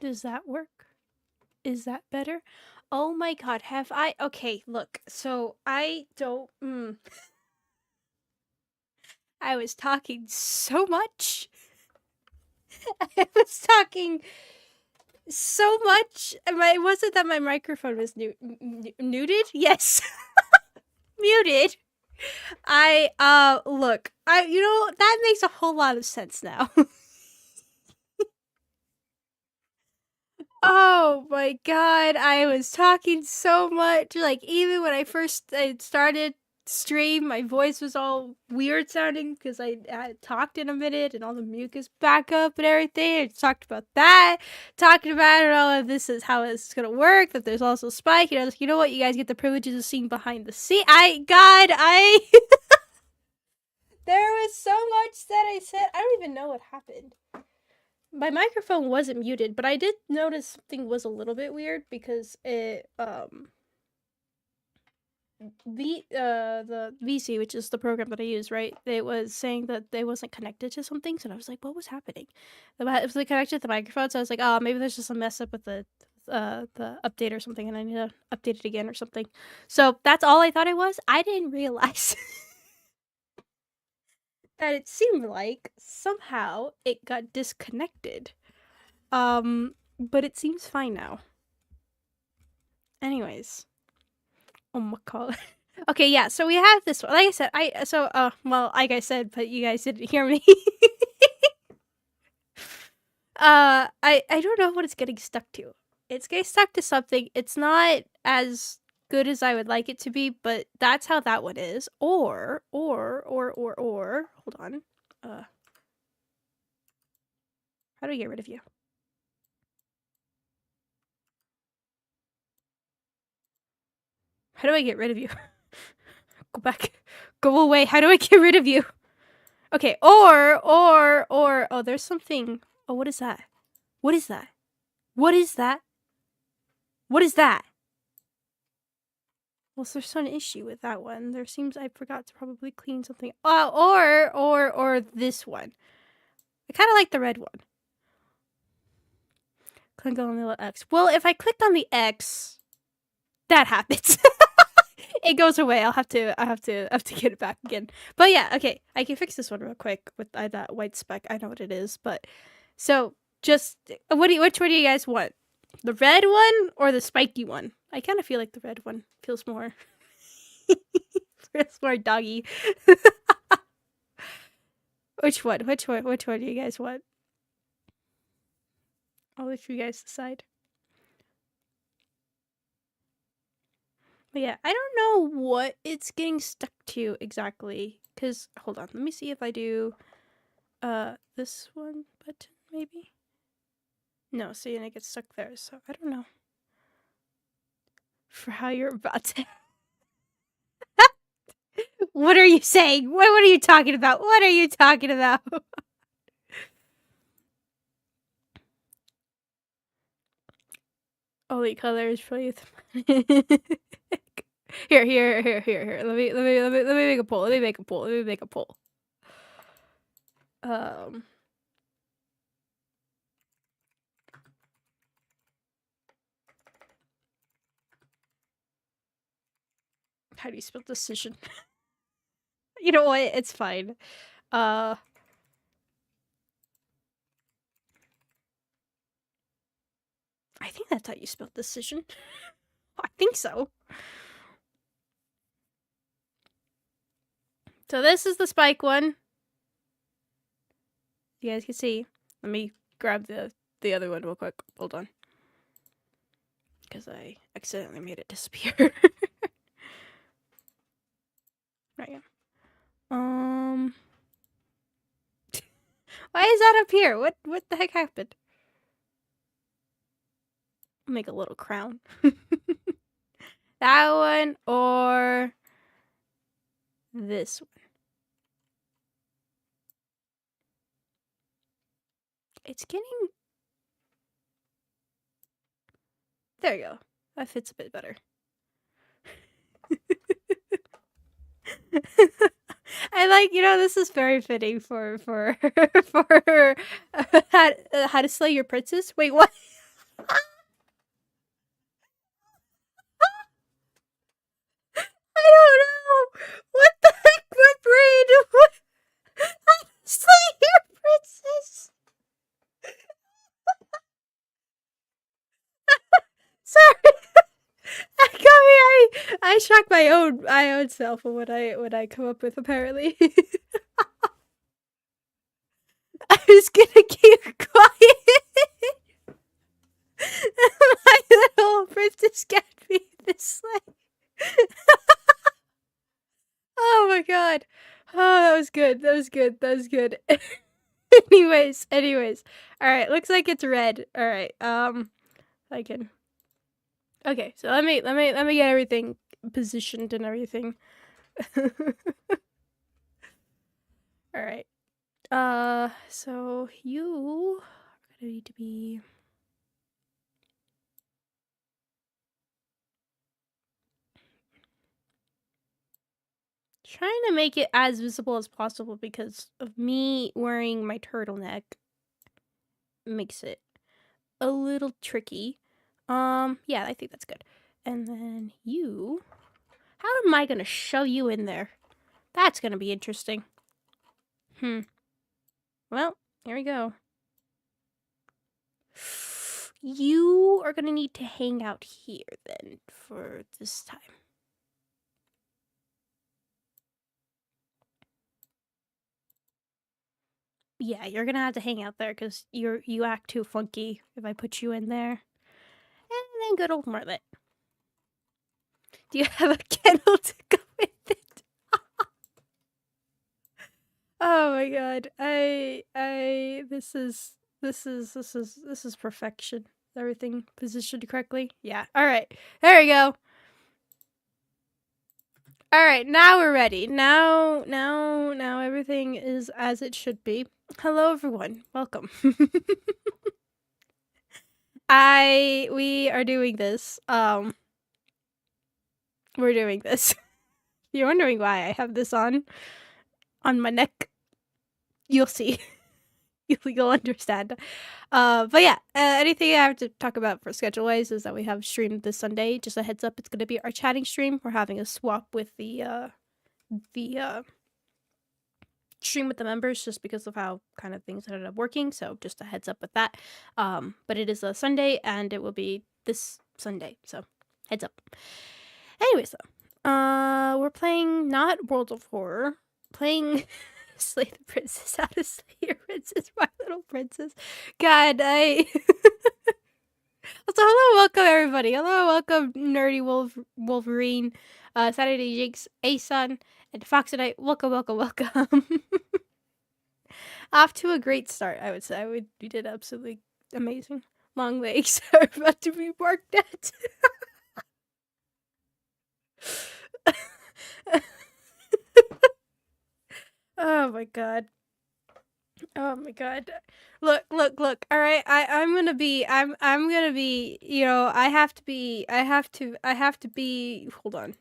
Does that work? Is that better? Oh my god, have I? Okay, look. So I don't. I was talking so much. I was talking so much. It wasn't that my microphone was muted? Yes. Muted. Look. That makes a whole lot of sense now. Oh my god, I was talking so much. Like, even when I first started stream, my voice was all weird sounding because I hadn't talked in a minute and all the mucus back up and everything. I talked about that, talking about it, all of this is how it's gonna work, that there's also Spike. You know what? You guys get the privileges of seeing behind the scene. There was so much that I said. I don't even know what happened. My microphone wasn't muted, but I did notice something was a little bit weird because it the VC, which is the program that I use, right? It was saying that they wasn't connected to some things, and I was like, what was happening? It was connected to the microphone, so I was like, oh, maybe there's just a mess up with the update or something, and I need to update it again or something. So that's all I thought it was. I didn't realize that it seemed like somehow it got disconnected. But it seems fine now. Anyways. Oh my god. Okay, yeah, so we have this one. Like I said, like I said, but you guys didn't hear me. I don't know what it's getting stuck to. It's getting stuck to something. It's not as good as I would like it to be, but that's how that one is. Or, hold on. How do I get rid of you? How do I get rid of you? Go back. Go away. How do I get rid of you? Okay, or, oh, there's something. Oh, what is that? What is that? What is that? What is that? Well, so there's an issue with that one. There seems I forgot to probably clean something. Or this one. I kind of like the red one. Click on the X. Well, if I click on the X, that happens. It goes away. I'll have to get it back again. But yeah, okay. I can fix this one real quick with that white speck. I know what it is, but so just which one do you guys want? The red one or the spiky one? I kind of feel like the red one feels more feels more doggy. Which one do you guys want? I'll let you guys decide. But yeah, I don't know what it's getting stuck to exactly. Cause hold on, let me see if I do this one button maybe. No, see, and it gets stuck there, so I don't know. For how you're about to What are you saying? What are you talking about? What are you talking about? Only colors for you. Here. Let me make a poll. How do you spell decision? You know what? It's fine. I think that's how you spell decision. I think so. So this is the spike one. You guys can see. Let me grab the other one real quick. Hold on. Because I accidentally made it disappear. Right. Why is that up here? What the heck happened? I'll make a little crown. That one or this one. It's getting... There you go. That fits a bit better. I like, this is very fitting for how to slay your princess. Wait, what? I don't know. What the heck, my brain? What? I'm Slayer Princess. Sorry. I shock my own self when I come up with apparently. I was gonna keep quiet. My little princess can't be this way. Oh my god. Oh, that was good. That was good. That was good. anyways. Alright, looks like it's red. Alright, I can. Okay, so let me get everything positioned and everything. Alright. So you are gonna need to be trying to make it as visible as possible because of me wearing my turtleneck makes it a little tricky. Yeah, I think that's good. And then you, how am I gonna shove you in there? That's gonna be interesting. Well, here we go. You are gonna need to hang out here then for this time. Yeah, you're gonna have to hang out there because you act too funky if I put you in there. And then good old Marlet. Do you have a kennel to go with it? Oh my god. This is perfection. Everything positioned correctly. Yeah. Alright. There we go. Alright, now we're ready. Now everything is as it should be. Hello everyone. Welcome. We are doing this. We're doing this. You're wondering why I have this on my neck. You'll see. You'll understand. But yeah, anything I have to talk about for schedule wise is that we have streamed this Sunday. Just a heads up, it's gonna be our chatting stream. We're having a swap with the stream with the members just because of how kind of things ended up working. So just a heads up with that. But it is a Sunday and it will be this Sunday. So heads up. Anyways, though, we're playing not World of Horror, playing Slay the Princess. How to slay your princess, my little princess. God, So hello, welcome everybody. Hello, welcome Nerdy Wolverine, Saturday Jinx, A-Sun, and Foxonite. Welcome. Off to a great start, I would say. We did absolutely amazing. Long legs are about to be barked at. Oh my god. Look. All right. I'm gonna be, you know, I have to be, hold on.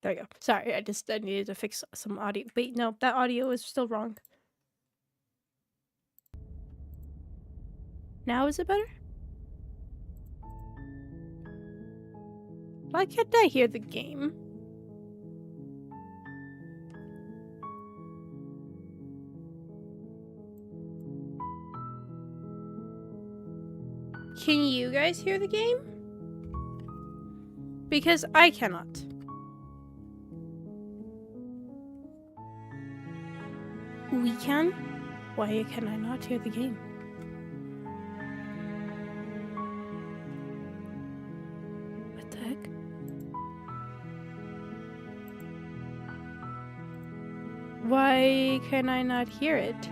There we go. Sorry, I needed to fix some audio. Wait, no, that audio is still wrong. Now is it better? Why can't I hear the game? Can you guys hear the game? Because I cannot. We can? Why can I not hear the game? What the heck? Why can I not hear it?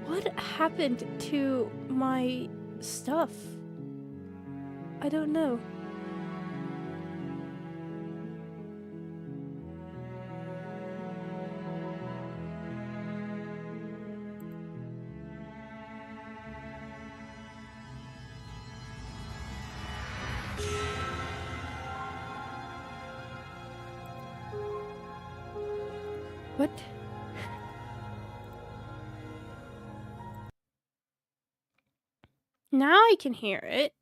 What happened to my stuff? I don't know. What? Now I can hear it.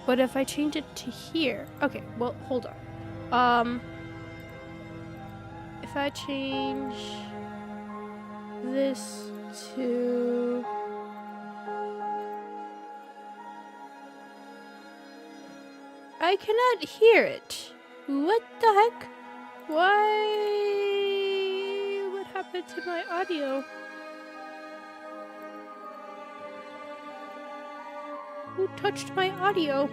But if I change it to here... Okay, well, hold on. If I change this to... I cannot hear it. What the heck? Why? What happened to my audio? Who touched my audio?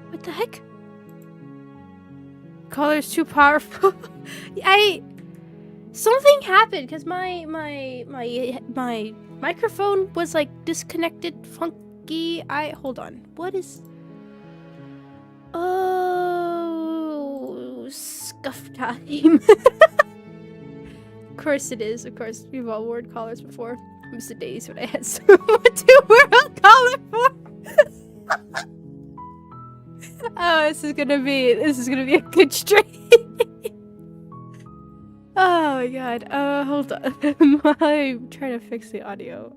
What the heck? Color's too powerful. Something happened because my microphone was like disconnected, funky. Hold on. What is? Oh, scuff time. Of course it is. Of course, we've all worn collars before. It was the days when I had to wear a collar for. Oh, this is gonna be a good stream. Oh my god. Hold on. I'm trying to fix the audio.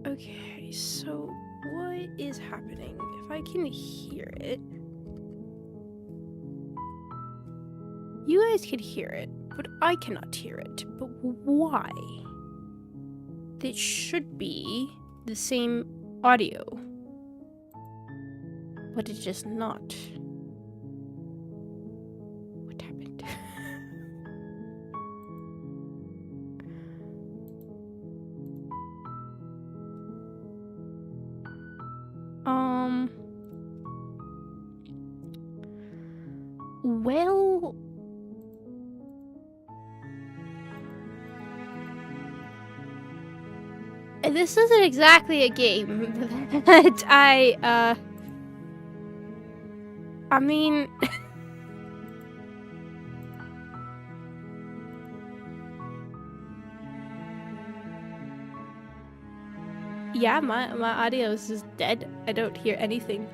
Okay, so what is happening? If I can hear it. You guys can hear it, but I cannot hear it. But why? It should be the same audio. But it's just not. What happened? Well... This isn't exactly a game that I mean... Yeah, my audio is just dead. I don't hear anything.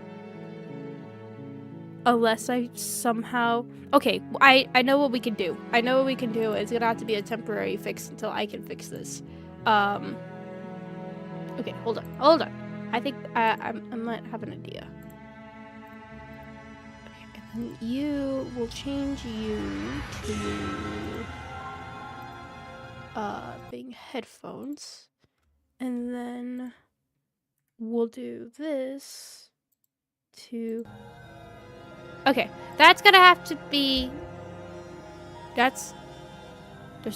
Unless I somehow... Okay, I know what we can do. I know what we can do. It's gonna have to be a temporary fix until I can fix this. Okay, hold on. I think I might have an idea. Okay, and then we'll change you to being headphones. And then we'll do this to... Okay, that's gonna have to be... There's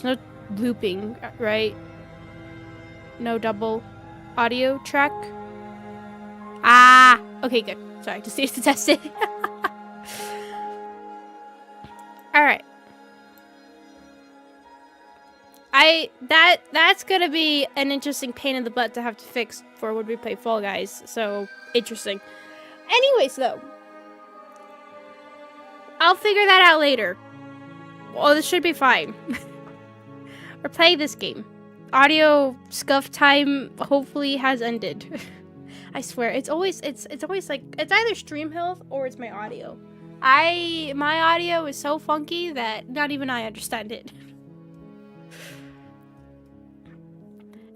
no looping, right? No double audio track. Ah! Okay, good. Sorry, just needed to test it. Alright. That's gonna be an interesting pain in the butt to have to fix for when we play Fall Guys. So, interesting. Anyways, though. I'll figure that out later. Well, this should be fine. We're playing this game. Audio scuff time hopefully has ended. I swear, it's always like, it's either stream health or it's my audio. My audio is so funky that not even I understand it.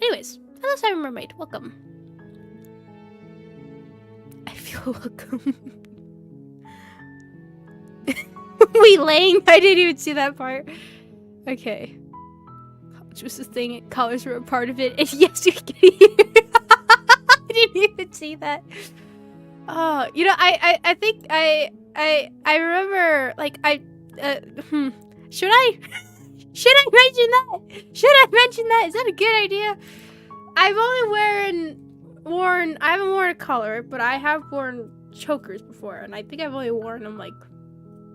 Anyways, hello Cyber Mermaid, welcome. I feel welcome. We laying? I didn't even see that part. Okay. College was the thing, colors were a part of it, and yes, you can hear. I didn't even see that. Oh, you know, I think I remember, like, should I mention that? Should I mention that? Is that a good idea? I've only I haven't worn a collar, but I have worn chokers before, and I think I've only worn them, like,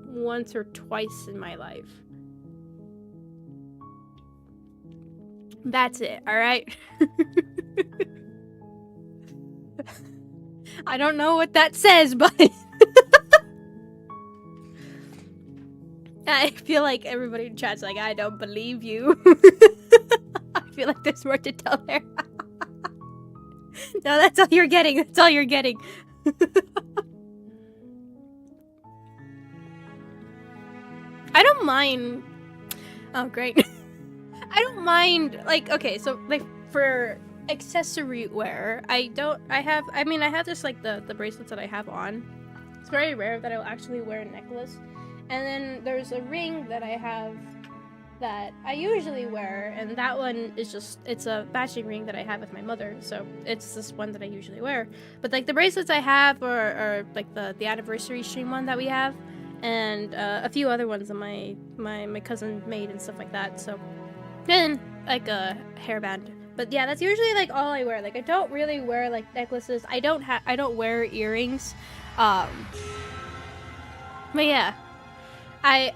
once or twice in my life. That's it, alright? I don't know what that says, but... I feel like everybody in chat's like, I don't believe you. I feel like there's more to tell there. No, that's all you're getting. That's all you're getting. I don't mind. Oh, great. I don't mind, like, okay, so, like, for accessory wear, I have just, like, the bracelets that I have on. It's very rare that I'll actually wear a necklace. And then there's a ring that I have that I usually wear, and that one is just, it's a matching ring that I have with my mother, so it's this one that I usually wear. But, like, the bracelets I have are like, the anniversary stream one that we have, and a few other ones that my cousin made and stuff like that, so. And, like, a hairband. But, yeah, that's usually, like, all I wear. Like, I don't really wear, like, necklaces. I don't wear earrings. But, yeah. I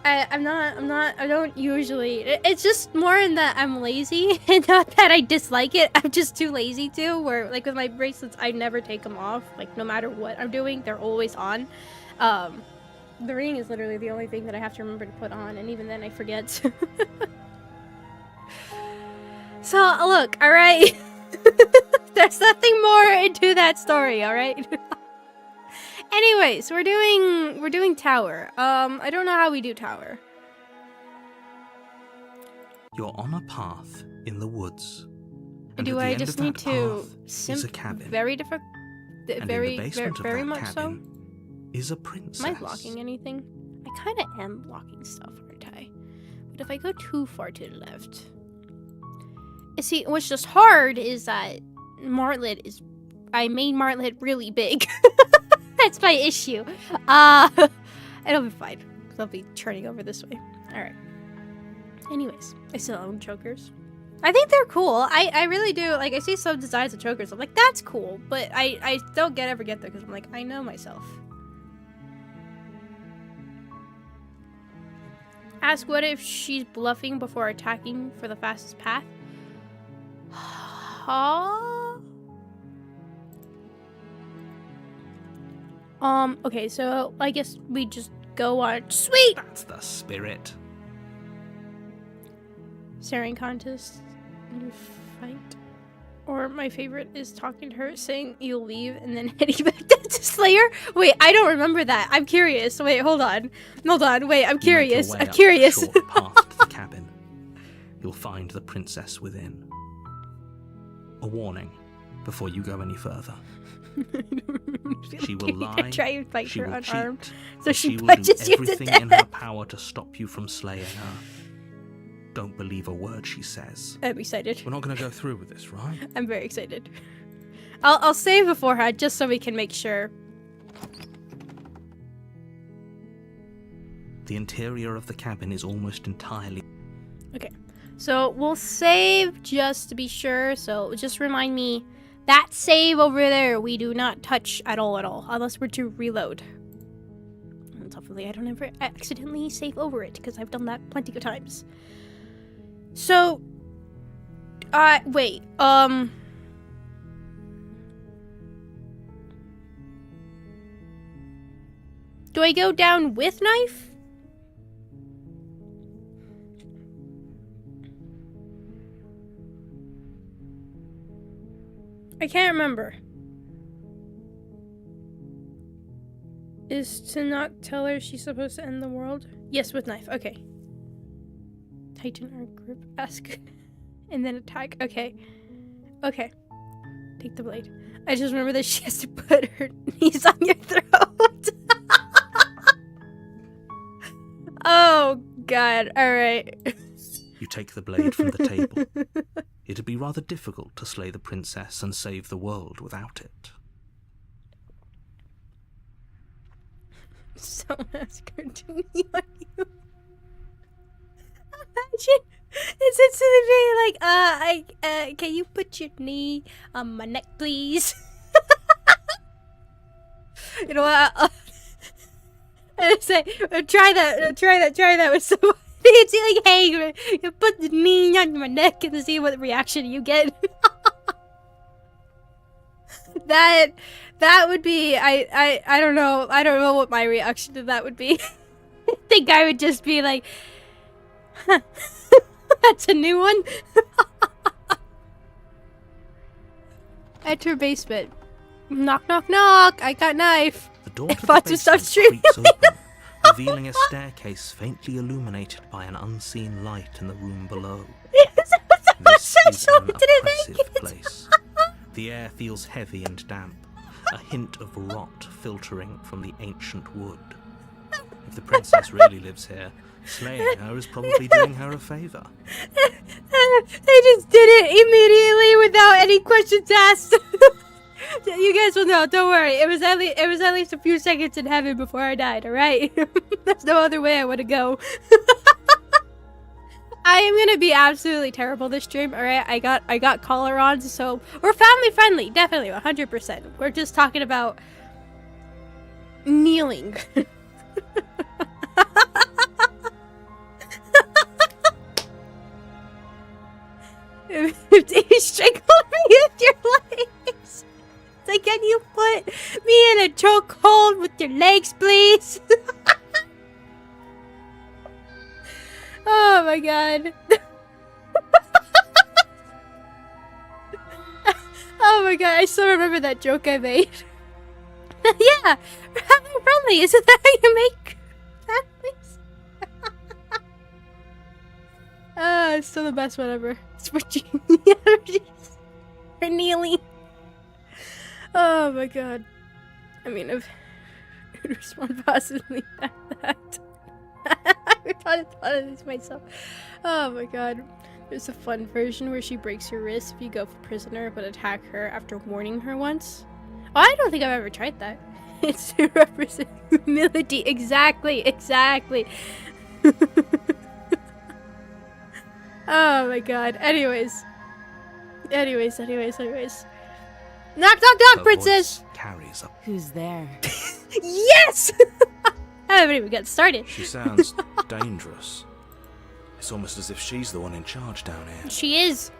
don't usually, it's just more in that I'm lazy, and not that I dislike it, I'm just too lazy to, where, like, with my bracelets, I never take them off, like, no matter what I'm doing, they're always on. The ring is literally the only thing that I have to remember to put on, and even then I forget. So, look, alright? There's nothing more into that story, alright? Anyways, we're doing tower. I don't know how we do tower. You're on a path in the woods. And do at the I end just of need that to path is a cabin. very different, And very, in the basement very of that much so? cabin is a princess. Am I blocking anything? I kind of am blocking stuff, aren't I? But if I go too far to the left, see, what's just hard is that I made Martlet really big. That's my issue. It'll be fine, because I'll be turning over this way. Alright. Anyways, I still own chokers. I think they're cool. I really do. Like, I see some designs of chokers. I'm like, that's cool. But I don't ever get there, because I'm like, I know myself. Ask what if she's bluffing before attacking for the fastest path? Huh? Okay, so I guess we just go on. Sweet! That's the spirit. Staring contest. New fight. Or my favorite is talking to her, saying you'll leave, and then heading back down to Slayer. Wait, I don't remember that. I'm curious. Wait, hold on. Wait, I'm curious. You make your way I'm up curious. the short path to the cabin. You'll find the princess within. A warning before you go any further. She will lie, try and fight she her will unarmed, cheat, so and she she will do punches you to everything in her death. power to stop you from slaying her. Don't believe a word she says. I'm excited. We're not going to go through with this, right? I'm very excited. I'll save beforehand just so we can make sure. The interior of the cabin is almost entirely... Okay, so we'll save just to be sure. So just remind me, that save over there we do not touch at all, unless we're to reload. And hopefully I don't ever accidentally save over it, because I've done that plenty of times. So, wait, do I go down with knife? I can't remember. Is to not tell her she's supposed to end the world? Yes, with knife, okay. Tighten our grip, ask, and then attack. Okay. Okay. Take the blade. I just remember that she has to put her knees on your throat. Oh, God. Alright. You take the blade from the table. It'd be rather difficult to slay the princess and save the world without it. Someone ask her to knee on you. Imagine it's instantly being like, can you put your knee on my neck, please? You know what? I say, try that with someone. It's like, hey, you put the knee on my neck and see what reaction you get. That would be, I don't know what my reaction to that would be. I think I would just be like, huh, that's a new one. Enter basement. Knock, knock, knock. I got knife. The door to About the to stop basement streaming. creaks open, revealing a staircase faintly illuminated by an unseen light in the room below. This is an oppressive place. The air feels heavy and damp, a hint of rot filtering from the ancient wood. If the princess really lives here, slaying her is probably doing her a favor. I just did it immediately without any questions asked. You guys will know, don't worry. It was at least a few seconds in heaven before I died, alright? There's no other way I want to go. I am gonna be absolutely terrible this stream, alright? I got collar on, so we're family friendly, definitely, 100%. We're just talking about kneeling. If you strangle me with your legs, like, can you put me in a chokehold with your legs, please? Oh my god. Oh my god, I still remember that joke I made. Yeah, family friendly, isn't that how you make families? It's still the best one ever. It's for for kneeling. Oh my god. I mean, if I would respond positively to that. I thought of this myself. Oh my god. There's a fun version where she breaks your wrist if you go for prisoner but attack her after warning her once. Oh, I don't think I've ever tried that. It's to represent humility. Exactly. Oh my god. Anyways. Knock, Her princess! voice carries up. Who's there? Yes! I haven't even got started. She sounds dangerous. It's almost as if she's the one in charge down here. She is.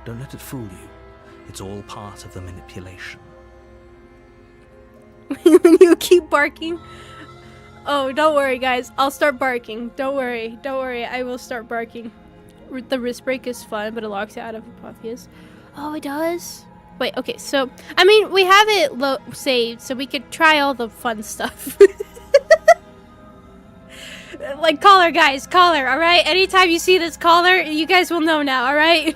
Don't let it fool you. It's all part of the manipulation. When you keep barking. Oh, don't worry, guys. I'll start barking. Don't worry. I will start barking. The wrist break is fun, but it locks you out of Apotheos. Oh, it does? Wait, okay, so, I mean, we have it saved, so we could try all the fun stuff. Like, collar, guys, collar, alright? Anytime you see this collar, you guys will know now, alright?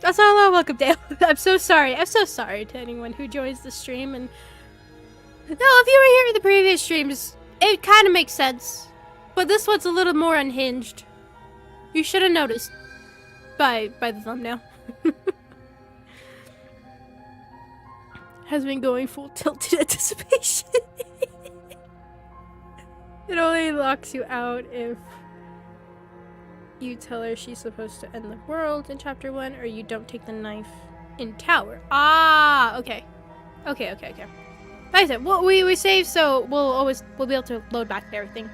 Also, hello, welcome, Dale. I'm so sorry to anyone who joins the stream, and... No, if you were here in the previous streams, it kind of makes sense. But this one's a little more unhinged. You should have noticed. By the thumbnail. Has been going full tilted anticipation. It only locks you out if you tell her she's supposed to end the world in chapter 1, or you don't take the knife in tower. Ah, okay. Okay. Like I said, well, we save, so we'll be able to load back everything.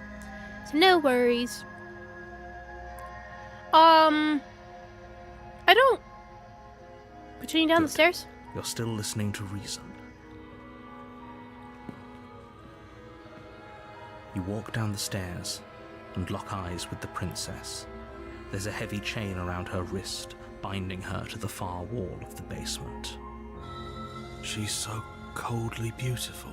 So no worries. I don't... Putting you down the stairs? You're still listening to reason. You walk down the stairs and lock eyes with the princess. There's a heavy chain around her wrist, binding her to the far wall of the basement. She's so coldly beautiful.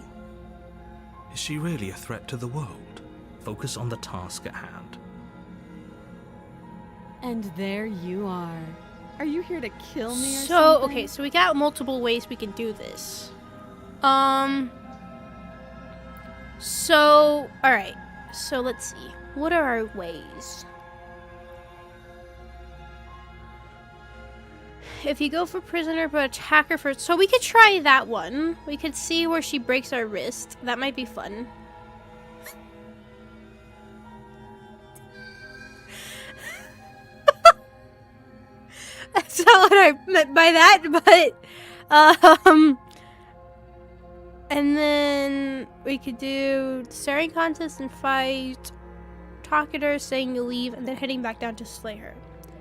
Is she really a threat to the world? Focus on the task at hand. And there you are. Are you here to kill me or So, something? okay, so we got multiple ways we can do this. So, alright. So, let's see. What are our ways? If you go for prisoner but attack her first... So, we could try that one. We could see where she breaks our wrist. That might be fun. That's not what I meant by that, but, and then we could do staring contest and fight, talking to her, saying you leave, and then heading back down to slay her.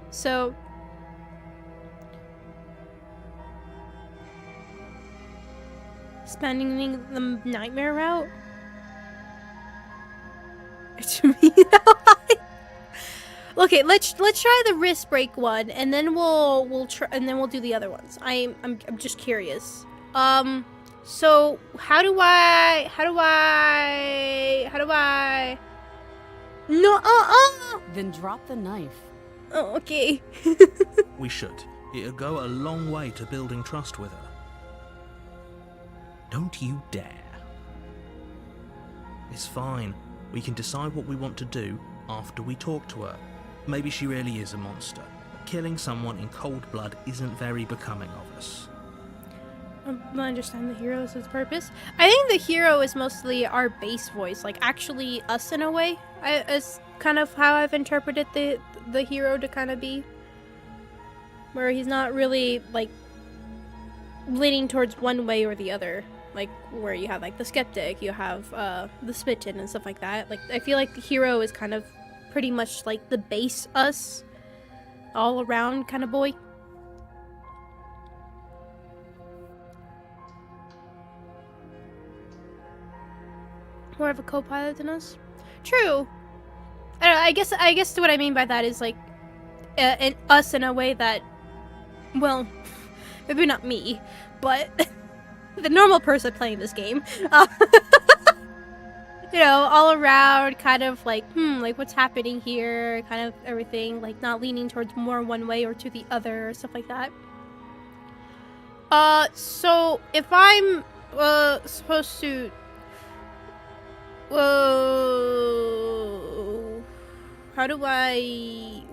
So, spending the nightmare route? To me, okay, let's try the wrist break one, and then we'll do the other ones. I'm just curious. So how do I? No. Then drop the knife. Oh, okay. We should. It'll go a long way to building trust with her. Don't you dare. It's fine. We can decide what we want to do after we talk to her. Maybe she really is a monster. Killing someone in cold blood isn't very becoming of us. I understand the hero is its purpose. I think the hero is mostly our base voice, like actually us in a way. Is kind of how I've interpreted the hero to kind of be, where he's not really like leaning towards one way or the other. Like where you have like the skeptic, you have the smitten and stuff like that. Like I feel like the hero is kind of pretty much like the base us, all around kind of boy. More of a co-pilot than us. True. I don't know, I guess what I mean by that is like us in a way that, well, maybe not me, but the normal person playing this game. You know, all around, kind of like, like what's happening here, kind of everything, like not leaning towards more one way or to the other, stuff like that. So if I'm supposed to, whoa, how do I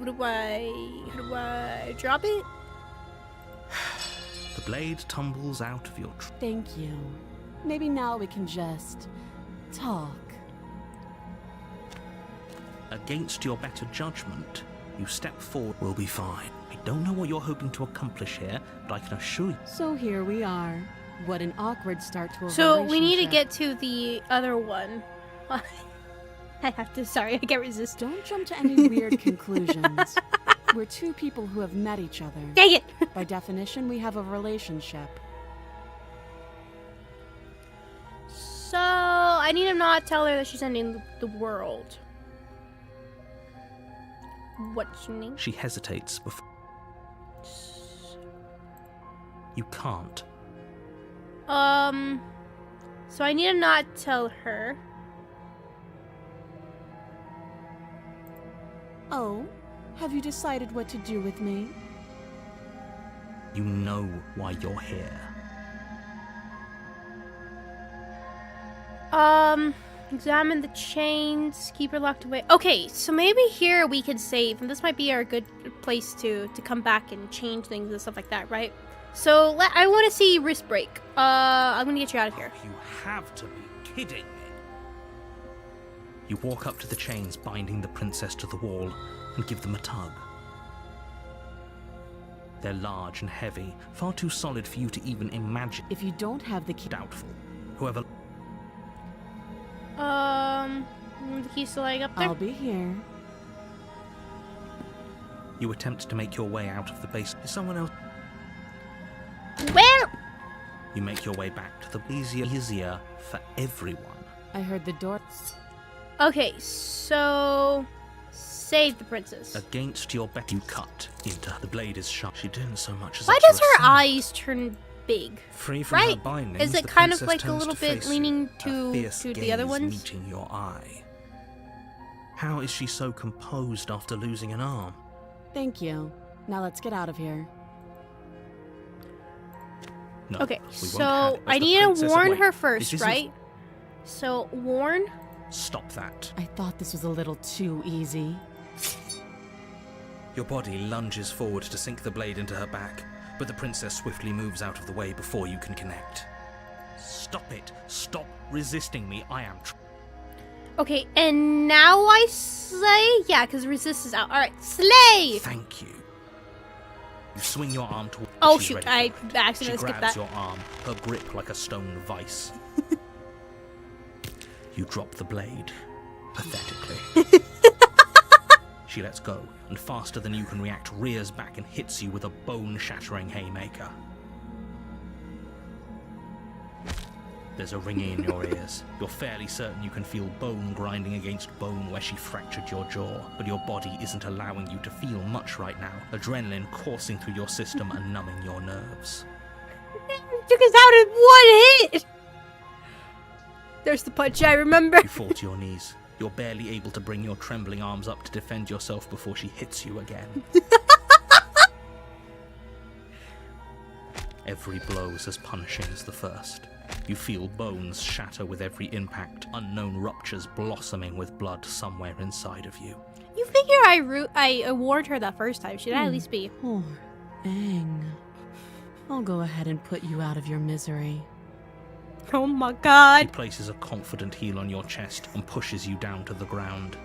drop it? The blade tumbles out of your Thank you. Maybe now we can just talk. Against your better judgment, you step forward. We'll be fine. I don't know what you're hoping to accomplish here, but I can assure you. So here we are. What an awkward start to a So we need to relationship. get to the other one. I have to, sorry, I can't resist. Don't jump to any weird conclusions. We're two people who have met each other. Dang it! By definition, we have a relationship. So, I need to not tell her that she's ending the world. What's your name? She hesitates before. You can't. So I need to not tell her. Oh, have you decided what to do with me? You know why you're here. Examine the chains, keep her locked away. Okay, so maybe here we can save, and this might be our good place to come back and change things and stuff like that, right? So I want to see wrist break. I'm gonna get you out of here. You have to be kidding me. You walk up to the chains binding the princess to the wall and give them a tug. They're large and heavy, far too solid for you to even imagine. If you don't have the key... Doubtful. Whoever... The key's still lying up there. I'll be here. You attempt to make your way out of the base. Is someone else... Well, You make your way back to the easier for everyone. I heard the door... okay, so save the princess. Against your bet, you cut into her. The blade is sharp. She didn't so much as Why utter does a her sound. eyes turn big? Free from her Right? bindings, Is it the kind of princess like a turns little to bit face you, leaning her to fierce the other gaze ones? meeting your eye. How is she so composed after losing an arm? Thank you. Now let's get out of here. No, Okay, we won't so have it, as I the need to princess warn awakes. her This first, isn't- right? So warn. Stop that. I thought this was a little too easy. Your body lunges forward to sink the blade into her back, but the princess swiftly moves out of the way before you can connect. Stop it. Stop resisting me. I am... Okay, and now I slay? Yeah, because resist is out. Alright, slay! Thank you. You swing your arm toward... Oh she's shoot, ready I for it. accidentally She skipped grabs that. your arm, her grip like a stone vice. You drop the blade, pathetically. She lets go, and faster than you can react, rears back and hits you with a bone-shattering haymaker. There's a ringing in your ears. You're fairly certain you can feel bone grinding against bone where she fractured your jaw, but your body isn't allowing you to feel much right now. Adrenaline coursing through your system and numbing your nerves. Took us out in one hit! There's the punch I remember. You fall to your knees. You're barely able to bring your trembling arms up to defend yourself before she hits you again. Every blow is as punishing as the first. You feel bones shatter with every impact, unknown ruptures blossoming with blood somewhere inside of you. You figure I warned her that first time. Should I at least be? Poor Aang. I'll go ahead and put you out of your misery. Oh my He god. places a confident heel on your chest and pushes you down to the ground.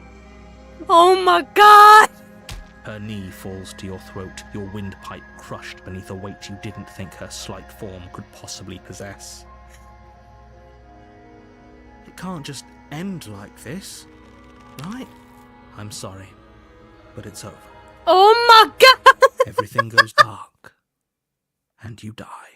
Oh my god. Her knee falls to your throat, your windpipe crushed beneath a weight you didn't think her slight form could possibly possess. It can't just end like this, right? I'm sorry, but it's over. Oh my god. Everything goes dark, and you die.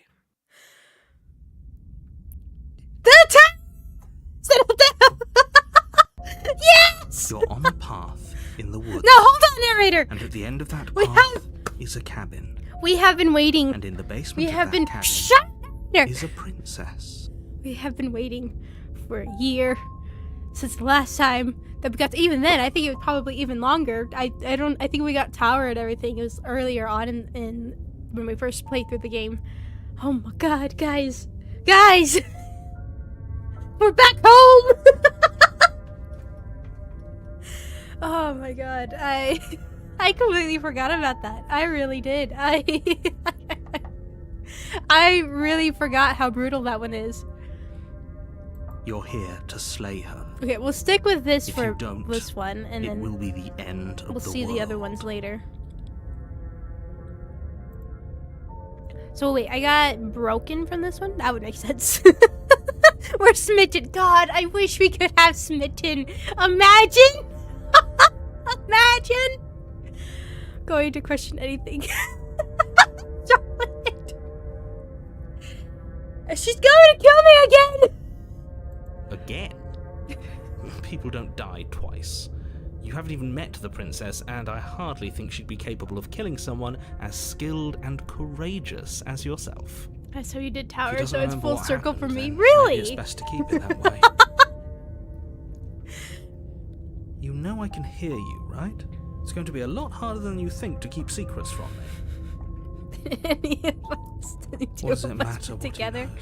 Yes! You're on a path in the woods. No, hold on, narrator. And at the end of that We path is a cabin. We have been waiting. And in the basement We of have that been cabin shut there. is a princess. We have been waiting for a year since the last time that we got to, even then I think it was probably even longer. I think we got tower and everything. It was earlier on in when we first played through the game. Oh my god, guys. We're back home. Oh my god. I completely forgot about that. I really did. I really forgot how brutal that one is. You're here to slay her. Okay, we'll stick with this If for you don't, this one, and it then will be the end of we'll the see world. the other ones later. So wait, I got broken from this one? That would make sense. We're smitten. God, I wish we could have smitten. Imagine! Imagine! Going to question anything. Stop it. She's going to kill me again! Again? People don't die twice. You haven't even met the princess, and I hardly think she'd be capable of killing someone as skilled and courageous as yourself. That's how you did If you tower, doesn't so it's remember full what circle for happened, me. then Really? maybe it's best to keep it that way. You know I can hear you, right? It's going to be a lot harder than you think to keep secrets from me. Any of us, the two What does of it us matter what he together. knows?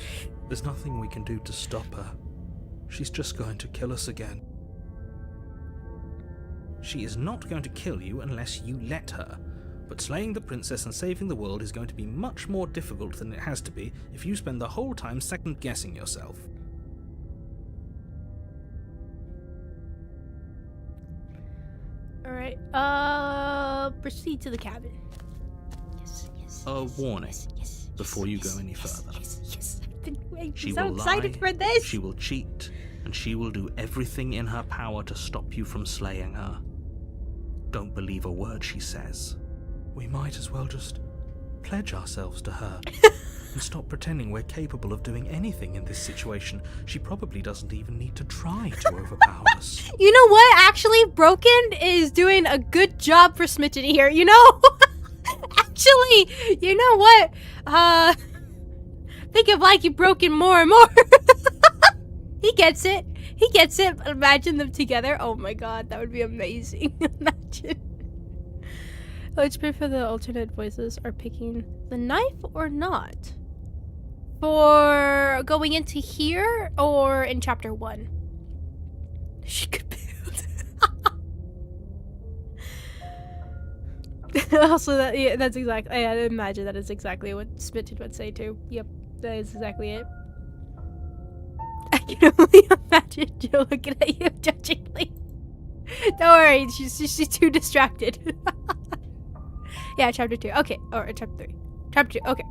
There's nothing we can do to stop her. She's just going to kill us again. She is not going to kill you unless you let her. But slaying the princess and saving the world is going to be much more difficult than it has to be if you spend the whole time second-guessing yourself. Alright, proceed to the cabin. Yes. A warning Yes. before you go any further. Yes. I'm She so will excited lie, for this. she will cheat, and she will do everything in her power to stop you from slaying her. Don't believe a word she says. We might as well just pledge ourselves to her and stop pretending we're capable of doing anything in this situation. She probably doesn't even need to try to overpower us. You know what? Actually, Broken is doing a good job for Smitten here, you know? Actually, you know what? Think of like you Broken more and more. He gets it. Imagine them together. Oh my god, that would be amazing. Imagine. Let's pray for the alternate voices are picking the knife or not. For going into here or in chapter 1. She could build. Also, that's exactly. I imagine that is exactly what Smitten would say too. Yep, that is exactly it. I can only imagine Jill looking at you judgingly. Don't worry, she's too distracted. Yeah, chapter 2. Okay, or chapter 3. Chapter 2. Okay.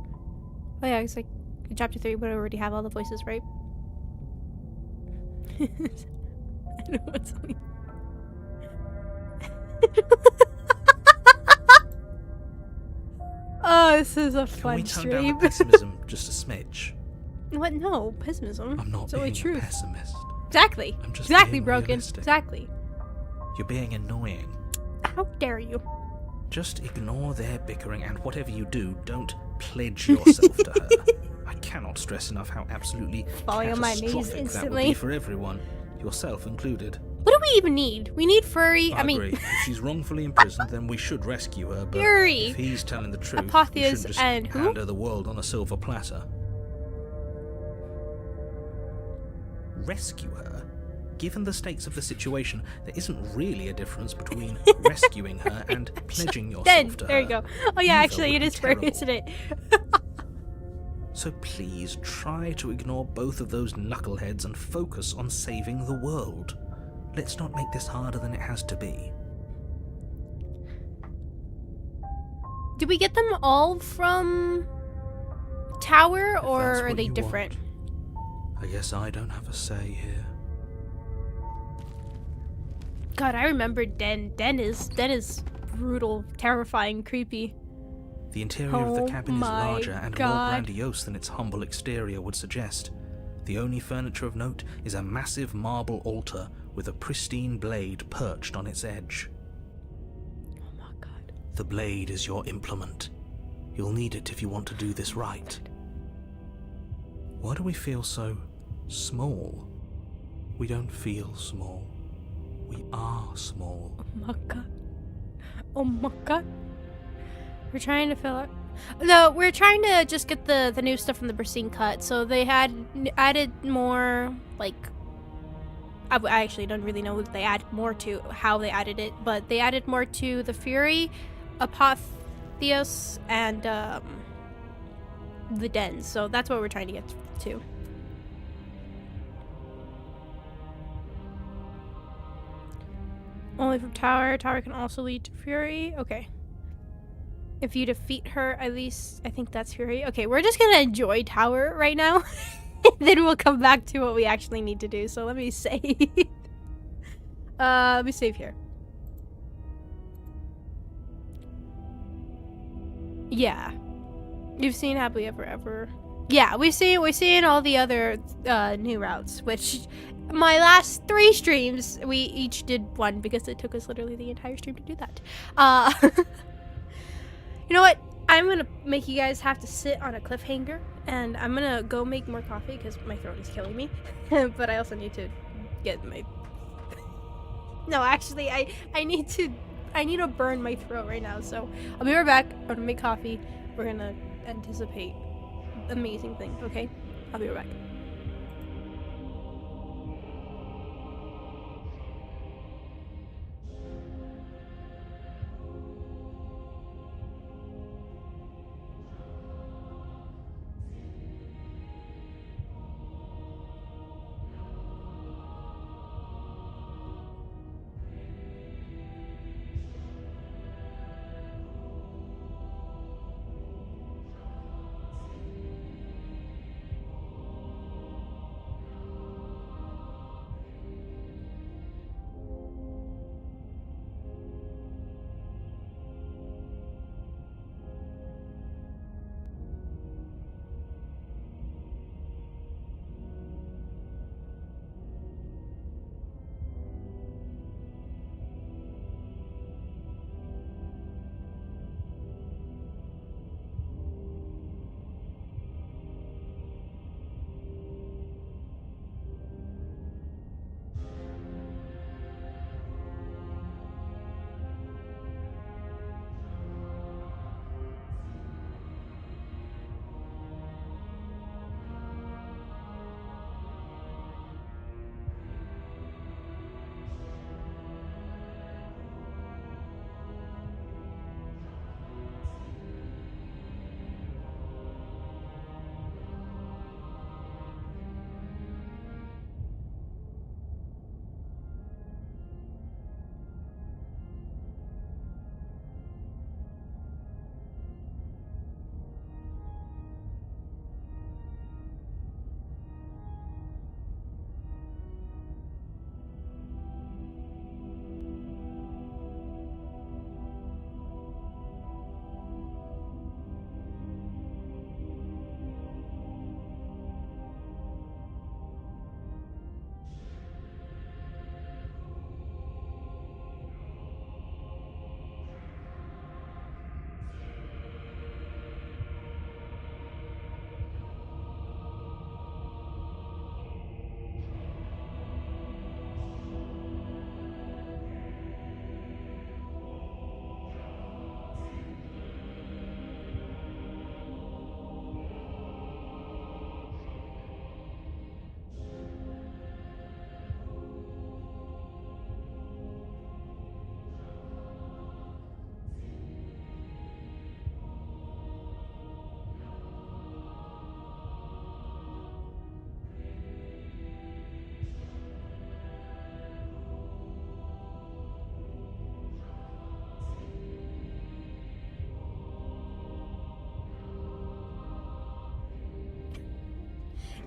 Oh yeah, it's like in chapter 3 we already have all the voices, right? I don't know what's funny. Oh, this is a Can we fun tone down stream. the pessimism just a smidge? What? No, pessimism. I'm not It's only being a truth. pessimist. Exactly. I'm just Exactly, being Broken. realistic. Exactly. You're being annoying. How dare you? Just ignore their bickering, and whatever you do, don't pledge yourself to her. I cannot stress enough how absolutely Falling on my knees catastrophic that would instantly. be for everyone, yourself included. What do we even need? We need Furry. I I mean, agree. If she's wrongfully imprisoned, then we should rescue her. But Fury. if he's telling the truth, we Apotheos shouldn't just and who? hand her the world on a silver platter. Rescue her? Given the stakes of the situation, there isn't really a difference between rescuing her and pledging yourself Then to her. there you go. Oh yeah, Either actually, would it be is Furry, terrible. isn't it? So please try to ignore both of those knuckleheads and focus on saving the world. Let's not make this harder than it has to be. Do we get them all from Tower, If or that's are what they you different? want. I guess I don't have a say here. God, I remember Den. Den is brutal, terrifying, creepy. The interior of the Oh cabin is my larger and more God. grandiose than its humble exterior would suggest. The only furniture of note is a massive marble altar with a pristine blade perched on its edge. Oh my God. The blade is your implement. You'll need it if you want to do this right. Why do we feel so small? We don't feel small. We are small. Oh my God. Oh my God. We're trying to fill out. No, we're trying to just get the new stuff from the Pristine cut. So they had added more, like, I actually don't really know what they added more to, how they added it, but they added more to the Fury, Apotheos, and the Dens. So that's what we're trying to get to. Only from Tower. Tower can also lead to Fury. Okay. If you defeat her, at least I think that's Fury. Okay, we're just gonna enjoy Tower right now. Then we'll come back to what we actually need to do. So let me save. Let me save here. Yeah. You've seen Happily Ever Ever. Yeah, we've seen all the other new routes, which my last 3 streams, we each did one because it took us literally the entire stream to do that. You know what? I'm gonna make you guys have to sit on a cliffhanger, and I'm gonna go make more coffee because my throat is killing me. But I also need to get my. No, actually, I need to burn my throat right now. So I'll be right back. I'm gonna make coffee. We're gonna anticipate amazing things. Okay, I'll be right back.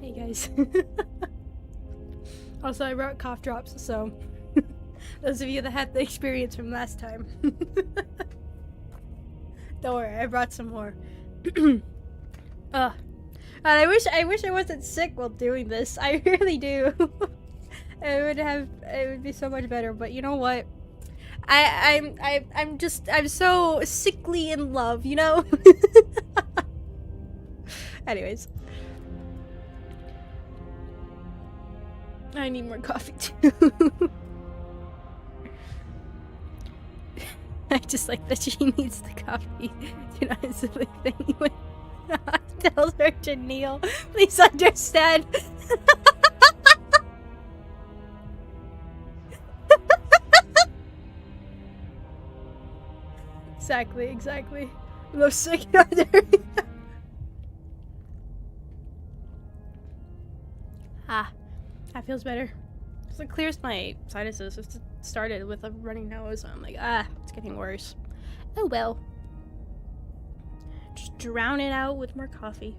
Hey guys. Also, I brought cough drops, so those of you that had the experience from last time. Don't worry, I brought some more. Ugh. And I wish I wasn't sick while doing this. I really do. It would be so much better, but you know what? I'm so sickly in love, you know? Anyways. I need more coffee too. I just like that she needs the coffee. Do not instantly think when tells her to kneel. Please understand. Exactly. I'm so sick out there. Ah, that feels better. So it clears my sinuses. It started with a running nose, and I'm like, it's getting worse. Oh well. Just drown it out with more coffee.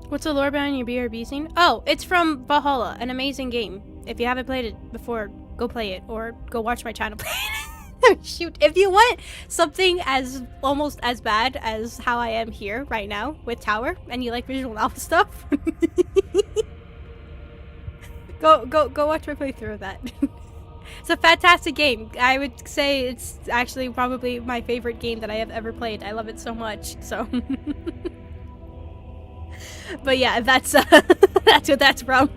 What's the lore behind your BRB scene? Oh, it's from Valhalla, an amazing game. If you haven't played it before, go play it, or go watch my channel play it. Shoot, if you want something as almost as bad as how I am here right now with Tower, and you like visual novel stuff, go watch my playthrough of that. It's a fantastic game. I would say it's actually probably my favorite game that I have ever played. I love it so much. So, but yeah, that's that's what that's from.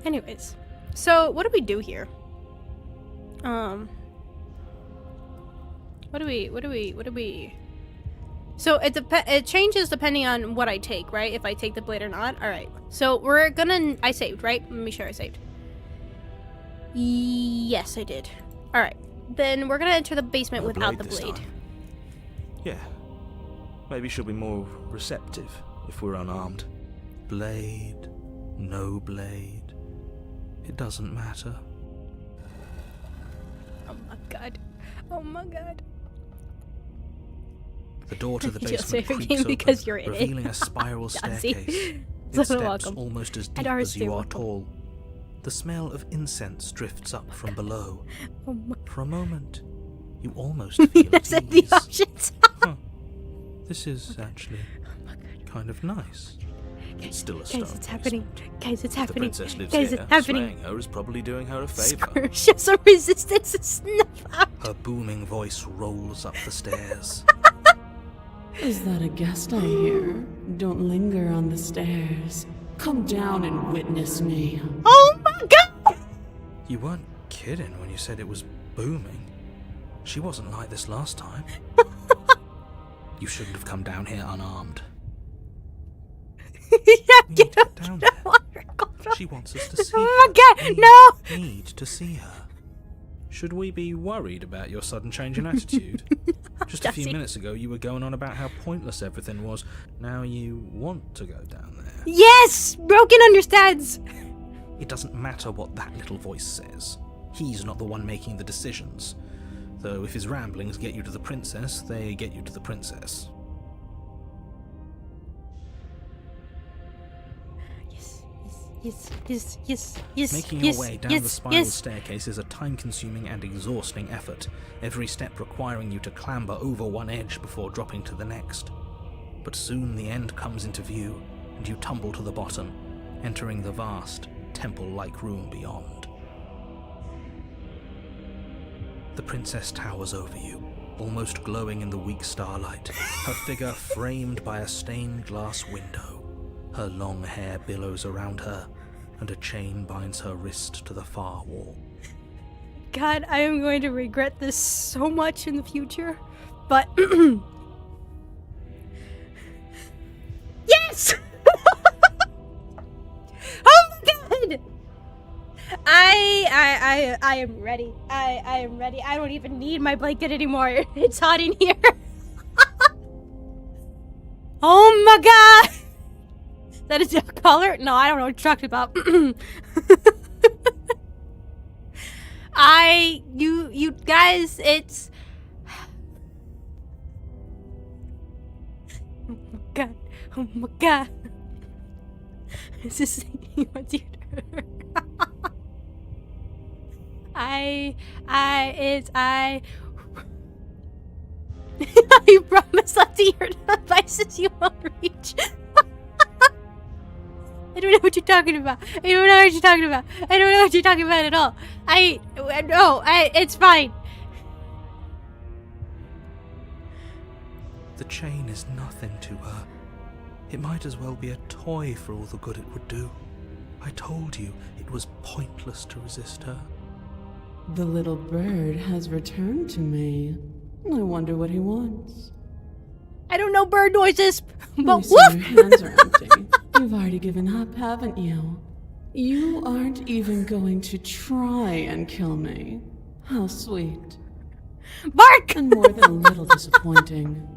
Anyways, so what do we do here? What do we? So it changes depending on what I take, right? If I take the blade or not. All right. So I saved, right? Let me sure I saved. Yes, I did. All right. Then we're gonna enter the basement without the blade. Yeah. Maybe she'll be more receptive if we're unarmed. Blade, no blade. It doesn't matter. Oh my god. Oh my god. The door to the You'll basement save your creaks game open, because you're in revealing it. a spiral staircase. So Its steps welcome. almost as deep And ours as you too, are welcome. tall. The smell of incense drifts up from below. Oh my For a moment, you almost feel That's at in the ease. options. Huh. This is actually kind of nice. It's still a stone Guys, it's happening. basement. Guys, it's The happening. princess lives Guys, here. it's happening. Slaying her is probably doing her a favour. Show some resistance to snuff out. Her booming voice rolls up the stairs. Is that a guest I hear? Don't linger on the stairs. Come down and witness me. Oh my god! You weren't kidding when you said it was booming. She wasn't like this last time. You shouldn't have come down here unarmed. Yeah, We need get to up. get down there. She wants us to see Oh her. my god, We no! need to see her. Should we be worried about your sudden change in attitude? Just a few Jesse. minutes ago, you were going on about how pointless everything was. Now you want to go down there. Yes! Broken understands! It doesn't matter what that little voice says. He's not the one making the decisions. Though if his ramblings get you to the princess, they get you to the princess. Yes. Making your way down the spiral staircase is a time-consuming and exhausting effort, every step requiring you to clamber over one edge before dropping to the next. But soon the end comes into view, and you tumble to the bottom, entering the vast, temple-like room beyond. The princess towers over you, almost glowing in the weak starlight, her figure framed by a stained glass window. Her long hair billows around her, and a chain binds her wrist to the far wall. God, I am going to regret this so much in the future, but yes! Oh my god! I am ready. I am ready. I don't even need my blanket anymore. It's hot in here. Oh my god! That is your color? No, I don't know what you're talking about. You guys, it's... Oh my god. Oh my god. This is my tutor. You promise not to hear devices you won't reach. I don't know what you're talking about. I don't know what you're talking about. I don't know what you're talking about at all. It's fine. The chain is nothing to her. It might as well be a toy for all the good it would do. I told you it was pointless to resist her. The little bird has returned to me. I wonder what he wants. I don't know bird noises, but I see your hands are empty. You've already given up, haven't you? You aren't even going to try and kill me. How sweet. Bark! And more than a little disappointing.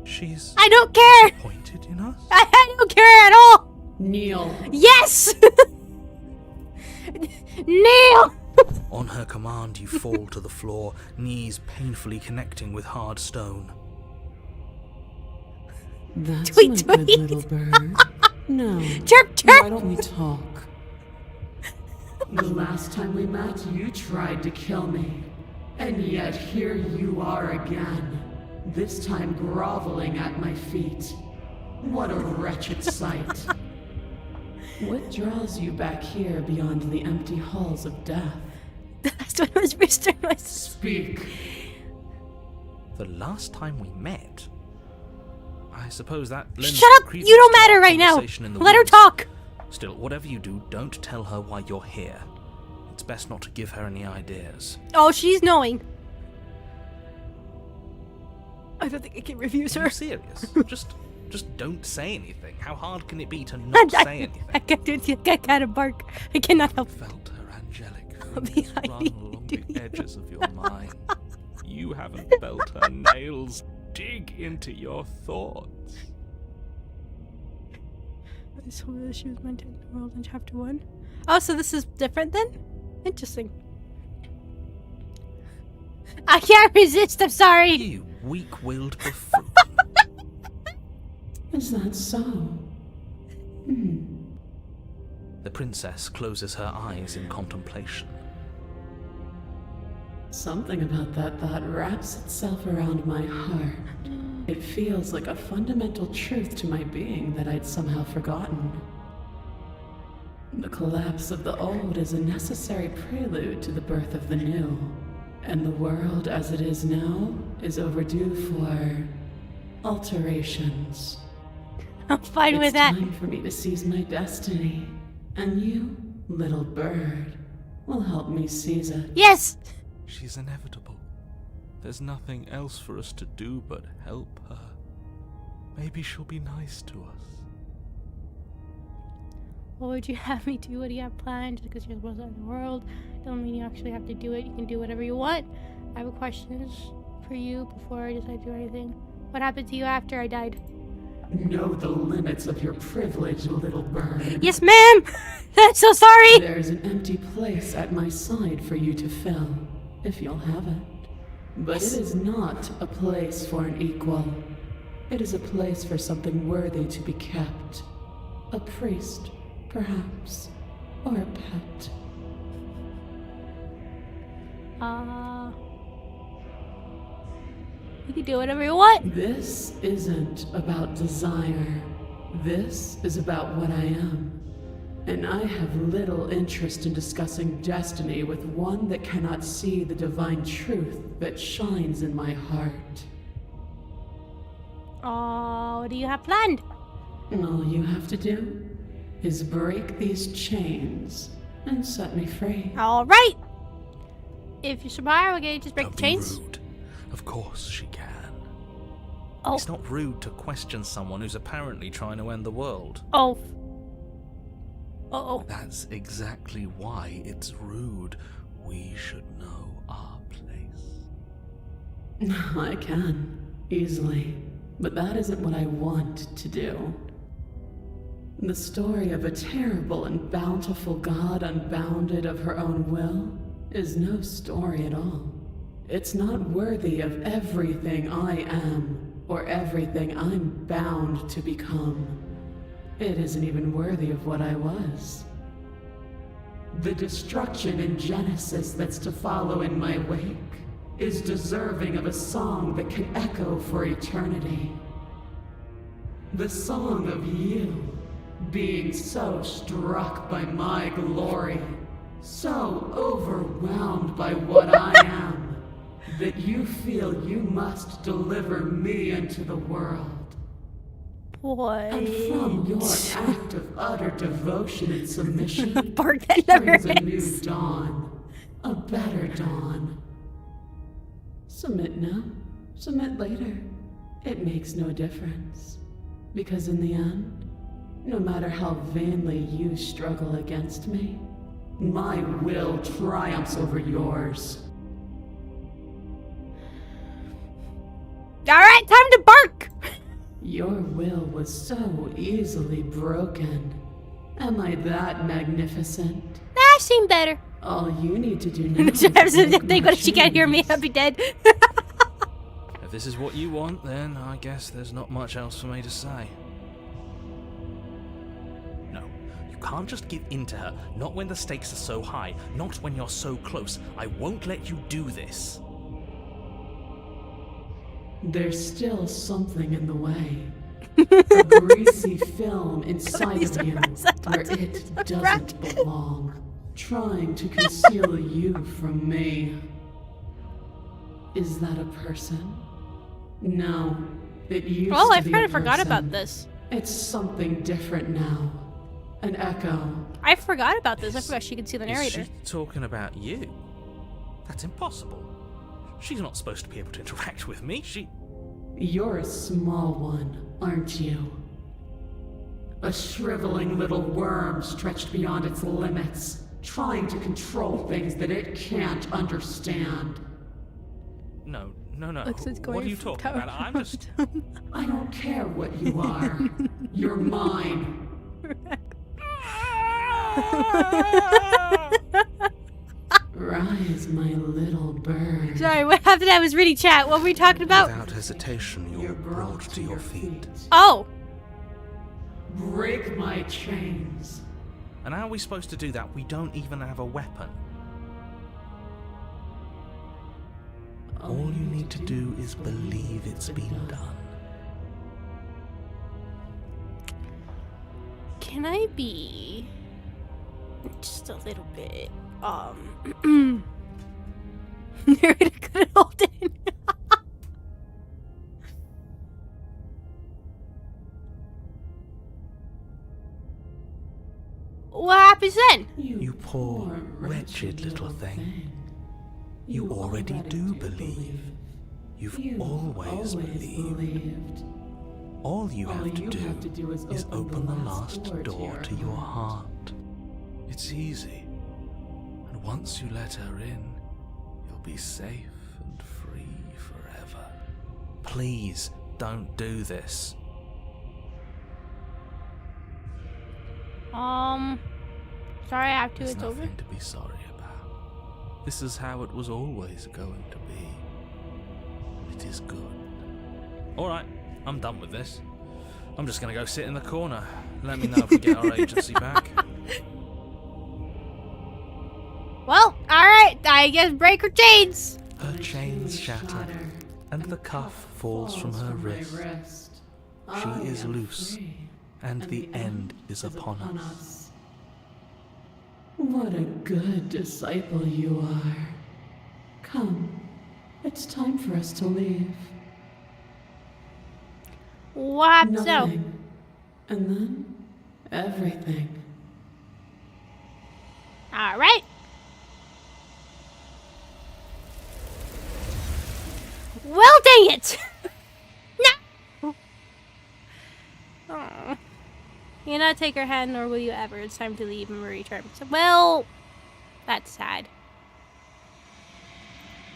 She's I don't care! disappointed in us? I don't care at all! Kneel. Yes! Kneel! On her command, you fall to the floor, knees painfully connecting with hard stone. That's Tweet, my good tweet. little bird. No. Chirp, Why chirp! don't we talk? The last time we met, you tried to kill me. And yet here you are again. This time groveling at my feet. What a wretched sight. What draws you back here beyond the empty halls of death? That's what was Rooster was. Speak. The last time we met? I suppose that lends Shut up! credence You don't to our matter right now! conversation in the Let her woods. talk! Still, whatever you do, don't tell her why you're here. It's best not to give her any ideas. Oh, she's knowing. I don't think I can refuse Are her. you serious? Just don't say anything. How hard can it be to not say anything? I can't do it. I gotta bark. I cannot help. Felt her angelic I'll fingers be run hiding. along the edges of your mind. You haven't felt her nails dig into your thoughts. So she was meant to end the world in chapter 1. Oh, so this is different then? Interesting. I can't resist, I'm sorry! You weak-willed buffoon. Is that so? The princess closes her eyes in contemplation. Something about that thought wraps itself around my heart. It feels like a fundamental truth to my being that I'd somehow forgotten. The collapse of the old is a necessary prelude to the birth of the new. And the world as it is now is overdue for alterations. I'm fine with that. It's time for me to seize my destiny. And you, little bird, will help me seize it. Yes! She's inevitable. There's nothing else for us to do but help her. Maybe she'll be nice to us. What would you have me do? What do you have planned? Just because you're supposed to end the world doesn't mean you actually have to do it. You can do whatever you want. I have questions for you before I decide to do anything. What happened to you after I died? Know the limits of your privilege, little bird. Yes, ma'am! I'm so sorry! There's an empty place at my side for you to fill, if you'll have it. But it is not a place for an equal. It is a place for something worthy to be kept. A priest, perhaps, or a pet. You can do whatever you want. This isn't about desire. This is about what I am. And I have little interest in discussing destiny with one that cannot see the divine truth that shines in my heart. Oh, what do you have planned? All you have to do is break these chains and set me free. Alright! If you survive, okay, just break Don't the chains. be rude. Of course she can. Oh. It's not rude to question someone who's apparently trying to end the world. Oh. Oh. That's exactly why it's rude. We should know our place. I can, easily. But that isn't what I want to do. The story of a terrible and bountiful god unbounded of her own will is no story at all. It's not worthy of everything I am, or everything I'm bound to become. It isn't even worthy of what I was. The destruction in Genesis that's to follow in my wake is deserving of a song that can echo for eternity. The song of you, being so struck by my glory, so overwhelmed by what I am, that you feel you must deliver me into the world. What? And from your act of utter devotion and submission Part that never brings a new ends. dawn, a better dawn. Submit now, submit later. It makes no difference. Because in the end, no matter how vainly you struggle against me, my will triumphs over yours. Alright, time to bark! Your will was so easily broken. Am I that magnificent? That seemed better. All you need to do now is I was make thinking, my what if she can't hear me? changes. I'll be dead. If this is what you want, then I guess there's not much else for me to say. No, you can't just give in to her. Not when the stakes are so high. Not when you're so close. I won't let you do this. There's still something in the way. A greasy film inside These of you rats are where buzzing. it Those doesn't belong. Trying to conceal you from me. Is that a person? No. It used Oh, to I be kind a of forgot about person. this. It's something different now. An echo. I forgot about this. I forgot she could see the narrator. Is she talking about you? That's impossible. She's not supposed to be able to interact with me. You're a small one, aren't you? A shriveling little worm stretched beyond its limits, trying to control things that it can't understand. No. Looks it's going What are you from talking tower about? I'm just... I don't care what you are. You're mine. Rise, my little bird. Sorry, what happened? I was reading chat. What were we talking about? Without hesitation, you're brought to your feet. Oh! Break my chains. And how are we supposed to do that? We don't even have a weapon. All you need to do is believe it's been done. Can I be just a little bit, You're gonna cut it all in. What happens then? You poor, wretched little thing. You already do believe. You've always believed. All you have to do is open the last door to your heart. It's easy. And once you let her in, you'll be safe and free forever. Please, don't do this. Sorry, I have to. There's It's over. nothing to be sorry about. This is how it was always going to be. It is good. Alright, I'm done with this. I'm just gonna go sit in the corner. Let me know if we get our agency back. Well, alright, I guess break her chains. Her chains shatter, and the cuff falls from her wrist. She is loose, and the end is upon us. What a good disciple you are. Come, it's time for us to leave. What happens now? Nothing. And then, everything. Alright. Well, dang it! No! Aw. You not take her hand, nor will you ever. It's time to leave and return. So, well, that's sad.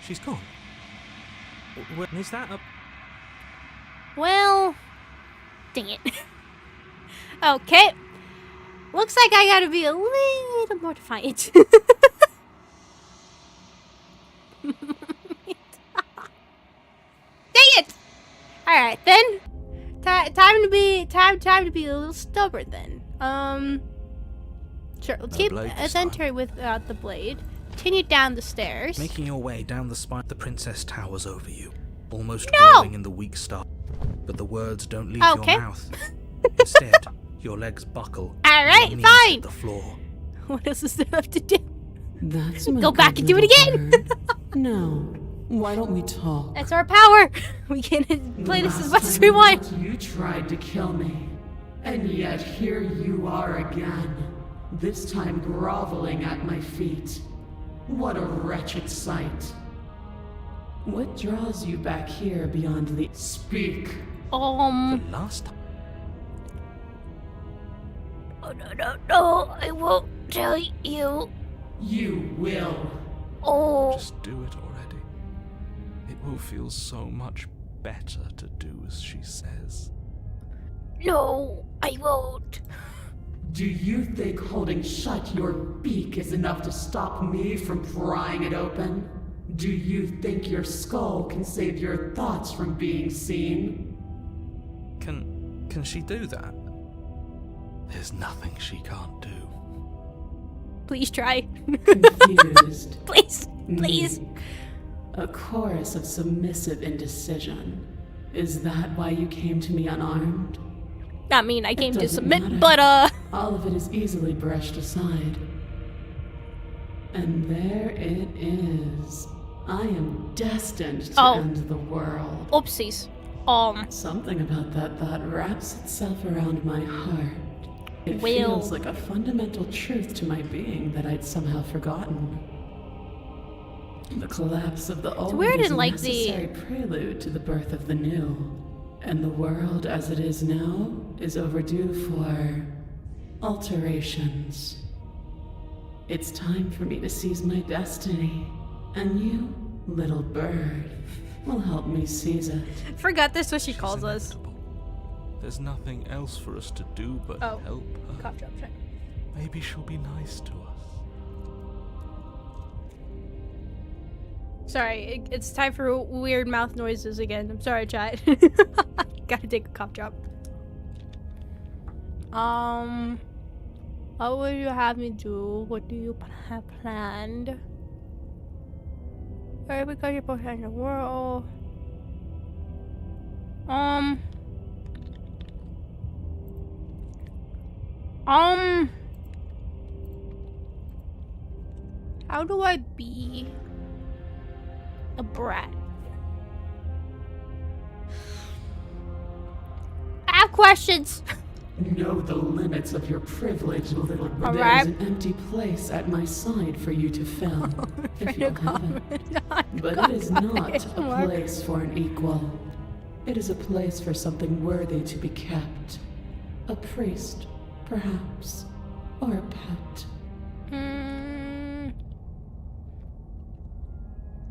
She's gone. Is that a... Well, dang it. Okay. Looks like I gotta be a little more defiant. Dang it! Alright, then. Time to be a little stubborn then. Sure, let's keep enter without the blade. Continue down the stairs. Making your way down the spine, the princess towers over you, almost No! glowing in the weak star. But the words don't leave your mouth. Instead, your legs buckle. Alright, your knees fine. hit the floor. What else is there left to do? That's Go back and do it again. No. Why don't we talk? That's our power. We can play this as much as we want. You tried to kill me, and yet here you are again. This time groveling at my feet. What a wretched sight. What draws you back here beyond the... Speak! The last time. Oh, no, I won't tell you. You will. Oh. Just do it already. It will feel so much better to do as she says. No, I won't. Do you think holding shut your beak is enough to stop me from prying it open? Do you think your skull can save your thoughts from being seen? Can she do that? There's nothing she can't do. Please try. Confused. Please. A chorus of submissive indecision. Is that why you came to me unarmed? I mean, I came to doesn't submit, matter. but All of it is easily brushed aside. And there it is. I am destined to end the world. Oopsies. Something about that thought wraps itself around my heart. It Well. feels like a fundamental truth to my being that I'd somehow forgotten. The collapse of the old weird is in, a like, necessary prelude to the birth of the new. And the world as it is now is overdue for alterations. It's time for me to seize my destiny. And you, little bird, will help me seize it. Forgot this what she She's calls us. inevitable. There's nothing else for us to do but Oh. help her. Cough drop check. Maybe she'll be nice to us. Sorry, it's time for weird mouth noises again. I'm sorry, chat. Gotta take a cough drop. What would you have me do? What do you have planned? Right, because you're both in the world. How do I be a brat? I have questions. Know the limits of your privilege, little bird. Alright. There's an empty place at my side for you to fill, if you'll have it. But it is not a place for an equal. It is a place for something worthy to be kept. A priest, perhaps, or a pet.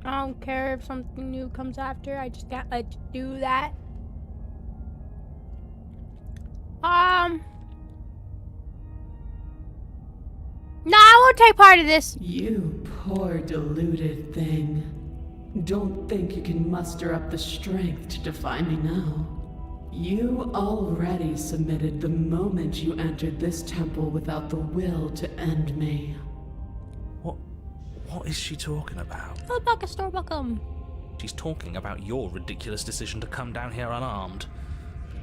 I don't care if something new comes after. I just can't let you do that. No, I won't take part of this. You poor deluded thing. Don't think you can muster up the strength to defy me now. You already submitted the moment you entered this temple without the will to end me. What is she talking about? Oh, welcome. She's talking about your ridiculous decision to come down here unarmed.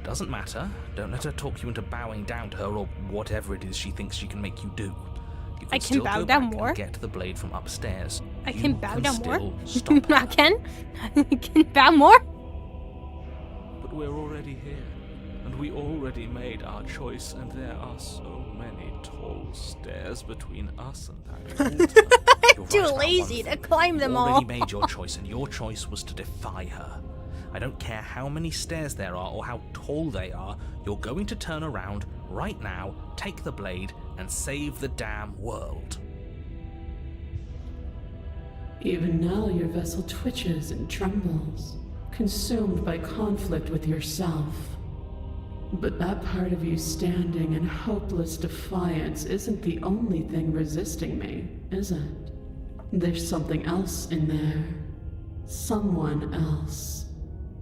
Doesn't matter. Don't let her talk you into bowing down to her or whatever it is she thinks she can make you do. You I can still bow go down back more. And get the blade from upstairs. I You can bow down more. still Stop I her. can. I can bow more. But we're already here, and we already made our choice, and there are so many tall stairs between us and that altar. You're Too right about lazy one to thing. climb them You all. already made your choice, and your choice was to defy her. I don't care how many stairs there are or how tall they are, you're going to turn around right now, take the blade, and save the damn world. Even now your vessel twitches and trembles, consumed by conflict with yourself. But that part of you standing in hopeless defiance isn't the only thing resisting me, is it? There's something else in there. Someone else.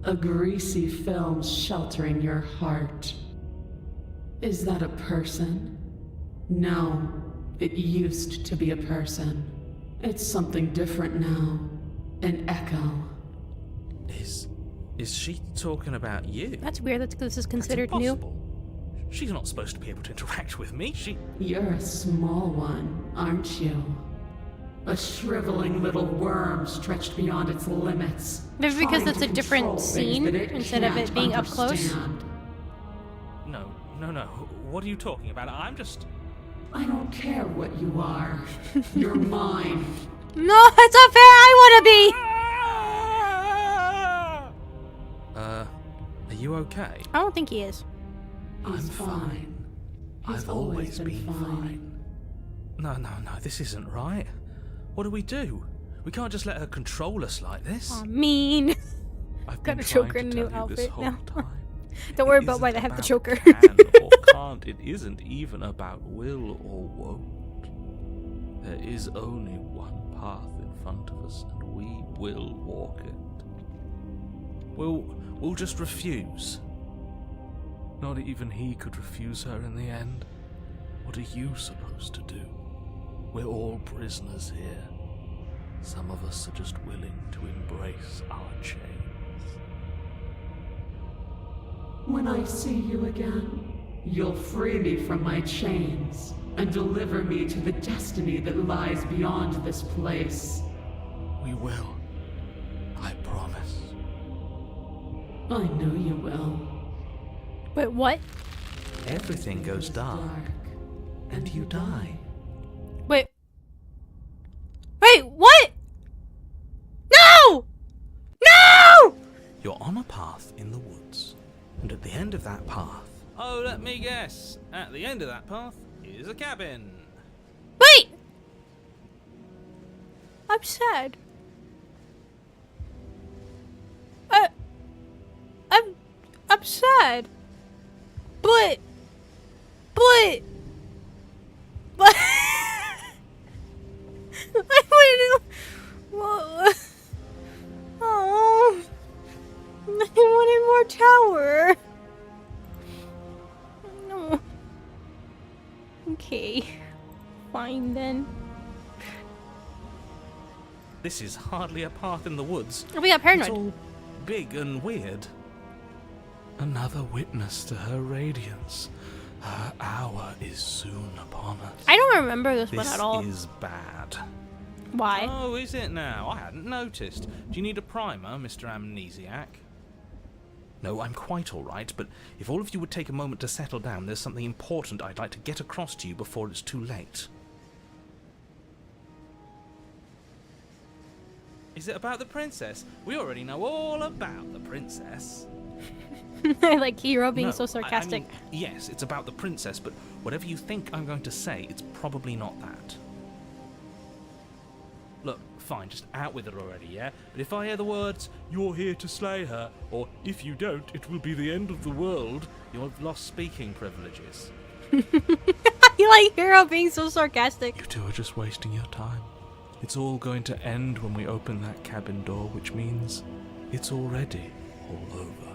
A greasy film sheltering your heart. Is that a person? No, it used to be a person. It's something different now. An echo. Is she talking about you? That's weird. That's because this is That's considered new. impossible. She's not supposed to be able to interact with me. You're a small one, aren't you? A shriveling little worm stretched beyond its limits. Maybe because trying it's to a different control things scene that it instead of can't it being up close. understand. No. What are you talking about? I'm just... I don't care what you are. You're mine. No, it's not fair. I want to be. Are you okay? I don't think he is. I'm He's fine. He's I've always been fine. No, this isn't right. What do? We can't just let her control us like this. Aw, mean. I've Gotta been choke trying her in a to new tell you this outfit whole now. time. Don't worry It about why they isn't have the about choker. Can or can't. It isn't even about will or won't. There is only one path in front of us, and we will walk it. We'll just refuse. Not even he could refuse her in the end. What are you supposed to do? We're all prisoners here. Some of us are just willing to embrace our chains. When I see you again, you'll free me from my chains and deliver me to the destiny that lies beyond this place. We will. I promise. I know you will. Wait, what? Everything goes dark, and you die. Wait, what? No! No! You're on a path in the woods, and at the end of that path... Oh, let me guess. At the end of that path is a cabin. Wait! I'm sad. I'm sad. But I wanted to... Oh, I wanted more tower. No. Okay, fine then. This is hardly a path in the woods. We got paranoid. It's all big and weird. Another witness to her radiance. Her hour is soon upon us. I don't remember this one This at all. is bad. Why? Oh, is it now? I hadn't noticed. Do you need a primer, Mr. Amnesiac? No, I'm quite all right, but if all of you would take a moment to settle down, there's something important I'd like to get across to you before it's too late. Is it about the princess? We already know all about the princess. I like Hero being No, so sarcastic. I mean, yes, it's about the princess, but whatever you think I'm going to say, it's probably not that. Look, fine, just out with it already, yeah? But if I hear the words, "You're here to slay her," or "If you don't, it will be the end of the world," you'll have lost speaking privileges. You like Hero being so sarcastic. You two are just wasting your time. It's all going to end when we open that cabin door, which means it's already all over.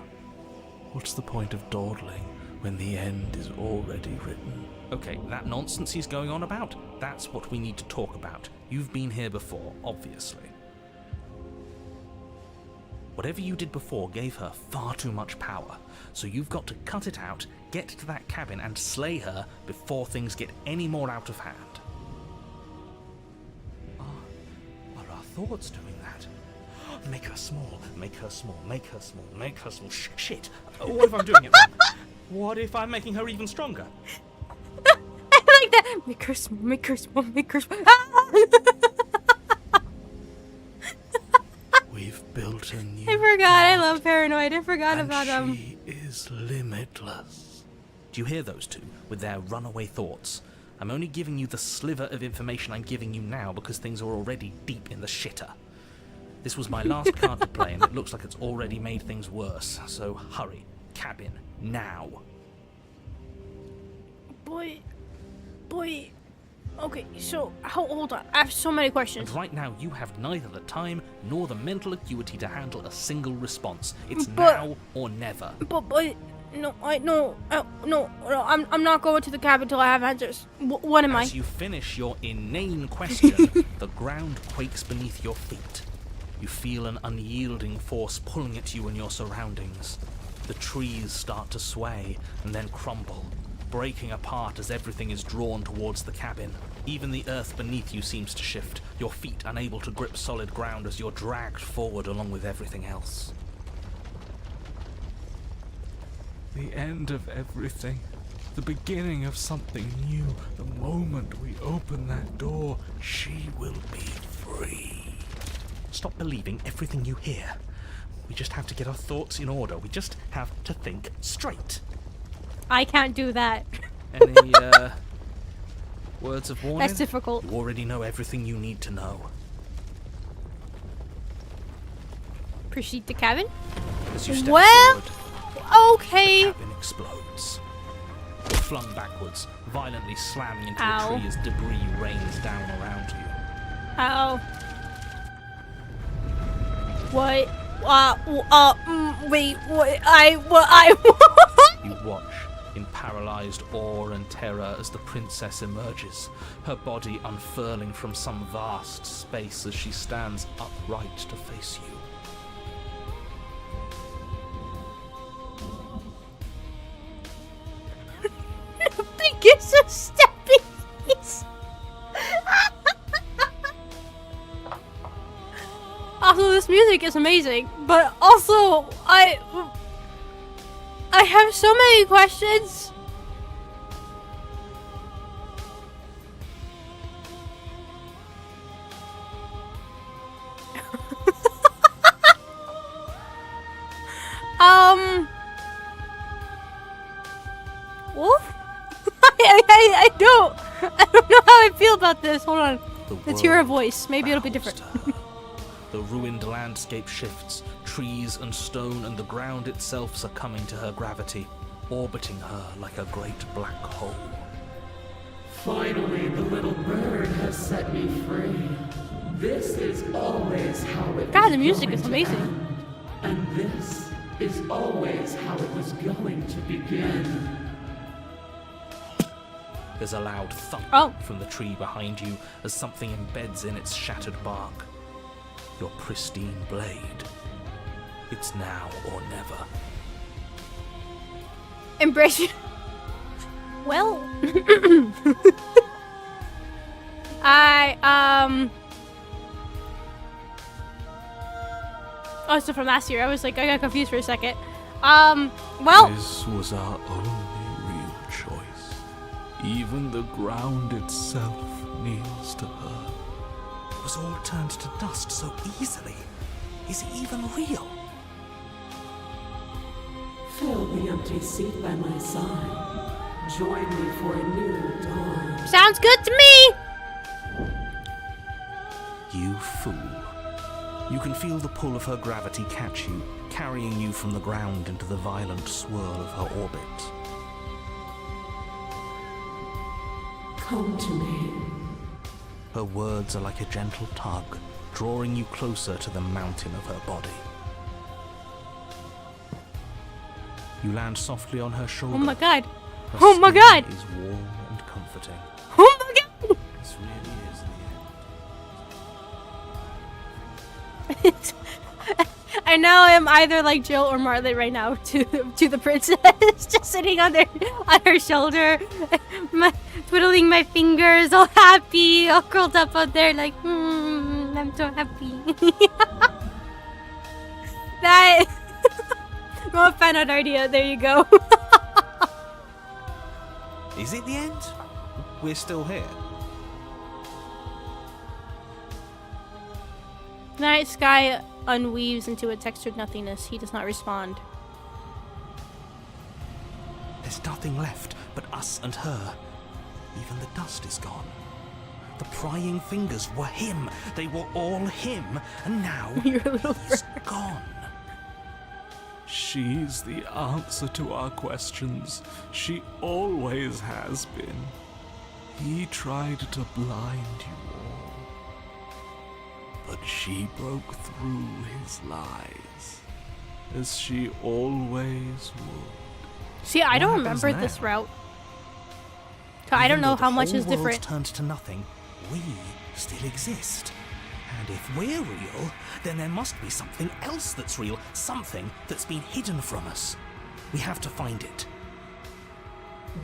What's the point of dawdling when the end is already written? Okay, that nonsense he's going on about, that's what we need to talk about. You've been here before, obviously. Whatever you did before gave her far too much power, so you've got to cut it out, get to that cabin and slay her before things get any more out of hand. Are our thoughts doing that? Make her small, make her small, make her small, make her small. Shit! What if I'm doing it wrong? What if I'm making her even stronger? I like that. Make her small, make her small, make her small. Ah! We've built a new... I forgot. I love Paranoid. I forgot and about him. she is limitless. Do you hear those two with their runaway thoughts? I'm only giving you the sliver of information I'm giving you now because things are already deep in the shitter. This was my last card to play and it looks like it's already made things worse, so hurry. Cabin, now. Boy. Okay, so hold on. I have so many questions. And right now, you have neither the time nor the mental acuity to handle a single response. It's now or never. But no, I'm not going to the cabin till I have answers. What am I? As you finish your inane question, the ground quakes beneath your feet. You feel an unyielding force pulling at you and your surroundings. The trees start to sway and then crumble, breaking apart as everything is drawn towards the cabin. Even the earth beneath you seems to shift, your feet unable to grip solid ground as you're dragged forward along with everything else. The end of everything. The beginning of something new. The moment we open that door, she will be free. Stop believing everything you hear. We just have to get our thoughts in order. We just have to think straight. I can't do that. Any, words of warning? That's difficult. You already know everything you need to know. Proceed to cabin? As you step Well, forward, okay. the cabin explodes. You're flung backwards, violently slamming into Ow. a tree as debris rains down around you. Ow. What? Wait, You watch in paralyzed awe and terror as the princess emerges, her body unfurling from some vast space as she stands upright to face you. Biggest of steppies. Also, this music is amazing, but also I have so many questions. Wolf? I don't know how I feel about this. Hold on. Let's hear her voice. Maybe it'll be different. The ruined landscape shifts, trees and stone and the ground itself succumbing to her gravity, orbiting her like a great black hole. Finally, the little bird has set me free. This is always how it God, was the music going is to amazing. end. And this is always how it was going to begin. There's a loud thump from the tree behind you as something embeds in its shattered bark. Your pristine blade. It's now or never. Embrace you. Well, Oh, so from last year, I was like, I got confused for a second. Well. This was our only real choice. Even the ground itself kneels to her. It was all turned to dust so easily. Is it even real? Fill the empty seat by my side. Join me for a new dawn. Sounds good to me! You fool. You can feel the pull of her gravity catch you, carrying you from the ground into the violent swirl of her orbit. Come to me. Her words are like a gentle tug, drawing you closer to the mountain of her body. You land softly on her shoulder. Oh my god. Her Oh my skin god. is warm and comforting. Oh my god! This really is the end. I now am either like Jill or Marley right now to the princess, just sitting on her shoulder, twiddling my fingers, all happy, all curled up out there, like, I'm so happy. That. No fan art idea. There you go. Is it the end? We're still here. Night sky unweaves into a textured nothingness. He does not respond. There's nothing left but us and her. Even the dust is gone. The prying fingers were him. They were all him. And now You're a little he's gone. She's the answer to our questions. She always has been. He tried to blind you all, but she broke through his lies, as she always would. See, I don't remember this route. So I don't know how much is different. If the whole world turned to nothing, we still exist. And if we're real, then there must be something else that's real, something that's been hidden from us. We have to find it.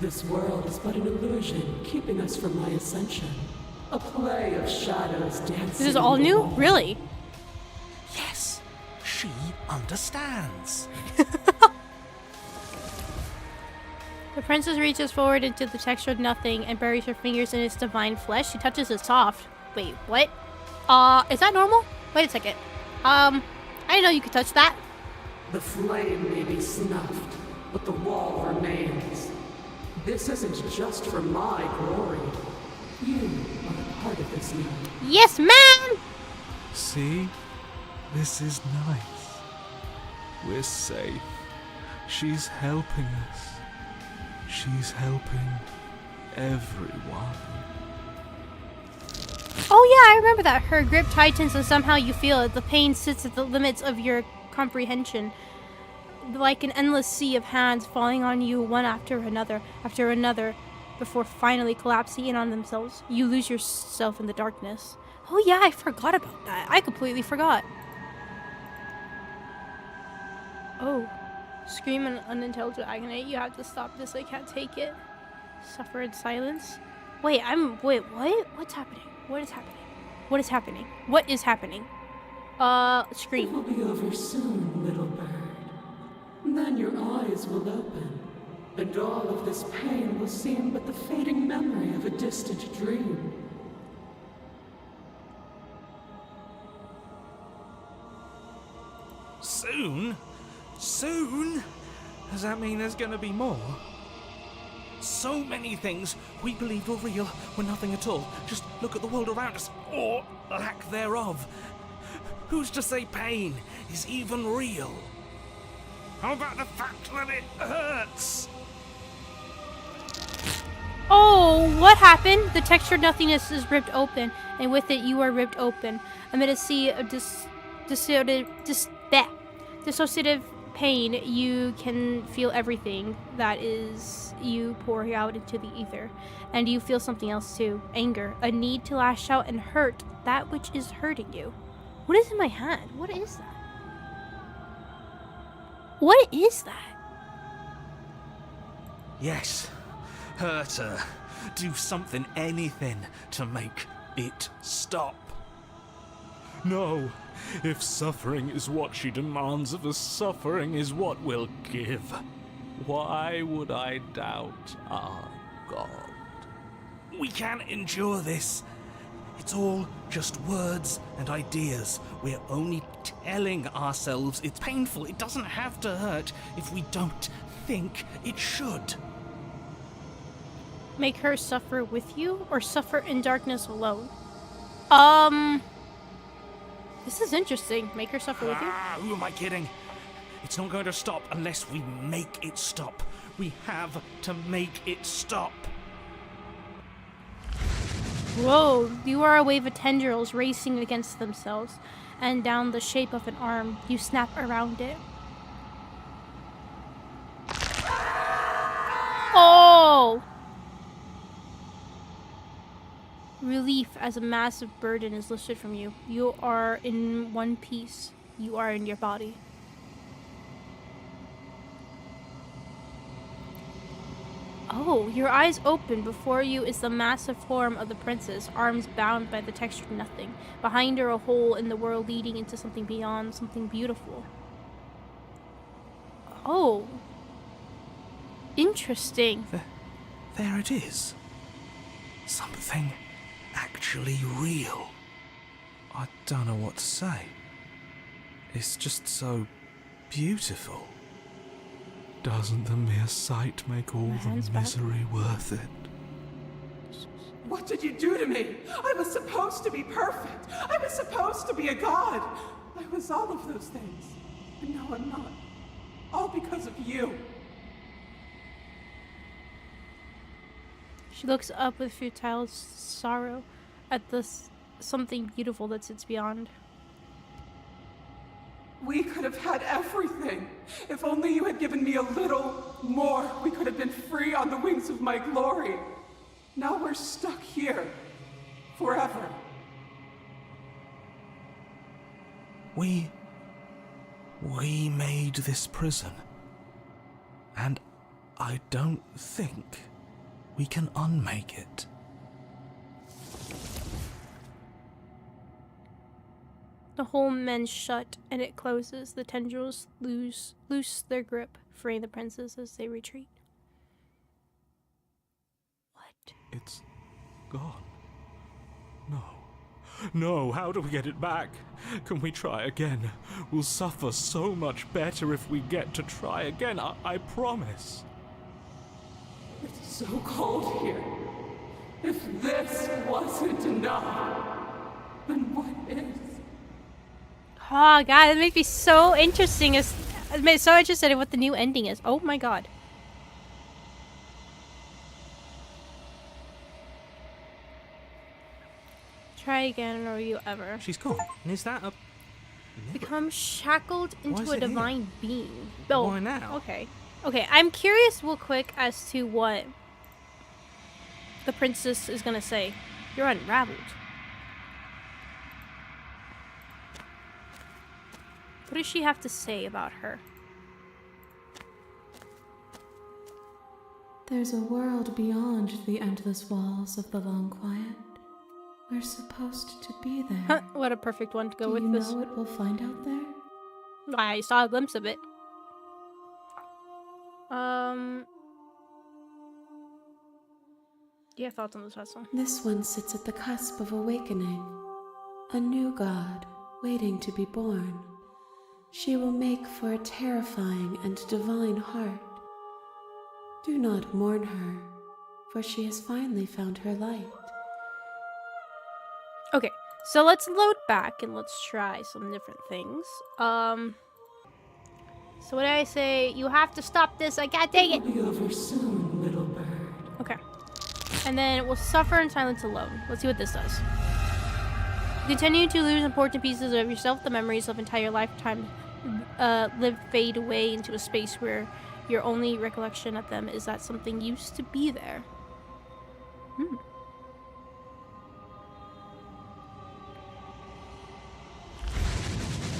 This world is but an illusion, keeping us from my ascension. A play of shadows dancing. This is all new? Really? Yes, she understands. The princess reaches forward into the textured nothing and buries her fingers in its divine flesh. She touches it soft. Wait, what? Is that normal? Wait a second. I didn't know you could touch that. The flame may be snuffed, but the wall remains. This isn't just for my glory. You are a part of this now. Yes, ma'am! See? This is nice. We're safe. She's helping us. She's helping everyone. Oh yeah, I remember that. Her grip tightens and somehow you feel it. The pain sits at the limits of your comprehension. Like an endless sea of hands falling on you one after another, before finally collapsing in on themselves. You lose yourself in the darkness. Oh yeah, I forgot about that. I completely forgot. Oh. Scream in unintelligible agony. You have to stop this. I can't take it. Suffer in silence. Wait, what? What's happening? What is happening? What is happening? What is happening? Scream. It will be over soon, little bird. Then your eyes will open, and all of this pain will seem but the fading memory of a distant dream. Soon? Soon? Does that mean there's gonna be more? So many things we believed were real were nothing at all. Just look at the world around us, or lack thereof. Who's to say pain is even real? How about the fact that it hurts? Oh, what happened? The textured nothingness is ripped open, and with it you are ripped open. Amid a sea of dissociative pain, you can feel everything that is you pouring out into the ether. And you feel something else too. Anger, a need to lash out and hurt that which is hurting you. What is in my hand? What is that? What is that? Yes, hurt her. Do something, anything, to make it stop. No, if suffering is what she demands of us, suffering is what we'll give. Why would I doubt our God? We can't endure this. It's all just words and ideas. We're only telling ourselves it's painful. It doesn't have to hurt if we don't think it should. Make her suffer with you, or suffer in darkness alone? This is interesting. Make her suffer with you? Who am I kidding? It's not going to stop unless we make it stop. We have to make it stop. Whoa, you are a wave of tendrils racing against themselves, and down the shape of an arm, you snap around it. Oh! Relief as a massive burden is lifted from you. You are in one piece. You are in your body. Oh, your eyes open. Before you is the massive form of the princess, arms bound by the textured nothing. Behind her, a hole in the world leading into something beyond, something beautiful. Oh. Interesting. There it is. Something actually real. I don't know what to say. It's just so beautiful. Doesn't the mere sight make all the misery worth it? What did you do to me? I was supposed to be perfect. I was supposed to be a god. I was all of those things. And now I'm not. All because of you. She looks up with futile sorrow at something beautiful that sits beyond. We could have had everything. If only you had given me a little more, we could have been free on the wings of my glory. Now we're stuck here. Forever. We made this prison. And I don't think we can unmake it. The hole mends shut, and it closes. The tendrils loose their grip, freeing the princes as they retreat. What? It's gone. No. No, how do we get it back? Can we try again? We'll suffer so much better if we get to try again, I promise. It's so cold here. If this wasn't enough, then what is? Oh god, it makes me so interesting. It makes me so interested in what the new ending is. Oh my god. Try again, or you ever She's gone. And is that a... become shackled Why into is a it here? divine being? Oh, Why now? Okay. Okay, I'm curious real quick as to what the princess is gonna say. You're unraveled. What does she have to say about her? There's a world beyond the endless walls of the long quiet. We're supposed to be there. What a perfect one to go Do with you this. know what we'll find out there? I saw a glimpse of it. Do you have thoughts on this vessel? This one sits at the cusp of awakening. A new god waiting to be born. She will make for a terrifying and divine heart. Do not mourn her, for she has finally found her light. Okay, so let's load back and let's try some different things. So what did I say? You have to stop this. I can't take it. It'll be over soon, little bird. Okay. And then we'll suffer in silence alone. Let's see what this does. You continue to lose important pieces of yourself. The memories of entire lifetime fade away into a space where your only recollection of them is that something used to be there.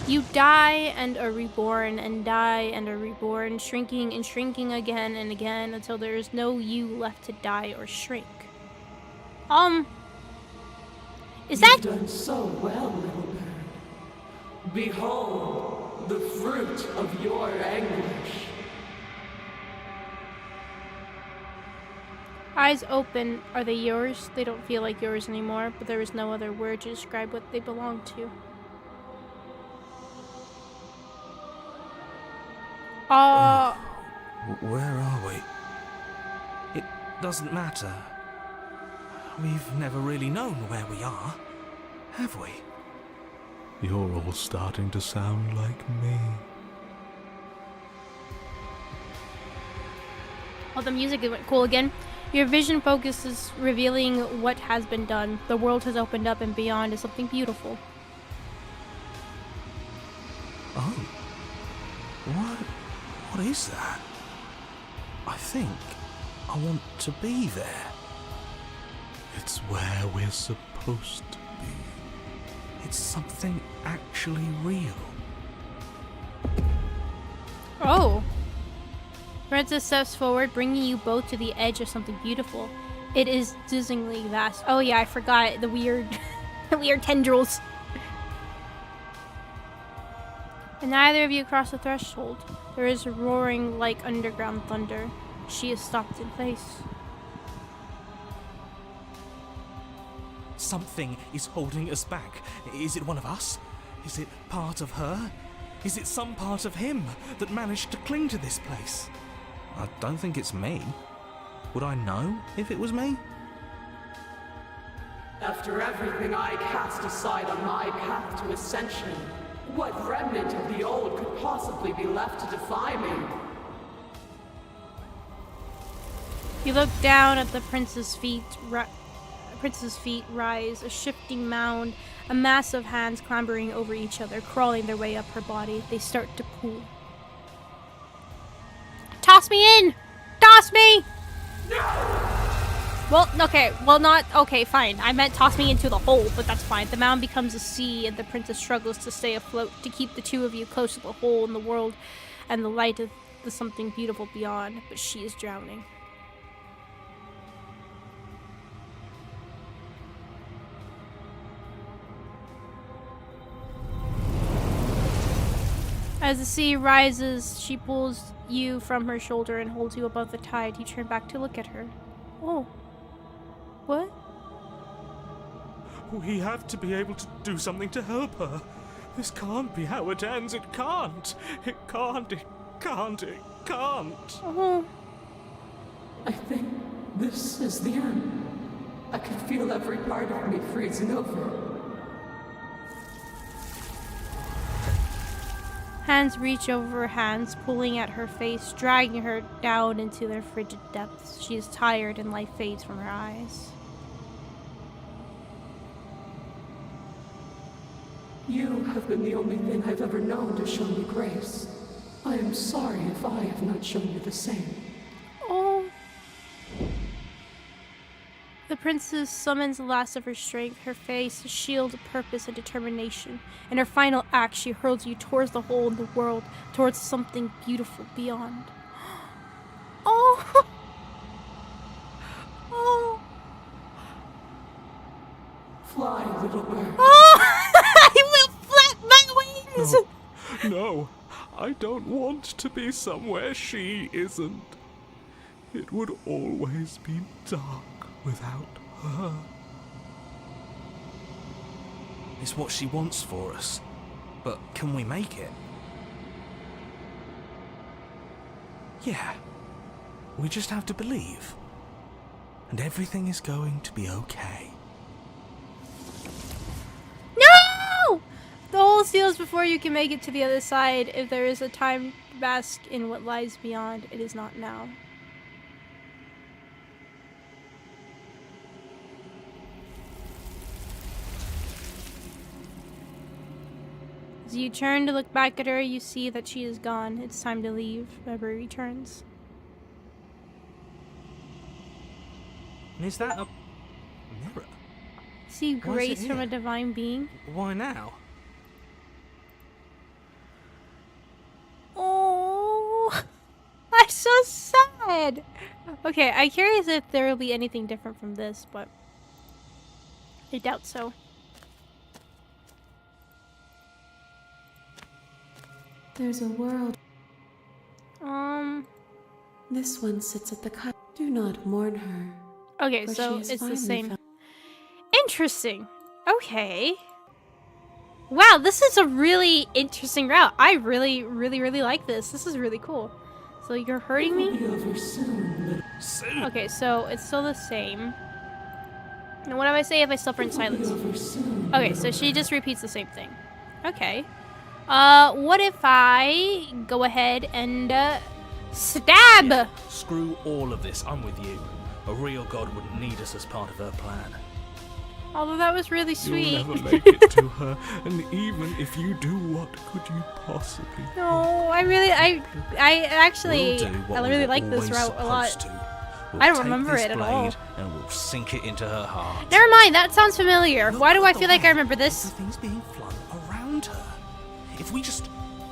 You die and are reborn, and die and are reborn, shrinking and shrinking again and again until there is no you left to die or shrink. Is that... You've done so well, little bird. Behold, the fruit of your anguish. Eyes open. Are they yours? They don't feel like yours anymore, but there is no other word to describe what they belong to. Where are we? It doesn't matter. We've never really known where we are, have we? You're all starting to sound like me. Oh, the music went cool again. Your vision focuses, revealing what has been done. The world has opened up, and beyond is something beautiful. Oh. What is that? I think I want to be there. It's where we're supposed to be. It's something actually real. Oh. Princess steps forward, bringing you both to the edge of something beautiful. It is dizzyingly vast. Oh yeah, I forgot the weird, the weird tendrils. And neither of you cross the threshold. There is roaring like underground thunder. She is stopped in place. Something is holding us back. Is it one of us? Is it part of her? Is it some part of him that managed to cling to this place? I don't think it's me. Would I know if it was me? After everything I cast aside on my path to ascension, What remnant of the old could possibly be left to defy me? You look down at the prince's feet. Prince's feet rise, a shifting mound, a mass of hands clambering over each other, crawling their way up her body. They start to pull. Toss me in! Toss me! Well, okay, well not, okay, fine. I meant toss me into the hole, but that's fine. The mound becomes a sea, and the princess struggles to stay afloat, to keep the two of you close to the hole in the world and the light of the something beautiful beyond, but she is drowning. As the sea rises, she pulls you from her shoulder and holds you above the tide. You turn back to look at her. Oh. What? We have to be able to do something to help her. This can't be how it ends. It can't. It can't. It can't. It can't. Oh. I think this is the end. I can feel every part of me freezing over. Hands reach over her hands, pulling at her face, dragging her down into their frigid depths. She is tired and life fades from her eyes. You have been the only thing I've ever known to show me grace. I am sorry if I have not shown you the same. Oh. The princess summons the last of her strength, her face a shield of purpose and determination. In her final act, she hurls you towards the hole in the world, towards something beautiful beyond. Oh! Oh! Fly, little bird. Oh! I will flap my wings! No, I don't want to be somewhere she isn't. It would always be dark without her. It's what she wants for us. But can we make it? Yeah. We just have to believe. And everything is going to be okay. No! The hole seals before you can make it to the other side. If there is a time to bask in what lies beyond, it is not now. As you turn to look back at her, you see that she is gone. It's time to leave. Memory returns. And is that a mirror? See Why is it grace from here? a divine being. Why now? Oh, I'm so sad. Okay, I'm curious if there will be anything different from this, but I doubt so. There's a world. This one sits at the cut. Do not mourn her. Okay, for so she is it's the finally same. found- Interesting. Okay. Wow, this is a really interesting route. I really like this. This is really cool. So you're hurting me? Be over soon, Soon. Okay, so it's still the same. And what do I say if I suffer in silence? over soon. Okay, so she just repeats the same thing. Okay. What if I go ahead and, stab? Yeah, screw all of this. I'm with you. A real god wouldn't need us as part of her plan. Although that was really sweet. You'll never make it to her, and even if you do, what could you possibly? No, I actually, We'll do what I we really were like this always route a lot. supposed to. We'll I don't take remember this it at all. blade And we'll sink it into her heart. Never mind, that sounds familiar. Look Why do at I the feel like I way remember this? Everything's being flung around her. If we just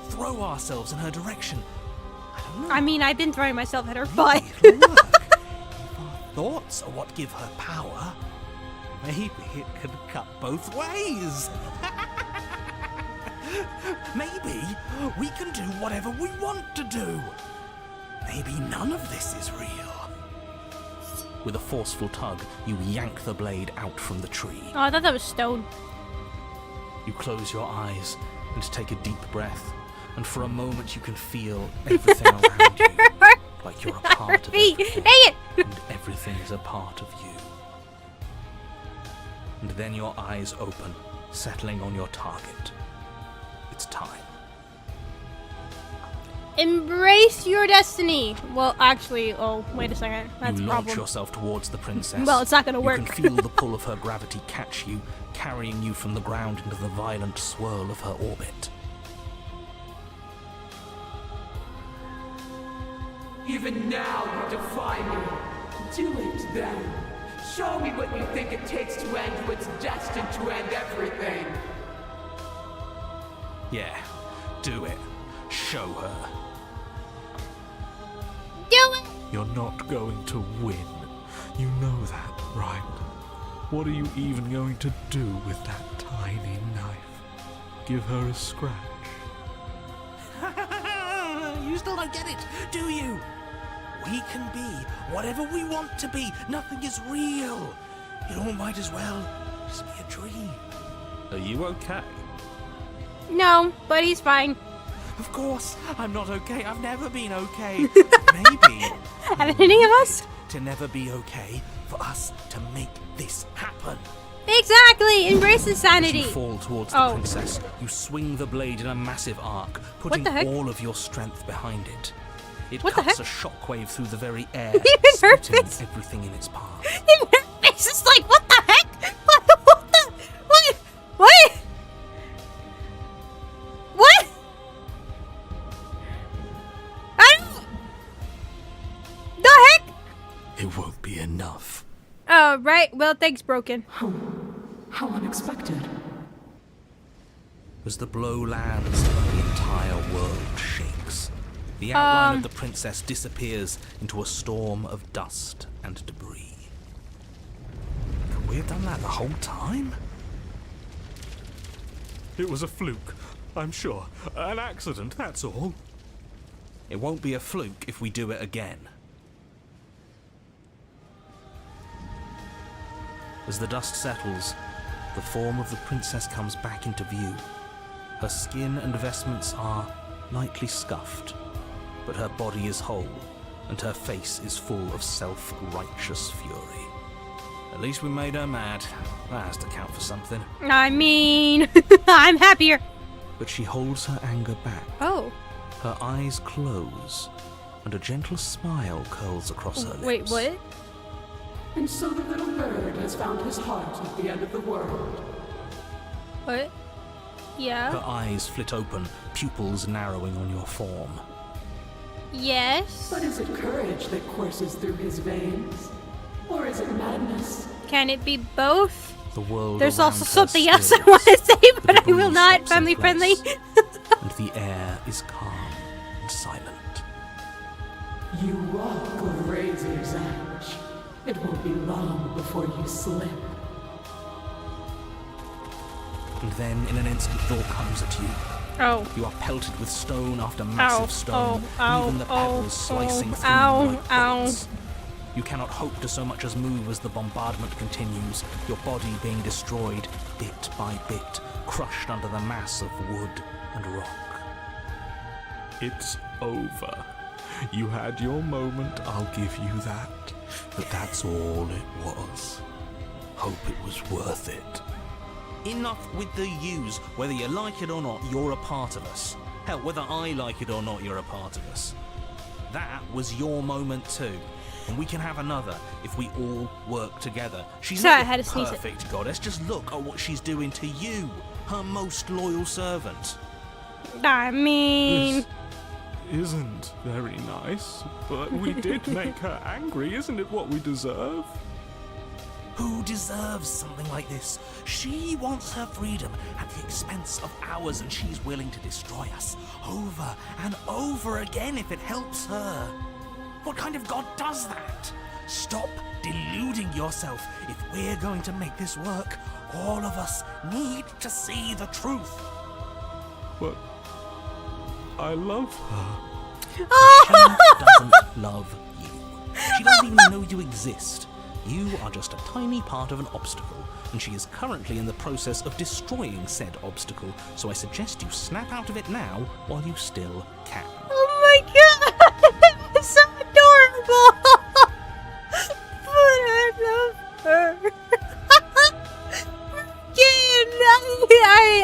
throw ourselves in her direction, I don't know. I mean, I've been throwing myself at her, but It'll work. If our thoughts are what give her power, maybe it could cut both ways. Maybe we can do whatever we want to do. Maybe none of this is real. With a forceful tug, you yank the blade out from the tree. oh, I thought that was stone. You close your eyes and take a deep breath, and for a moment you can feel everything around you, like you're a part of Feet. everything, Dang it! and everything is a part of you. And then your eyes open, settling on your target. It's time. Embrace your destiny. Well, actually, oh, wait a second. That's You a launch problem. yourself towards the princess. Well, it's not gonna work. You can feel the pull of her gravity catch you, carrying you from the ground into the violent swirl of her orbit. Even now you defy me. Do it then. Show me what you think it takes to end what's destined to end everything. Yeah, do it. Show her. Do it. You're not going to win. You know that, right? What are you even going to do with that tiny knife? Give her a scratch? You still don't get it, do you? We can be whatever we want to be. Nothing is real. It all might as well just be a dream. Are you okay? No, but he's fine. Of course, I'm not okay. I've never been okay. Maybe Have any of us? to never be okay for us to make this happen. Exactly. Embrace As insanity. you fall towards Oh. the princess, you swing the blade in a massive arc, putting the heck? all of your strength behind it. It What the cuts heck? a shockwave through the very air, Even her splitting face- everything in its path. It's just like, what the heck? What the? What? What? What? I don't... The heck? It won't be enough. Oh, right. Well, thing's broken. How unexpected. As the blow lands, the entire world shakes. The outline of the princess disappears into a storm of dust and debris. Could we have done that the whole time? It was a fluke, I'm sure. An accident, that's all. It won't be a fluke if we do it again. As the dust settles, the form of the princess comes back into view. Her skin and vestments are lightly scuffed, but her body is whole, and her face is full of self-righteous fury. At least we made her mad. That has to count for something. I mean, I'm happier. But she holds her anger back. Oh, Her eyes close, and a gentle smile curls across her lips. wait, what? And so the little bird has found his heart at the end of the world. What? Yeah. Her eyes flit open, pupils narrowing on your form. Yes. But is it courage that courses through his veins? Or is it madness? Can it be both? The world There's around also her something else I stills. want to say, The but I debris will not. stops in Family friendly. place, and the air is calm and silent. You walk a razor's edge. It won't be long before you slip. And then, in an instant, Thor comes at you. Oh. You are pelted with stone after massive stone, ow, even the ow, pebbles slicing through ow, you like ow. bullets. You cannot hope to so much as move as the bombardment continues, your body being destroyed bit by bit, crushed under the mass of wood and rock. It's over. You had your moment, I'll give you that. But that's all it was. Hope it was worth it. Enough with the yous. Whether you like it or not, you're a part of us. Hell, whether I like it or not, you're a part of us. That was your moment too. And we can have another if we all work together. She's Sorry, I not had a to sneeze it. perfect goddess. Just look at what she's doing to you, her most loyal servant. I mean, Isn't very nice, but we did make her angry. Isn't it what we deserve? Who deserves something like this? She wants her freedom at the expense of ours, and she's willing to destroy us over and over again if it helps her. What kind of god does that? Stop deluding yourself. If we're going to make this work, all of us need to see the truth. But I love her. She doesn't love you. She doesn't even know you exist. You are just a tiny part of an obstacle, and she is currently in the process of destroying said obstacle, so I suggest you snap out of it now while you still can. oh my god, that was so adorable. But I love her. Again, I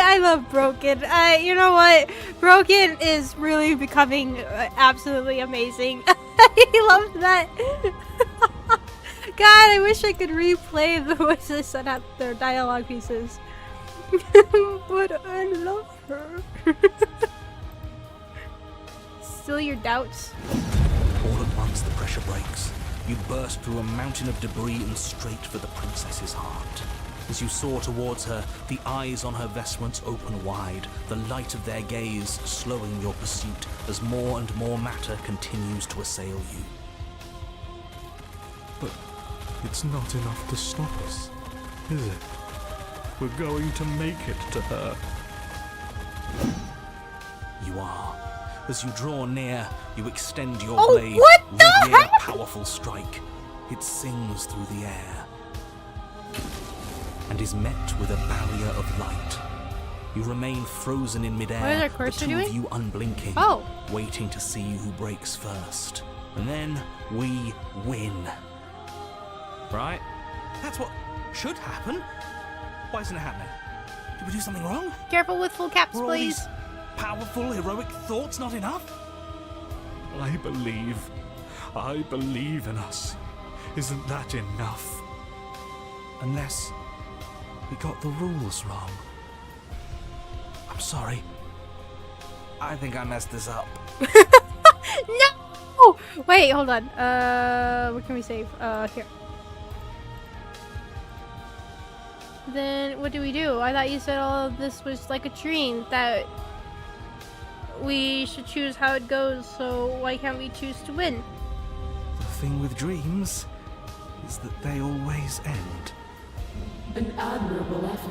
I love Broken. You know what? Broken is really becoming absolutely amazing. I love that. God, I wish I could replay the voices and have their dialogue pieces. But I love her. Still your doubts? All at once the pressure breaks. You burst through a mountain of debris and straight for the princess's heart. As you soar towards her, the eyes on her vestments open wide, the light of their gaze slowing your pursuit as more and more matter continues to assail you. But it's not enough to stop us, is it? We're going to make it to her. You are. As you draw near, you extend your Oh, blade, what the readying heck? a powerful strike. It sings through the air and is met with a barrier of light. You remain frozen in midair, What is our the cursor two of doing? you unblinking, Oh. waiting to see who breaks first. And then we win. Right? That's what should happen. Why isn't it happening? Did we do something wrong? Careful with full caps, Were all please. these powerful, heroic thoughts not enough? I believe in us. Isn't that enough? Unless we got the rules wrong. I'm sorry. I think I messed this up. No! Wait, hold on. What can we save? Here. Then what do we do? I thought you said all of this was like a dream, that we should choose how it goes, so why can't we choose to win? The thing with dreams is that they always end. An admirable effort,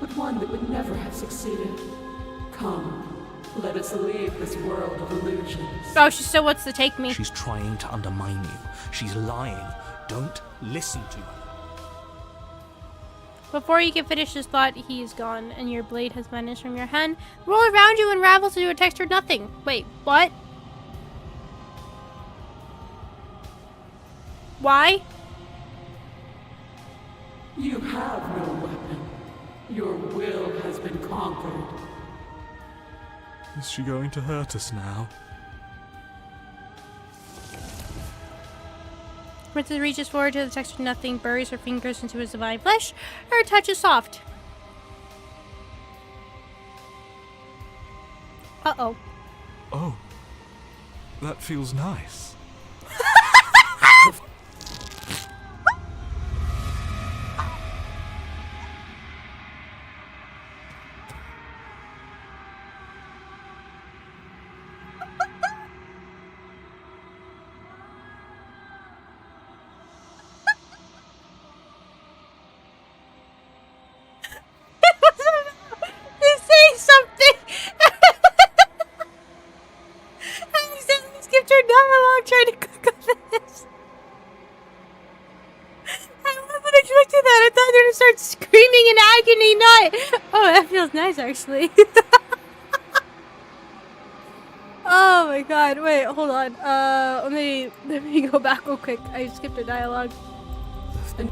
but one that would never have succeeded. Come, let us leave this world of illusions. Oh, she still wants to take me. She's trying to undermine you. She's lying. Don't listen to her. Before you can finish his thought, he is gone, and your blade has vanished from your hand. Roll around you and unravels into a textured nothing. Wait, what? Why? You have no weapon. Your will has been conquered. Is she going to hurt us now? Princess reaches forward to the textured nothing, buries her fingers into his divine flesh. Her touch is soft. Uh-oh. Oh, that feels nice. He's saying something! I accidentally skipped her dialogue trying to cook on this. I wasn't expecting that. I thought they were going to start screaming in agony, not... Oh, that feels nice, actually. Oh my god, wait, hold on. Let me go back real quick. I skipped her dialogue.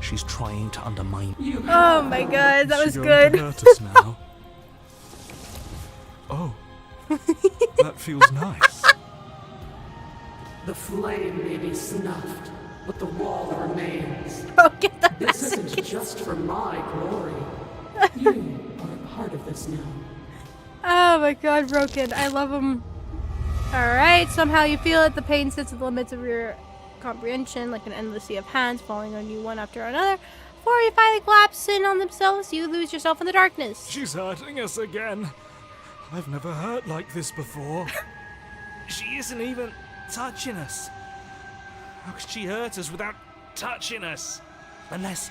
She's trying to undermine You Oh my god, that Is was she going good. to hurt us now? Oh, that feels nice. The flame may be snuffed, but the wall remains. Oh, get the This message. isn't just for my glory. You are a part of this now. Oh my god, Broken. I love him. Alright, somehow you feel it. The pain sits at the limits of your comprehension, like an endless sea of hands falling on you one after another. Before you finally collapse in on themselves, you lose yourself in the darkness. She's hurting us again. I've never hurt like this before. She isn't even touching us. How could she hurt us without touching us? Unless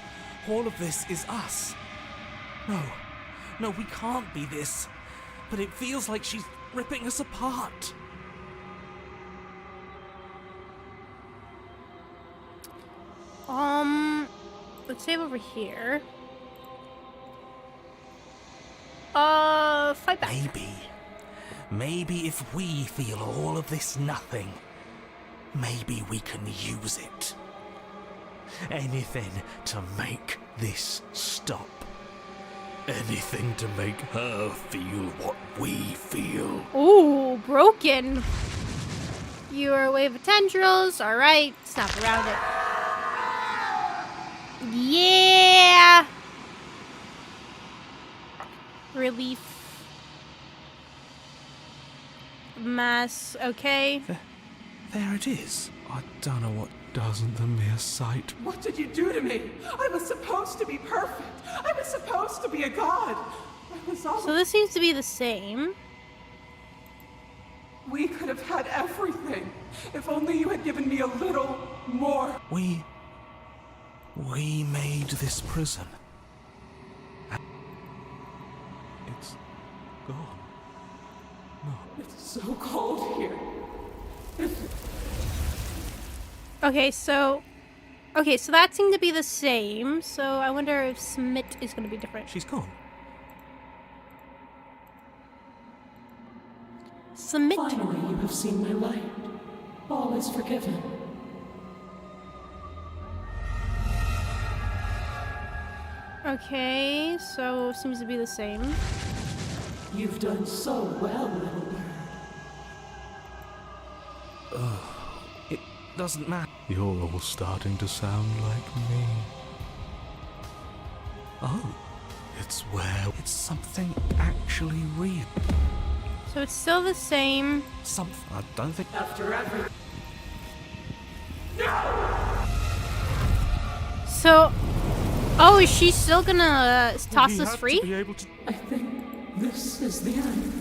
all of this is us. No, we can't be this. But it feels like she's ripping us apart. Let's save over here. Fight back. Maybe if we feel all of this nothing, maybe we can use it. Anything to make this stop. Anything to make her feel what we feel. Ooh, broken. You are a wave of tendrils. All right, snap around it. Yeah. Relief. Mass. Okay. There it is. I don't know what doesn't the mere sight. What did you do to me? I was supposed to be perfect. I was supposed to be a god. I was all... So this seems to be the same. We could have had everything. If only you had given me a little more. We made this prison. It's gone. It's so cold here. Okay, so that seemed to be the same. So I wonder if Smit is going to be different. She's gone. Smit. Finally, you have seen my light. All is forgiven. Okay, so seems to be the same. You've done so well, little bird. It doesn't matter. You're all starting to sound like me. Oh, it's something actually real. So it's still the same. Something I don't think. After every... So, oh, is she still gonna toss We us have free? to be able to... I think this is the end.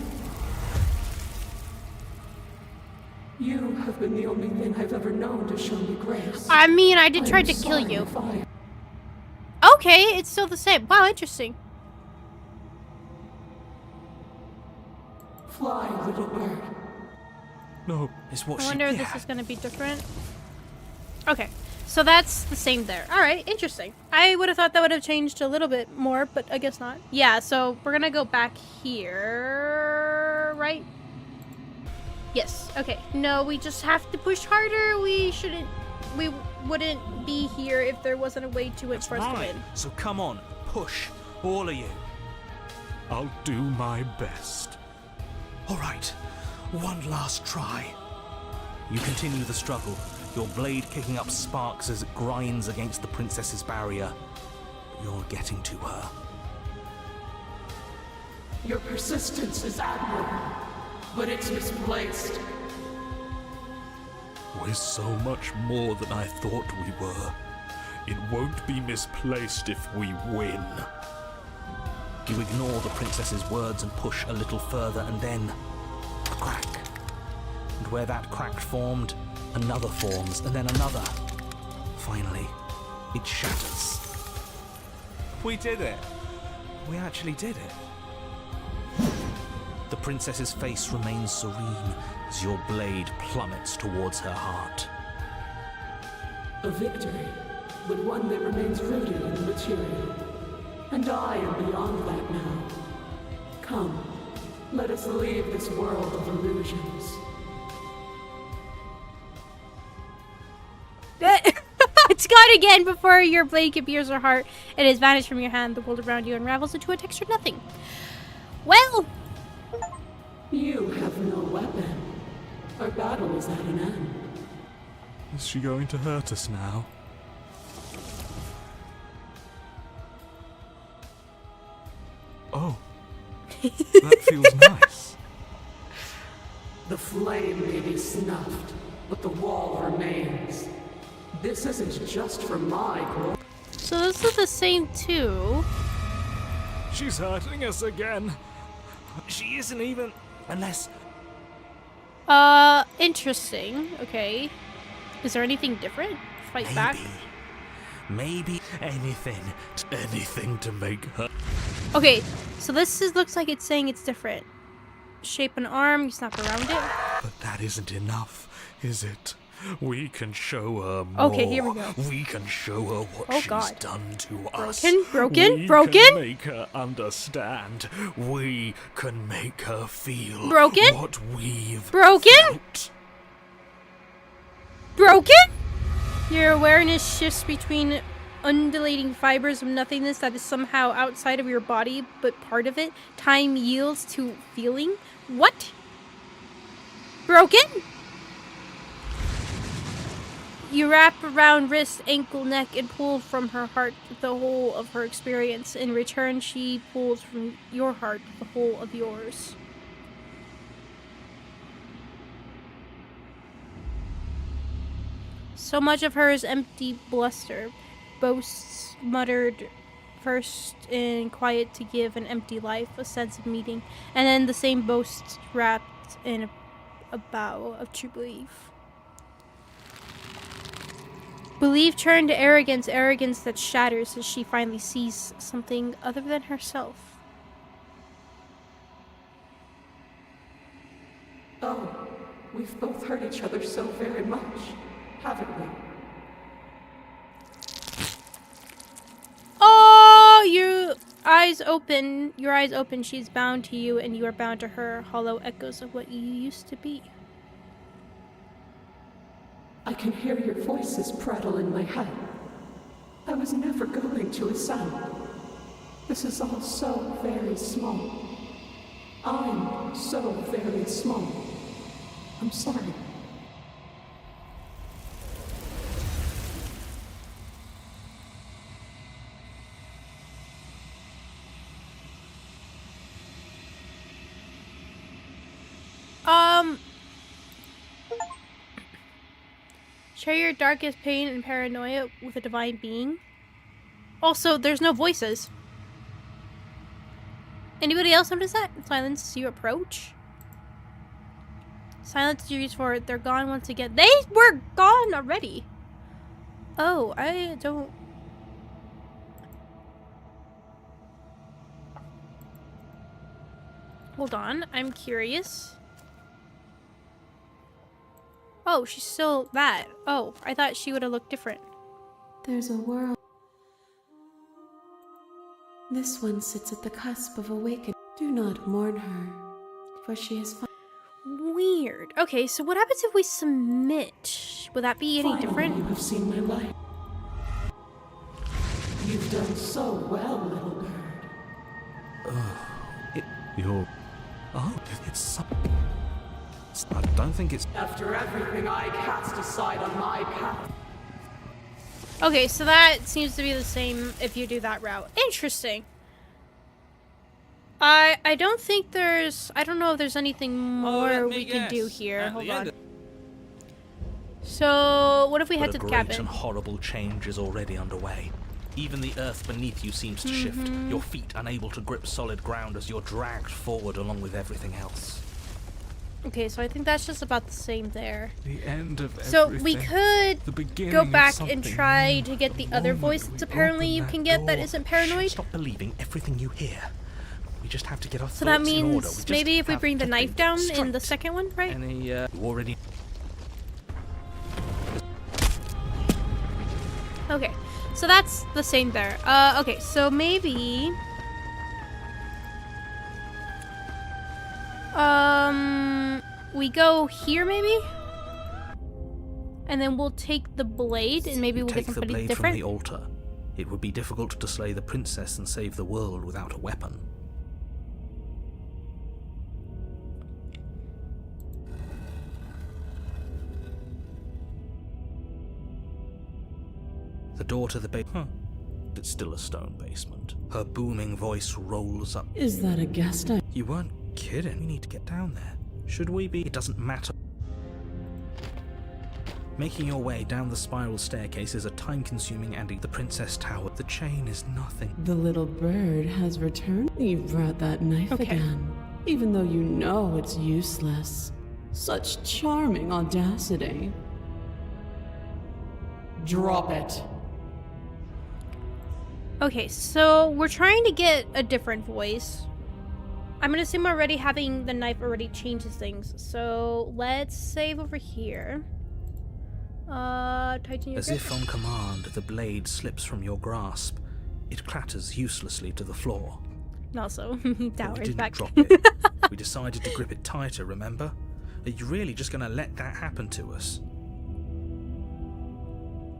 You have been the only thing I've ever known to show me grace. I mean, I did try I'm to kill sorry you. if I- Okay, it's still the same. Wow, interesting. Fly, little bird. No. It's what I she. wonder if Yeah. this is gonna be different. Okay, so that's the same there. All right, interesting. I would have thought that would have changed a little bit more, but I guess not. Yeah, so we're gonna go back here, right? Yes. Okay. No, we just have to push harder. We wouldn't be here if there wasn't a way to it for us to Right. win. So come on, push, all of you. I'll do my best. All right, one last try. You continue the struggle, your blade kicking up sparks as it grinds against the princess's barrier. But you're getting to her. Your persistence is admirable, but it's misplaced. We're so much more than I thought we were. It won't be misplaced if we win. You ignore the princess's words and push a little further, and then a crack. And where that crack formed, another forms, and then another. Finally, it shatters. We did it. We actually did it. The princess's face remains serene as your blade plummets towards her heart. A victory, but one that remains rooted in the material. And I am beyond that now. Come, let us leave this world of illusions. It's gone again before your blade can pierce her heart. It has vanished from your hand. The world around you unravels into a textured nothing. Well, You have no weapon. Our battle is at an end. Is she going to hurt us now? Oh. That feels nice. The flame may be snuffed, but the wall remains. This isn't just for my glory. so this is the same too. She's hurting us again. She isn't even... Unless... Interesting. Okay. Is there anything different? Fight back. Maybe anything to make her... Okay, so this looks like it's saying it's different. Shape an arm, you snap around it. But that isn't enough, is it? We can show her more. Okay, here we go. We can show her what Oh, she's God. done to us. Broken? We Broken? can make her understand. We can make her feel Broken? what we've Broken? felt. Broken? Your awareness shifts between undulating fibers of nothingness that is somehow outside of your body, but part of it. Time yields to feeling. What? Broken? You wrap around wrist, ankle, neck, and pull from her heart the whole of her experience. In return, she pulls from your heart the whole of yours. So much of her is empty bluster. Boasts muttered first in quiet to give an empty life a sense of meaning, and then the same boasts wrapped in a bow of true belief. Belief turned to arrogance, arrogance that shatters as she finally sees something other than herself. Oh, we've both hurt each other so very much, haven't we? Oh, your eyes open. Your eyes open. She's bound to you, and you are bound to her. Hollow echoes of what you used to be. I can hear your voices prattle in my head. I was never going to ascend. This is all so very small. I'm so very small. I'm sorry. Share your darkest pain and paranoia with a divine being. Also, there's no voices. Anybody else notice that? Silence as you approach. Silence is used for they're gone once again. They were gone already. Oh, I don't... Hold on, I'm curious. Oh, she's still that. Oh, I thought she would have looked different. There's a world. This one sits at the cusp of awakening. Do not mourn her, for she is Weird. Okay, so what happens if we submit? Would that be any different? You have seen my light. You've done so well, little bird. I don't think it's... After everything I cast aside on my path. Okay, so that seems to be the same if you do that route. Interesting. I don't think there's... I don't know if there's anything more we can do here. Hold on. So, what if we head to the cabin? A great and horrible change is already underway. Even the earth beneath you seems to shift, your feet unable to grip solid ground as you're dragged forward along with everything else. Okay, so I think that's just about the same there. The end of So everything. we could The beginning go of back and something try new. to get the other voice that apparently you can get that isn't paranoid. Stop believing everything you hear. We just have to get our So that thoughts in order. We means just maybe if we have bring the to knife think down in straight. the second one, right? Any, you already... Okay, so that's the same there. Okay, so maybe... we go here maybe? And then we'll take the blade and maybe we'll get Take the somebody blade different. from the altar. It would be difficult to slay the princess and save the world without a weapon. The door to the basement. It's still a stone basement. Her booming voice rolls up. Is that a guest? You weren't kidding. We need to get down there. Should we be? It doesn't matter. Making your way down the spiral staircase is a time-consuming and the Princess Tower. The chain is nothing. The little bird has returned. You brought that knife Okay. again, even though you know it's useless. Such charming audacity. Drop it. Okay, so we're trying to get a different voice. I'm gonna assume already having the knife already changes things. So let's save over here. Tighten your As grip. if on command, the blade slips from your grasp. It clatters uselessly to the floor. And also, But we towers didn't back. drop it. We decided to grip it tighter, remember? Are you really just going to let that happen to us?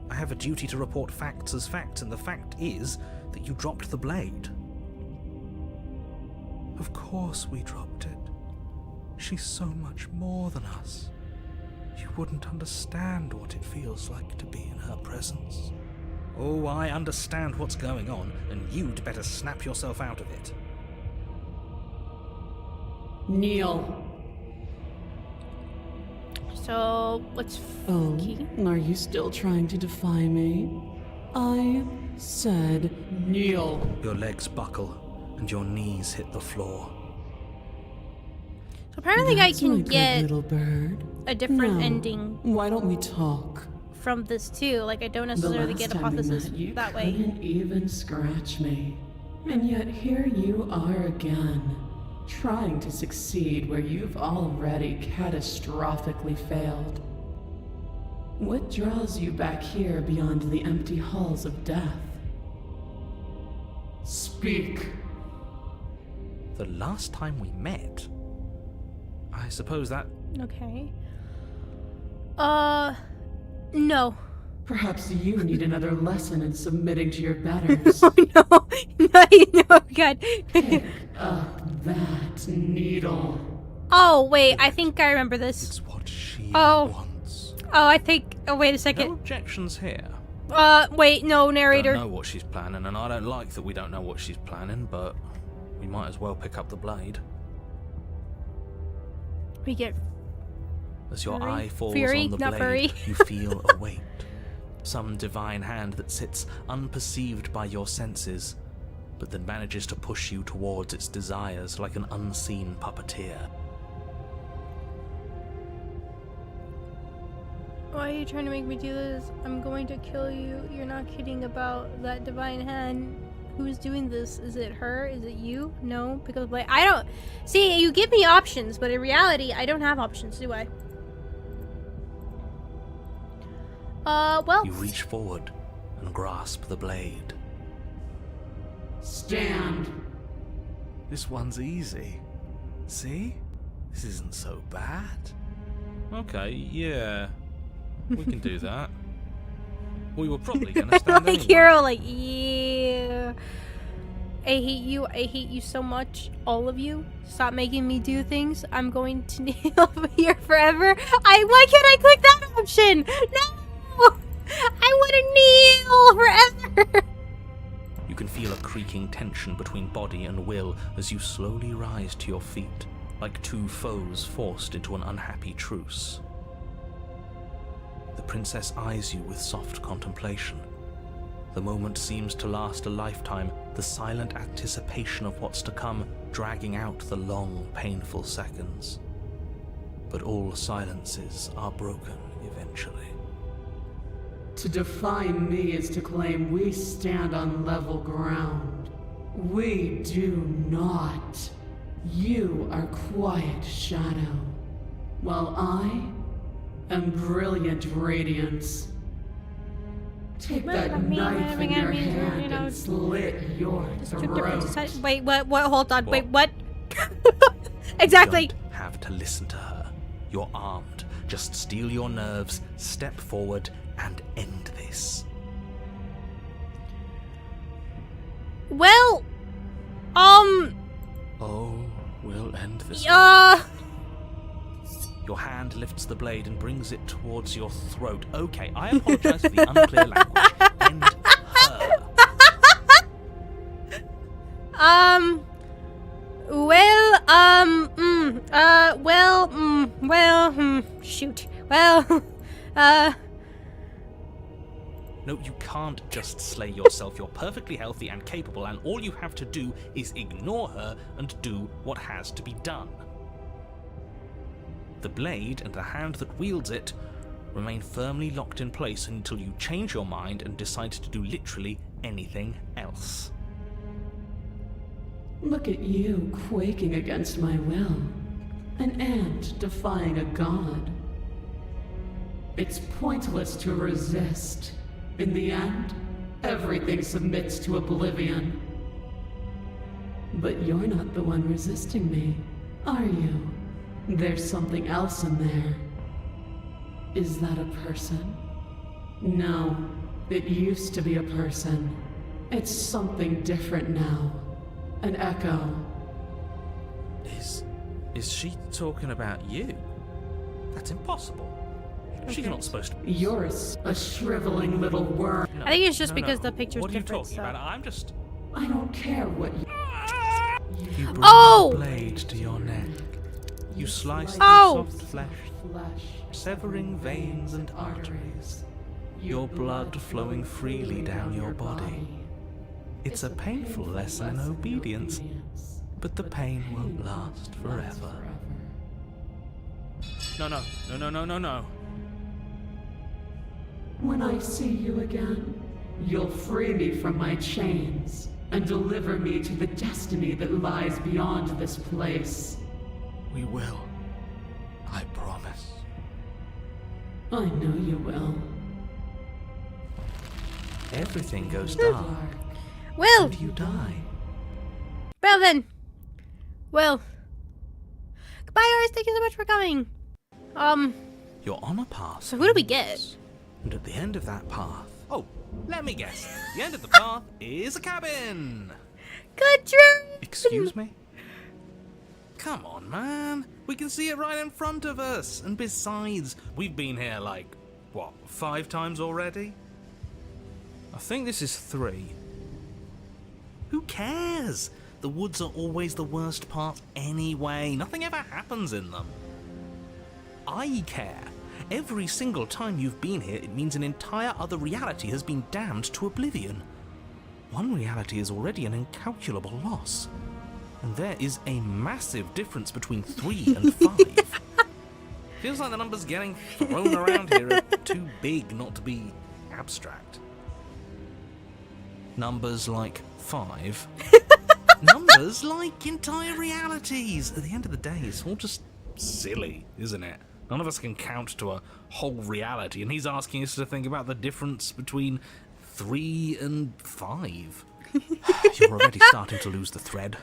I have a duty to report facts as facts, and the fact is that you dropped the blade. Of course we dropped it. She's so much more than us. You wouldn't understand what it feels like to be in her presence. Oh, I understand what's going on, and you'd better snap yourself out of it. Kneel. So, what's Oh, key? are you still trying to defy me? I said kneel. Your legs buckle, and your knees hit the floor. So apparently That's I can my good get little bird. a different Now, ending Why don't we talk? from this too. Like, I don't The necessarily last get time we hypothesis met, you that way. couldn't even scratch me. And yet here you are again, trying to succeed where you've already catastrophically failed. What draws you back here beyond the empty halls of death? Speak. The last time we met? I suppose that... Okay. No. Perhaps you need another lesson in submitting to your betters. Oh no. No, God. Pick up that needle. Oh, wait, I think I remember this. It's what she Oh. wants. Oh, I think. Oh, wait a No second. objections here. Wait, no, narrator. Don't know what she's planning, and I don't like that we don't know what she's planning, but we might as well pick up the blade. We get As your Furry? eye falls Fury, on the not blade, furry. you feel a weight. Some divine hand that sits unperceived by your senses, but that manages to push you towards its desires like an unseen puppeteer. Why are you trying to make me do this? I'm going to kill you. You're not kidding about that divine hand. Who's doing this? Is it her? Is it you? No, because like I don't see. You give me options, but in reality, I don't have options, do I? Well. You reach forward and grasp the blade. Stand. This one's easy. See? This isn't so bad. Okay, yeah. We can do that. We were probably gonna stand like anyway. hero, like yeah. I hate you. I hate you so much, all of you. Stop making me do things. I'm going to kneel here forever. Why can't I click that option? No, I want to kneel forever. You can feel a creaking tension between body and will as you slowly rise to your feet, like two foes forced into an unhappy truce. The princess eyes you with soft contemplation. The moment seems to last a lifetime, the silent anticipation of what's to come dragging out the long, painful seconds. But all silences are broken eventually. To defy me is to claim we stand on level ground. We do not. You are quiet shadow, while I am brilliant radiance. Take that knife in your hand and slit your throat. Wait, what? Hold on. Wait, What? what? Exactly. You don't have to listen to her. You're armed. Just steel your nerves, step forward, and end this. Well, Oh, we'll end this. Your hand lifts the blade and brings it towards your throat. Okay, I apologize for the unclear language. End her. Shoot. Well, No, you can't just slay yourself. You're perfectly healthy and capable, and all you have to do is ignore her and do what has to be done. The blade and the hand that wields it remain firmly locked in place until you change your mind and decide to do literally anything else. Look at you quaking against my will. An ant defying a god. It's pointless to resist. In the end, everything submits to oblivion. But you're not the one resisting me, are you? There's something else in there. Is that a person? No, It used to be a person. It's something different now. An echo. Is she talking about you? That's impossible. She's Okay. not supposed to. You're a shriveling little worm. No, I think it's just no, because no. the picture's What are you different, talking so- about? I'm just. I don't care what you... You bring Oh! the blade to your neck. You slice the Oh! soft flesh, flesh, severing veins and arteries. Your blood flowing freely down your body. It's a painful lesson in obedience, but the pain won't last forever. No. When I see you again, you'll free me from my chains and deliver me to the destiny that lies beyond this place. We will. I promise. I know you will. Everything goes dark, Well, and you die. well then. Well. Goodbye, guys. Thank you so much for coming. You're on a path. So who do we get? And at the end of that path... Oh, let me guess. The end of the path is a cabin. Good job. Excuse me? Come on, man. We can see it right in front of us. And besides, we've been here like, what, 5 times already? I think this is 3. Who cares? The woods are always the worst part anyway. Nothing ever happens in them. I care. Every single time you've been here, it means an entire other reality has been damned to oblivion. One reality is already an incalculable loss. And there is a massive difference between 3 and 5. Feels like the numbers getting thrown around here are too big not to be abstract. Numbers like 5. Numbers like entire realities. At the end of the day, it's all just silly, isn't it? None of us can count to a whole reality, and he's asking us to think about the difference between 3 and 5. You're already starting to lose the thread.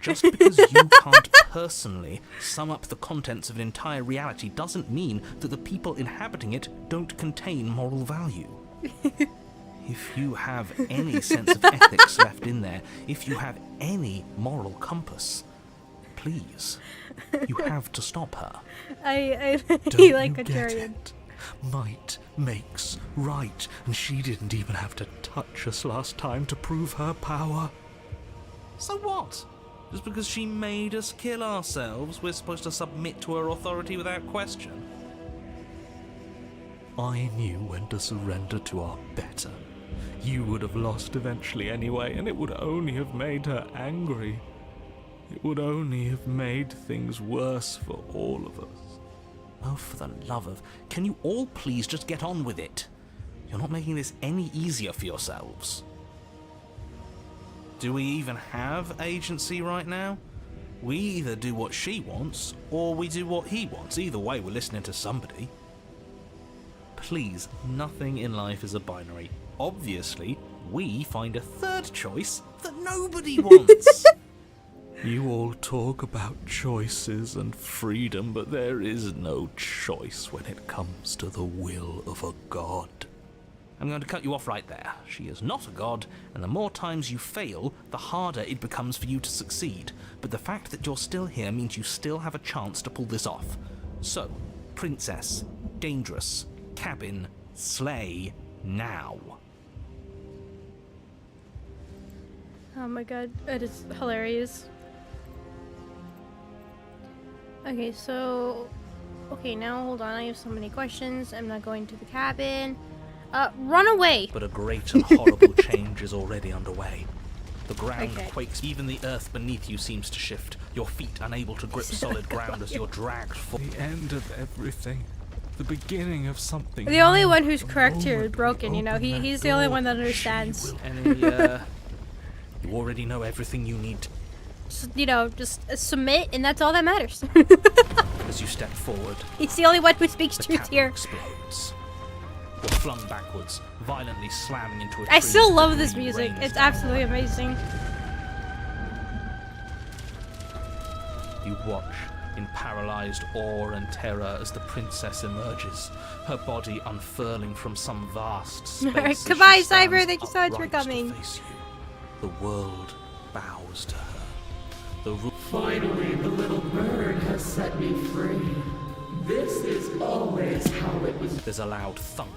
Just because you can't personally sum up the contents of an entire reality doesn't mean that the people inhabiting it don't contain moral value. If you have any sense of ethics left in there, if you have any moral compass, please, you have to stop her. I Don't like you a get Tyrion. it? Might makes right, and she didn't even have to touch us last time to prove her power. So what? Just because she made us kill ourselves, we're supposed to submit to her authority without question? I knew when to surrender to our better. You would have lost eventually anyway, and it would only have made her angry. It would only have made things worse for all of us. Oh, for the love of... Can you all please just get on with it? You're not making this any easier for yourselves. Do we even have agency right now? We either do what she wants, or we do what he wants. Either way, we're listening to somebody. Please, nothing in life is a binary. Obviously, we find a third choice that nobody wants. You all talk about choices and freedom, but there is no choice when it comes to the will of a god. I'm going to cut you off right there. She is not a god, and the more times you fail, the harder it becomes for you to succeed. But the fact that you're still here means you still have a chance to pull this off. So, princess, dangerous, cabin, slay, now. Oh my god, that is hilarious. Okay, so... Okay, now hold on, I have so many questions. I'm not going to the cabin. Run away! But a great and horrible change is already underway. The ground Okay. quakes, even the earth beneath you seems to shift, your feet unable to grip solid ground as you're dragged forward. The end of everything. The beginning of something. The only new. one who's The correct here is moment we broken, you know, open that he's the only door, one that she understands. will- Any, you already know everything you need Just, you know, just submit, and that's all that matters. as you step forward. He's the only one who speaks The truth cabin here. explodes. You're flung backwards, violently slamming into a tree. I still as love this debris music. rains It's down. absolutely amazing. You watch in paralyzed awe and terror as the princess emerges, her body unfurling from some vast space. Goodbye, Cyber. Thank you so much for coming. The world bows to her. Finally, the little bird has set me free. This is always how it was. There's a loud thunk.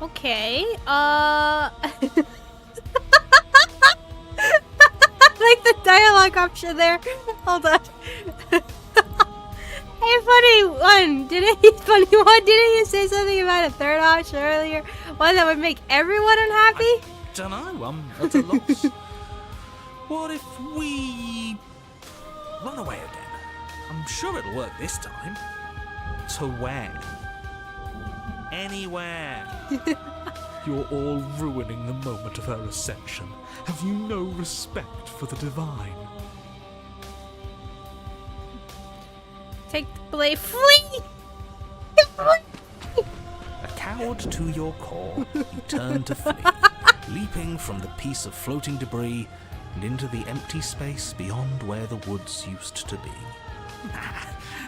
Okay, like the dialogue option there. Hold on. Hey, funny one. Didn't you say something about a third option earlier? One that would make everyone unhappy? Dunno, I'm at a loss. What if we run away again? I'm sure it'll work this time. To where? Anywhere. You're all ruining the moment of her ascension. Have you no respect for the divine? Take the blade. Flee! A coward to your core, you turn to flee, leaping from the piece of floating debris and into the empty space beyond where the woods used to be.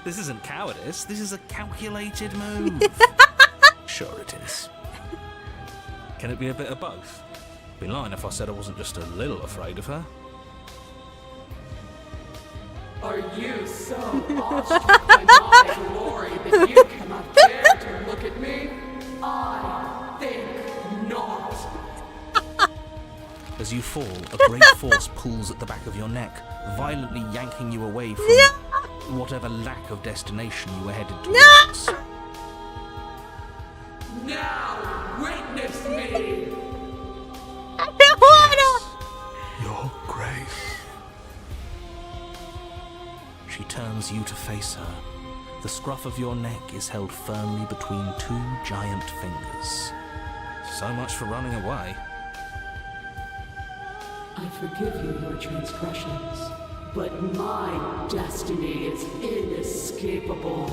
This isn't cowardice, this is a calculated move. Sure it is. Can it be a bit of both? Be lying if I said I wasn't just a little afraid of her. Are you so awestruck by my glory that you cannot bear to look at me? I think not. As you fall, a great force pulls at the back of your neck, violently yanking you away from whatever lack of destination you were headed towards. Now witness me. Your grace. She turns you to face her. The scruff of your neck is held firmly between two giant fingers. So much for running away. I forgive you your transgressions, but my destiny is inescapable.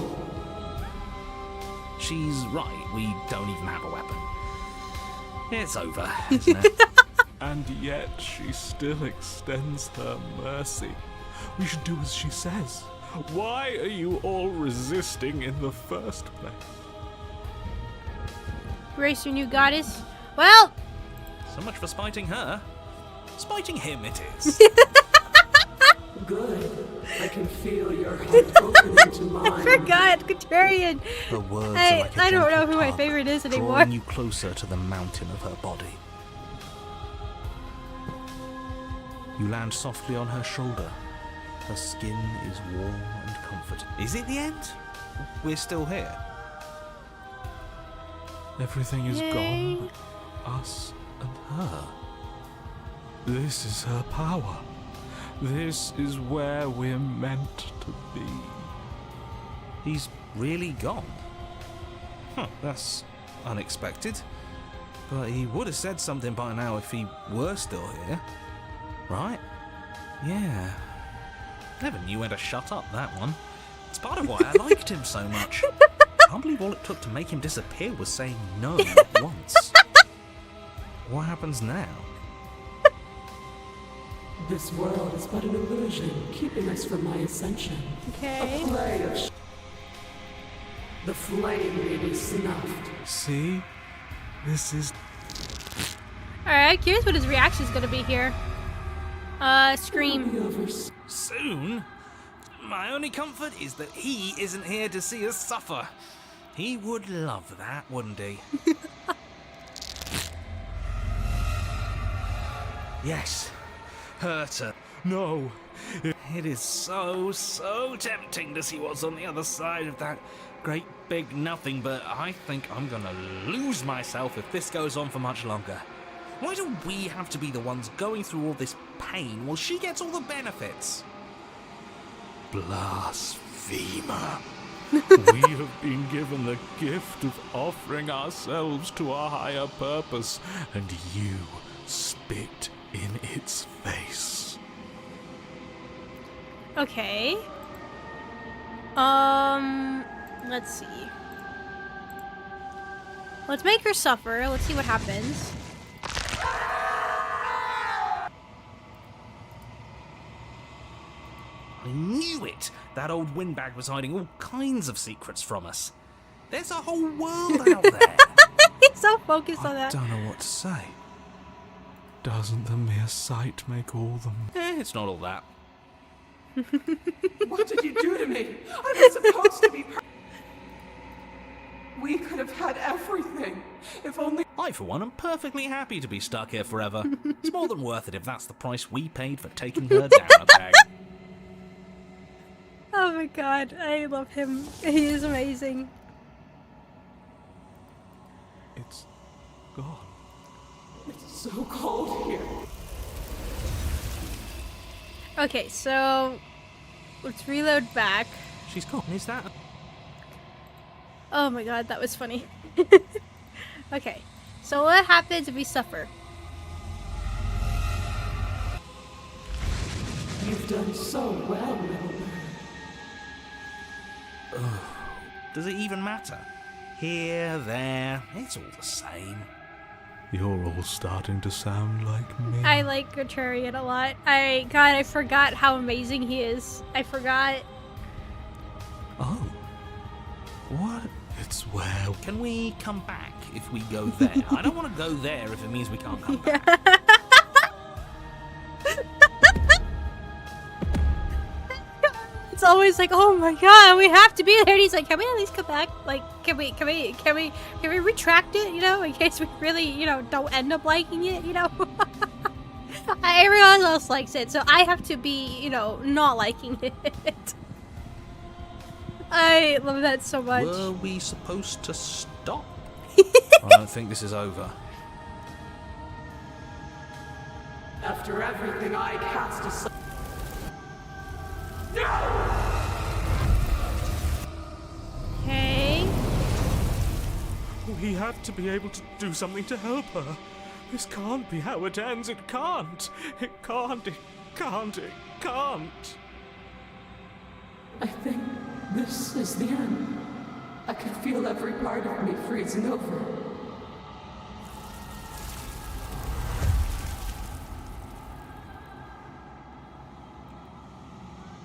She's right, we don't even have a weapon. It's over, isn't it? And yet she still extends her mercy. We should do as she says. Why are you all resisting in the first place? Grace, your new goddess. Well, So much for spiting her. Spiting him it is. Good. I can feel your heart opening to mine. I forgot. Contrarian. Her words are I like a don't know gentle who my tug, favorite is anymore. drawing you closer to the mountain of her body. You land softly on her shoulder. Her skin is warm and comforting. Is it the end? We're still here. Everything is Yay. gone. Us and her. This is her power. This is where we're meant to be. He's really gone. Huh, that's unexpected. But he would have said something by now if he were still here. Right? Yeah. Never knew when to shut up, that one. It's part of why I liked him so much. I can't believe all it took to make him disappear was saying no once. What happens now? This world is but an illusion, keeping us from my ascension. Okay. A play of the flame may be snuffed. See? This is... Alright, curious what his reaction is gonna be here. Scream. Be over Soon? My only comfort is that he isn't here to see us suffer. He would love that, wouldn't he? Yes. Hurter. No! It is so tempting to see what's on the other side of that great big nothing, but I think I'm gonna lose myself if this goes on for much longer. Why do we have to be the ones going through all this pain while she gets all the benefits? Blasphemer! We have been given the gift of offering ourselves to a higher purpose, and you spit in its face. Okay. Let's see. Let's make her suffer. Let's see what happens. I knew it! That old windbag was hiding all kinds of secrets from us. There's a whole world out there! He's so focused on I that. don't know what to say. Doesn't the mere sight make all the... It's not all that. What did you do to me? I was supposed to be We could have had everything. If only... I, for one, am perfectly happy to be stuck here forever. It's more than worth it if that's the price we paid for taking her down a peg. Oh my god, I love him. He is amazing. It's gone. It's so cold here. Okay, so let's reload back. She's gone, is that... Oh my god, that was funny. Okay, so what happens if we suffer? You've done so well, little man. Does it even matter? Here, there, it's all the same. You're all starting to sound like me. I like Contrarian a lot. I forgot how amazing he is. I forgot. Oh. What? It's where... Can we come back if we go there? I don't want to go there if it means we can't come back. It's always like, oh my god, we have to be there. And he's like, can we at least come back? Like, can we retract it? You know, in case we really, don't end up liking it. Everyone else likes it, so I have to be, not liking it. I love that so much. Were we supposed to stop? I don't think this is over. After everything I cast aside... Okay. We have to be able to do something to help her. This can't be how it ends. It can't. It can't. It can't. It can't. I think this is the end. I could feel every part of me freezing over.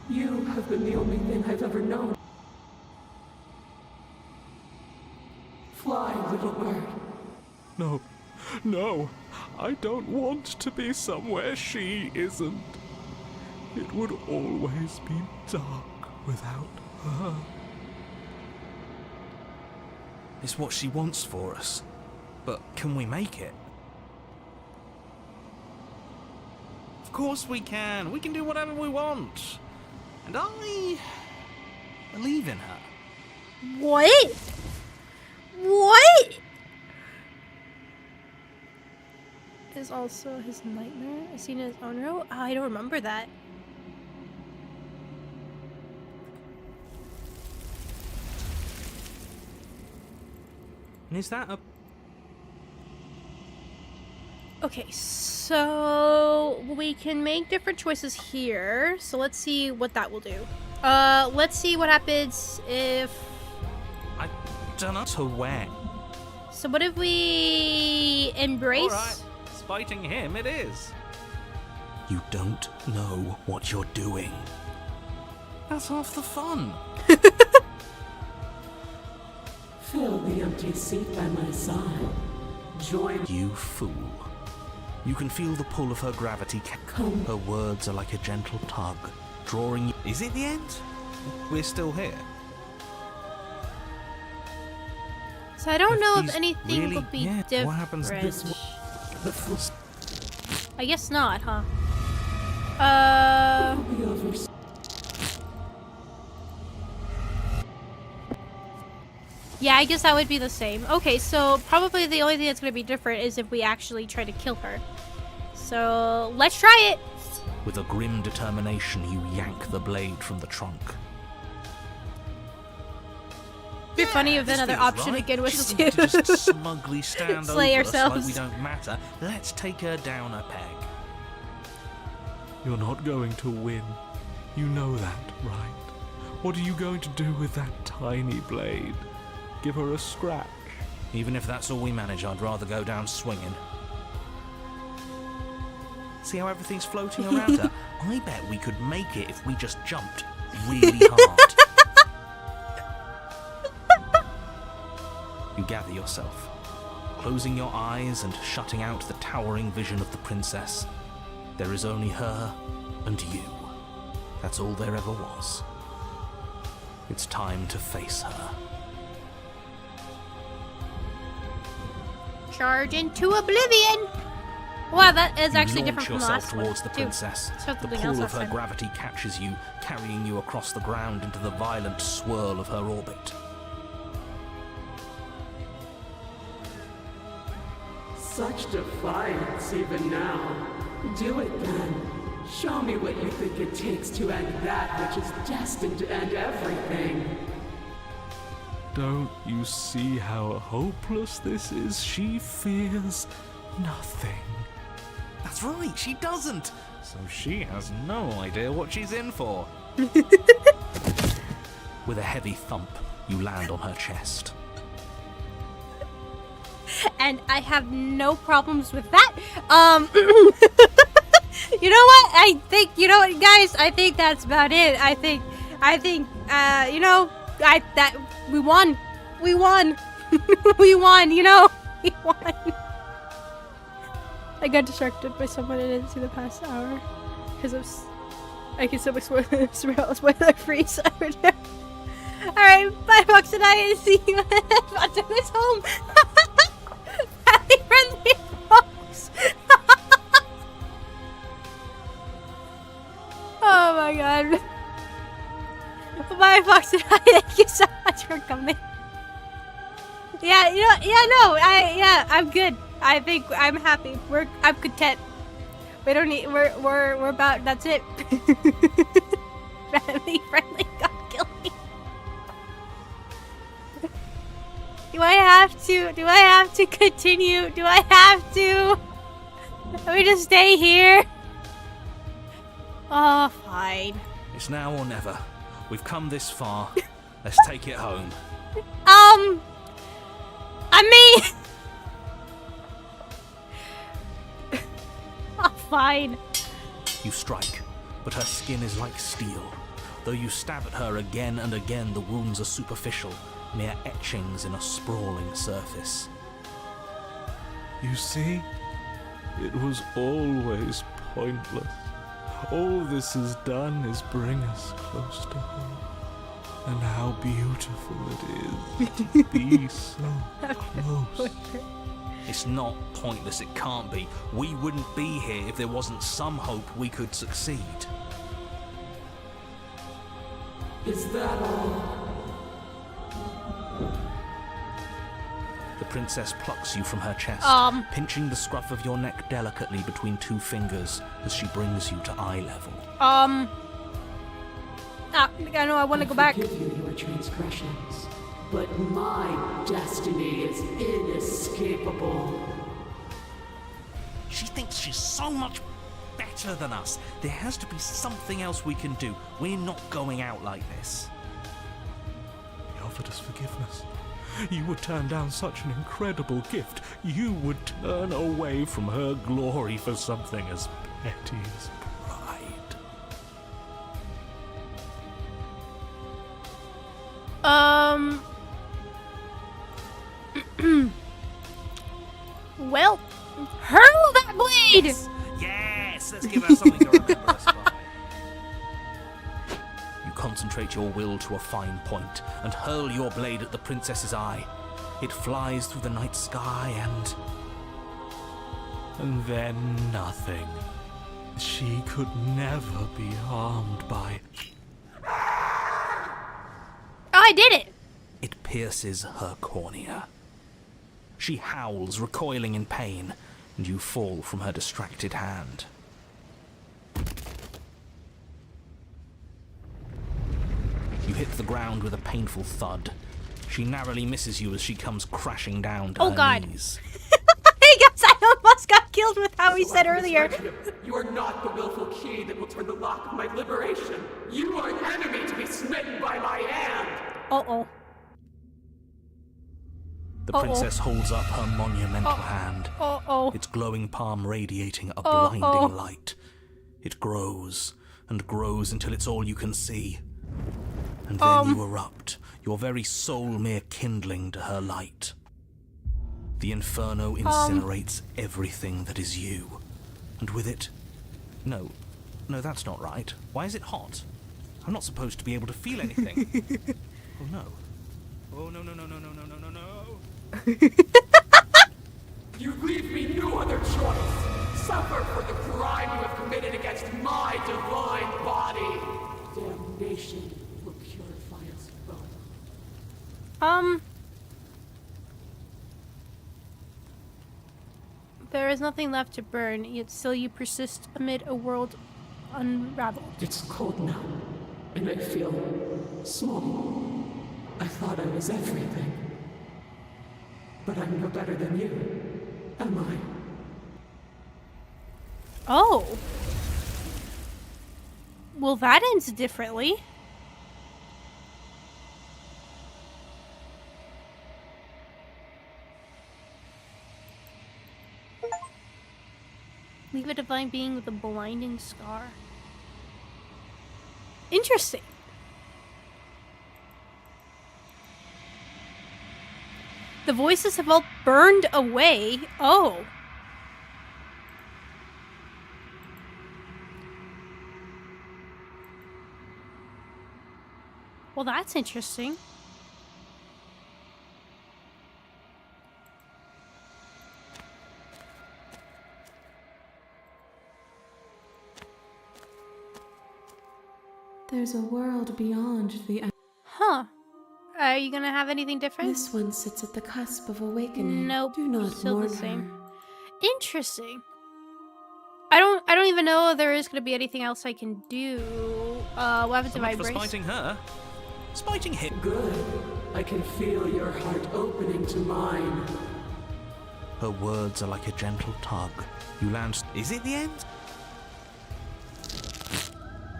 You have been the only thing I've ever known. Fly, little bird. No. No. I don't want to be somewhere she isn't. It would always be dark without her. It's what she wants for us. But can we make it? Of course we can. We can do whatever we want. And I believe in her. What? What? Is also his nightmare? Is he in his own room? Oh, I don't remember that. And is that a... Okay, so we can make different choices here. So let's see what that will do. Let's see what happens if... I don't know. To when? So what if we embrace... Alright, spiting him it is. You don't know what you're doing. That's half the fun. Fill the empty seat by my side. Join You fool. You can feel the pull of her gravity. Come. Her words are like a gentle tug, drawing you... Is it the end? We're still here. So I don't If know if he's anything really- will be yeah, different. what happens this I guess not, huh? be over. Yeah, I guess that would be the same. Okay, so probably the only thing that's going to be different is if we actually try to kill her. So, let's try it! With a grim determination, you yank the blade from the trunk. It'd be funny if This another feels option right. again was She to doesn't just smugly stand slay over us like ourselves. we don't matter. Let's take her down a peg. You're not going to win. You know that, right? What are you going to do with that tiny blade? Give her a scratch? Even if that's all we manage, I'd rather go down swinging. See how everything's floating around her? I bet we could make it if we just jumped really hard. You gather yourself, closing your eyes and shutting out the towering vision of the princess. There is only her and you. That's all there ever was. It's time to face her. Charge into oblivion! Wow, that is actually you different from the launch last yourself towards the one, princess. too. The pull of her gravity catches you, carrying you across the ground into the violent swirl of her orbit. Such defiance even now. Do it then. Show me what you think it takes to end that which is destined to end everything. Don't you see how hopeless this is? She fears nothing. That's right, she doesn't. So she has no idea what she's in for. With a heavy thump, you land on her chest. And I have no problems with that. You know what? I think, you know what, guys? I think that's about it. I think, you know, we won. We won. We won, you know? We won. I got distracted by someone I didn't see the past hour. Because I can still be spoiler free, so alright, bye, Fox, and I see you on this home. Happy friendly Fox. Oh my god. Bye, Fox, and I thank you so much for coming. Yeah, you know, I'm good. I think I'm happy. I'm content. We don't need. We're about. That's it. friendly. God kill me. Do I have to continue? Do I have to? Let me just stay here. Oh, fine. It's now or never. We've come this far. Let's take it home. I mean. Oh, fine. You strike, but her skin is like steel. Though you stab at her again and again, the wounds are superficial, mere etchings in a sprawling surface. You see? It was always pointless. All this has done is bring us close to her. And how beautiful it is to be so close. It's not pointless, it can't be. We wouldn't be here if there wasn't some hope we could succeed. Is that all? The princess plucks you from her chest, pinching the scruff of your neck delicately between two fingers as she brings you to eye level. I know I want to go back. I forgive you your transgressions, but my destiny is inescapable. She thinks she's so much better than us. There has to be something else we can do. We're not going out like this. He offered us forgiveness. You would turn down such an incredible gift. You would turn away from her glory for something as petty as pride. Well, hurl that blade! Yes! Let's give her something to remember us by. You concentrate your will to a fine point and hurl your blade at the princess's eye. It flies through the night sky And then nothing. She could never be harmed by... Oh, I did it! it pierces her cornea. She howls, recoiling in pain, and you fall from her distracted hand. You hit the ground with a painful thud. She narrowly misses you as she comes crashing down to her knees. I guess I almost got killed with how he said earlier. You are not the willful key that will turn the lock of my liberation. You are an enemy to be smitten by my hand. Uh-oh. The princess holds up her monumental hand, its glowing palm radiating a blinding light. It grows and grows until it's all you can see. And then you erupt, your very soul mere kindling to her light. The inferno incinerates everything that is you. And with it... No, that's not right. Why is it hot? I'm not supposed to be able to feel anything. Oh no. Oh no. You leave me no other choice. Suffer for the crime you have committed against my divine body. Damnation will purify us both. There is nothing left to burn, yet still you persist amid a world unraveled. It's cold now, and I feel small. I thought I was everything. But I'm no better than you, am I? Oh. Well, that ends differently. Leave a divine being with a blinding scar. Interesting. The voices have all burned away. Oh. Well, that's interesting. There's a world beyond the... Huh. Are you gonna have anything different? This one sits at the cusp of awakening. Nope. Do not Still mourn the same. her. Interesting. I don't even know if there is gonna be anything else I can do. What happens if I For brace? spiting her? Spiting him? Good. I can feel your heart opening to mine. Her words are like a gentle tug. You land... Is it the end?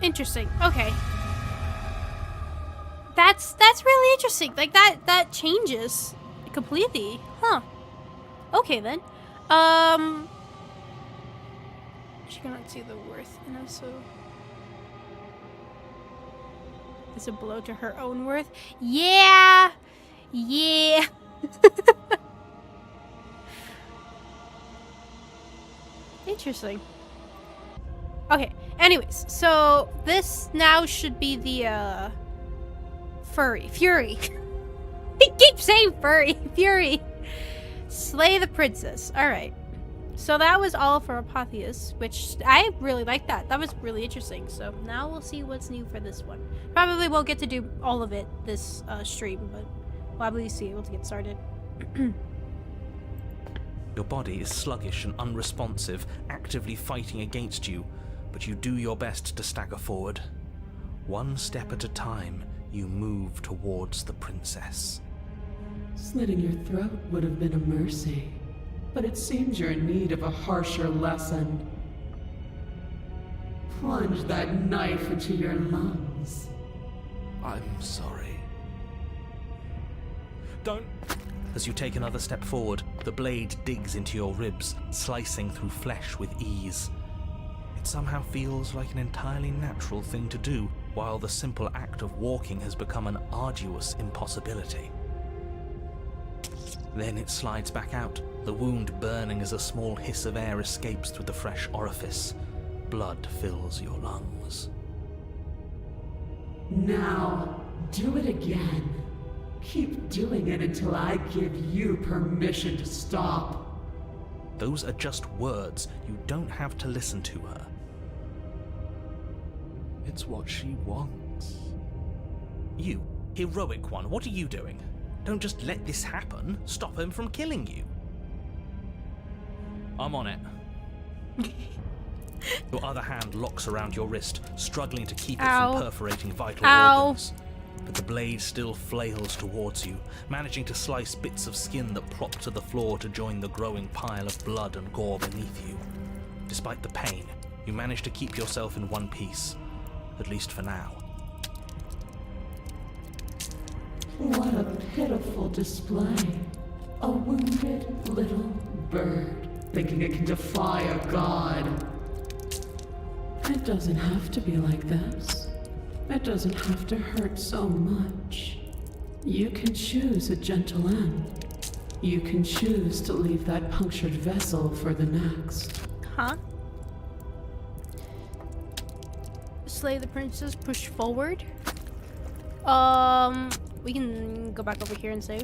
Interesting. Okay. That's really interesting. Like that changes completely. Huh. Okay then. She cannot see the worth and also it's a blow to her own worth. Yeah. Yeah. Interesting. Okay. Anyways, so this now should be the Fury. I keep saying Fury. Slay the princess. Alright. So that was all for Apotheus, which I really like that. That was really interesting. So now we'll see what's new for this one. Probably won't get to do all of it this stream, but we'll at least be able to get started. Your body is sluggish and unresponsive, actively fighting against you, but you do your best to stagger forward. One step at a time, you move towards the princess. Slitting your throat would have been a mercy, but it seems you're in need of a harsher lesson. Plunge that knife into your lungs. I'm sorry. Don't... As you take another step forward, the blade digs into your ribs, slicing through flesh with ease. It somehow feels like an entirely natural thing to do, while the simple act of walking has become an arduous impossibility. Then it slides back out, the wound burning as a small hiss of air escapes through the fresh orifice. Blood fills your lungs. Now, do it again. Keep doing it until I give you permission to stop. Those are just words. You don't have to listen to her. It's what she wants. You, heroic one, what are you doing? Don't just let this happen. Stop him from killing you. I'm on it. Your other hand locks around your wrist, struggling to keep it from perforating vital organs. But the blade still flails towards you, managing to slice bits of skin that plop to the floor to join the growing pile of blood and gore beneath you. Despite the pain, you manage to keep yourself in one piece, at least for now. What a pitiful display. A wounded little bird, thinking it can defy a god. It doesn't have to be like this. It doesn't have to hurt so much. You can choose a gentle end. You can choose to leave that punctured vessel for the next. Huh? Slay the princess, push forward. We can go back over here and save.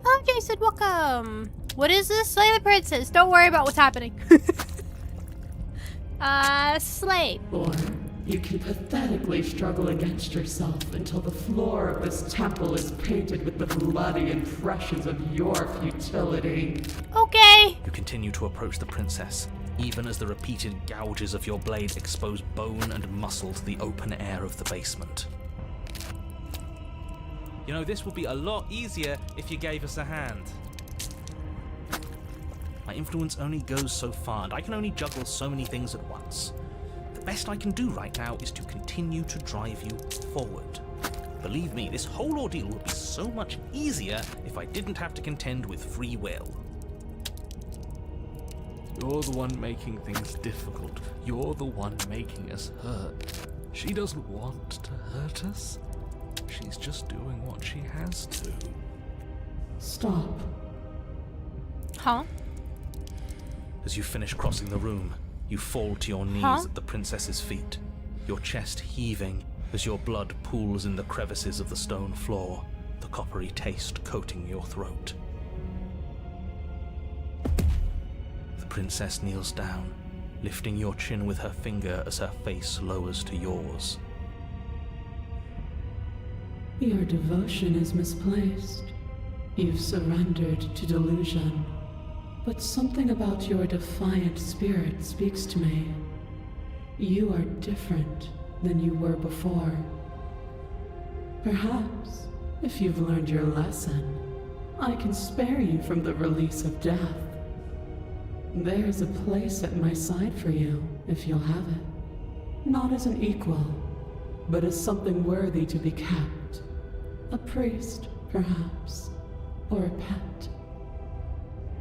Oh, Jason, welcome. What is this? Slay the princess. Don't worry about what's happening. Slay. Or you can pathetically struggle against yourself until the floor of this temple is painted with the bloody impressions of your futility. Okay. You continue to approach the princess, even as the repeated gouges of your blade expose bone and muscle to the open air of the basement. You know, this would be a lot easier if you gave us a hand. My influence only goes so far, and I can only juggle so many things at once. The best I can do right now is to continue to drive you forward. Believe me, this whole ordeal would be so much easier if I didn't have to contend with free will. You're the one making things difficult. You're the one making us hurt. She doesn't want to hurt us. She's just doing what she has to. Stop. Huh? As you finish crossing the room, you fall to your knees at the princess's feet, your chest heaving as your blood pools in the crevices of the stone floor, the coppery taste coating your throat. The princess kneels down, lifting your chin with her finger as her face lowers to yours. Your devotion is misplaced. You've surrendered to delusion. But something about your defiant spirit speaks to me. You are different than you were before. Perhaps, if you've learned your lesson, I can spare you from the release of death. There's a place at my side for you, if you'll have it. Not as an equal, but as something worthy to be kept. A priest, perhaps, or a pet.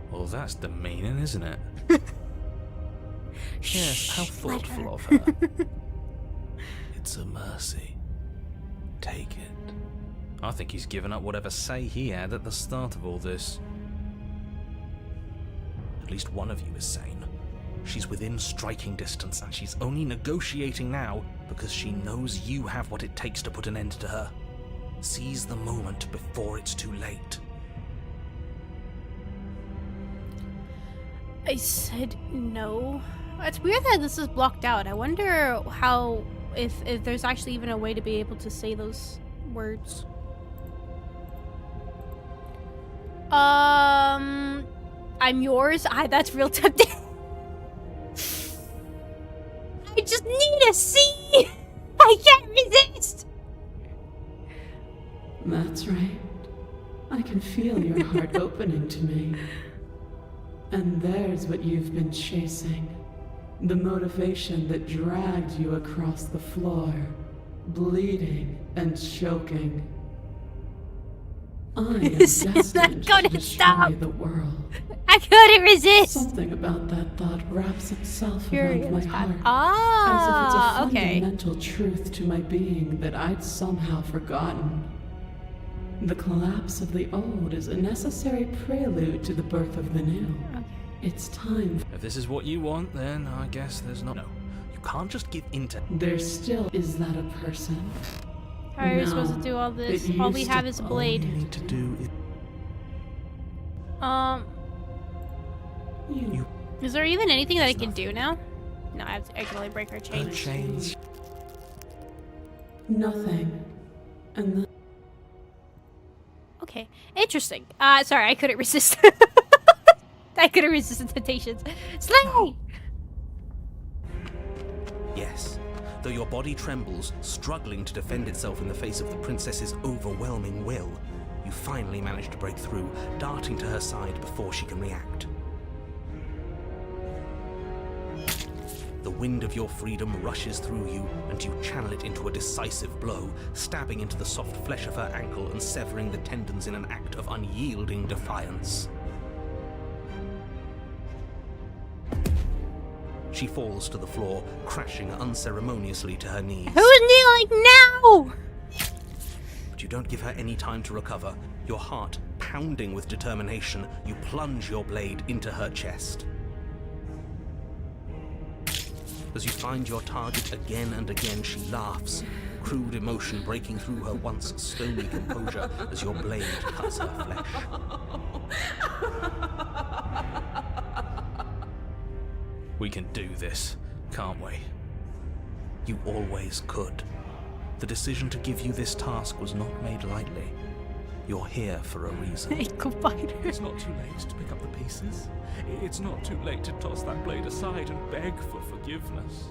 Well, that's the meaning, isn't it? Yes, how thoughtful of her. It's a mercy. Take it. I think he's given up whatever say he had at the start of all this. At least one of you is sane. She's within striking distance, and she's only negotiating now because she knows you have what it takes to put an end to her. Seize the moment before it's too late. I said no. It's weird that this is blocked out. I wonder how, if there's actually even a way to be able to say those words. I'm yours. That's real tempting. I just need to see. I can't resist. That's right. I can feel your heart opening to me. And there's what you've been chasing. The motivation that dragged you across the floor, bleeding and choking. I am destined to destroy the world. I couldn't resist. Something about that thought wraps itself Furious around my heart. As if it's a fundamental truth to my being that I'd somehow forgotten. The collapse of the old is a necessary prelude to the birth of the new. Okay. It's time. If this is what you want, then I guess there's no... No, you can't just give in to... There still is that a person. How are we supposed to do all this? All we have is a blade. All you need to do is... Is there even anything that I can do now? No, I can only break her chains. Chains. Nothing. And then... Okay, interesting. Sorry, I couldn't resist. I couldn't resist the temptations. Slay! Yes. Though your body trembles, struggling to defend itself in the face of the princess's overwhelming will, you finally manage to break through, darting to her side before she can react. The wind of your freedom rushes through you, and you channel it into a decisive blow, stabbing into the soft flesh of her ankle and severing the tendons in an act of unyielding defiance. She falls to the floor, crashing unceremoniously to her knees. Who's kneeling now? But you don't give her any time to recover. Your heart pounding with determination, you plunge your blade into her chest. As you find your target again and again, she laughs, crude emotion breaking through her once stony composure as your blade cuts her flesh. We can do this, can't we? You always could. The decision to give you this task was not made lightly. You're here for a reason. It's not too late to pick up the pieces. It's not too late to toss that blade aside and beg for forgiveness.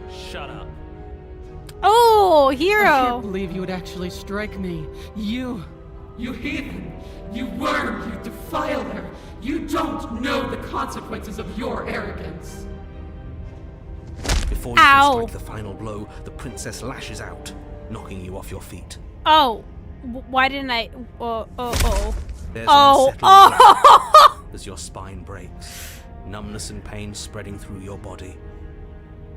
Shut up. Oh, I hero! can't believe you would actually strike me. You heathen! You worm! You defiler! You don't know the consequences of your arrogance! Before you Ow. can strike the final blow, the princess lashes out, knocking you off your feet. Oh, why didn't I? There's Oh, an unsettling oh! as your spine breaks, numbness and pain spreading through your body.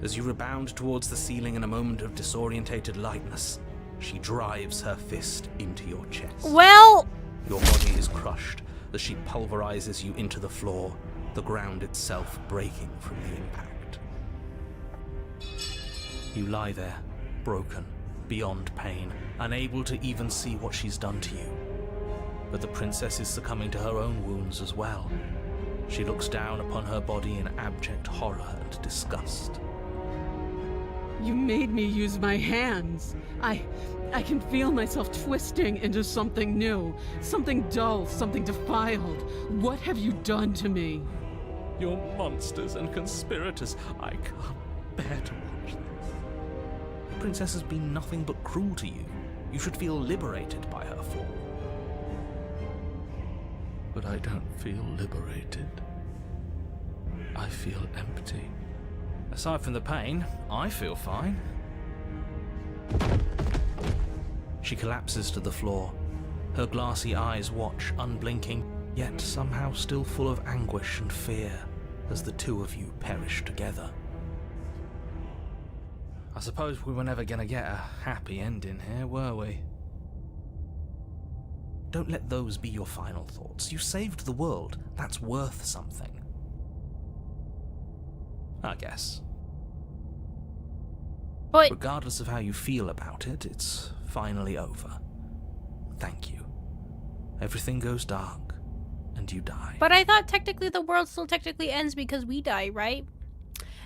As you rebound towards the ceiling in a moment of disorientated lightness, she drives her fist into your chest. Well, Your body is crushed as she pulverizes you into the floor, the ground itself breaking from the impact. You lie there, broken, beyond pain, unable to even see what she's done to you. But the princess is succumbing to her own wounds as well. She looks down upon her body in abject horror and disgust. You made me use my hands. I can feel myself twisting into something new, something dull, something defiled. What have you done to me? You're monsters and conspirators. I can't bear to watch this. The princess has been nothing but cruel to you. You should feel liberated by her fall. But I don't feel liberated. I feel empty. Aside from the pain, I feel fine. She collapses to the floor. Her glassy eyes watch, unblinking, yet somehow still full of anguish and fear, as the two of you perish together. I suppose we were never going to get a happy ending here, were we? Don't let those be your final thoughts. You saved the world. That's worth something. I guess. but Regardless of how you feel about it, it's finally over. Thank you. Everything goes dark, and you die. I thought technically the world still technically ends because we die, right?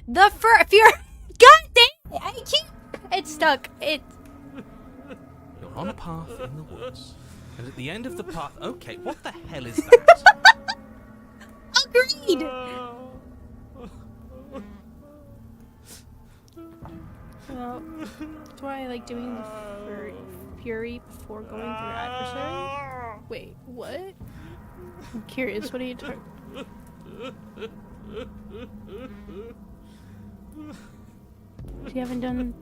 The fear. God damn! I keep. It's stuck. It. You're on a path in the woods, and at the end of the path. Okay, what the hell is that? Agreed. Well, that's why I like doing the fury before going through adversary. Wait, what? I'm curious. What are you talking? You haven't done.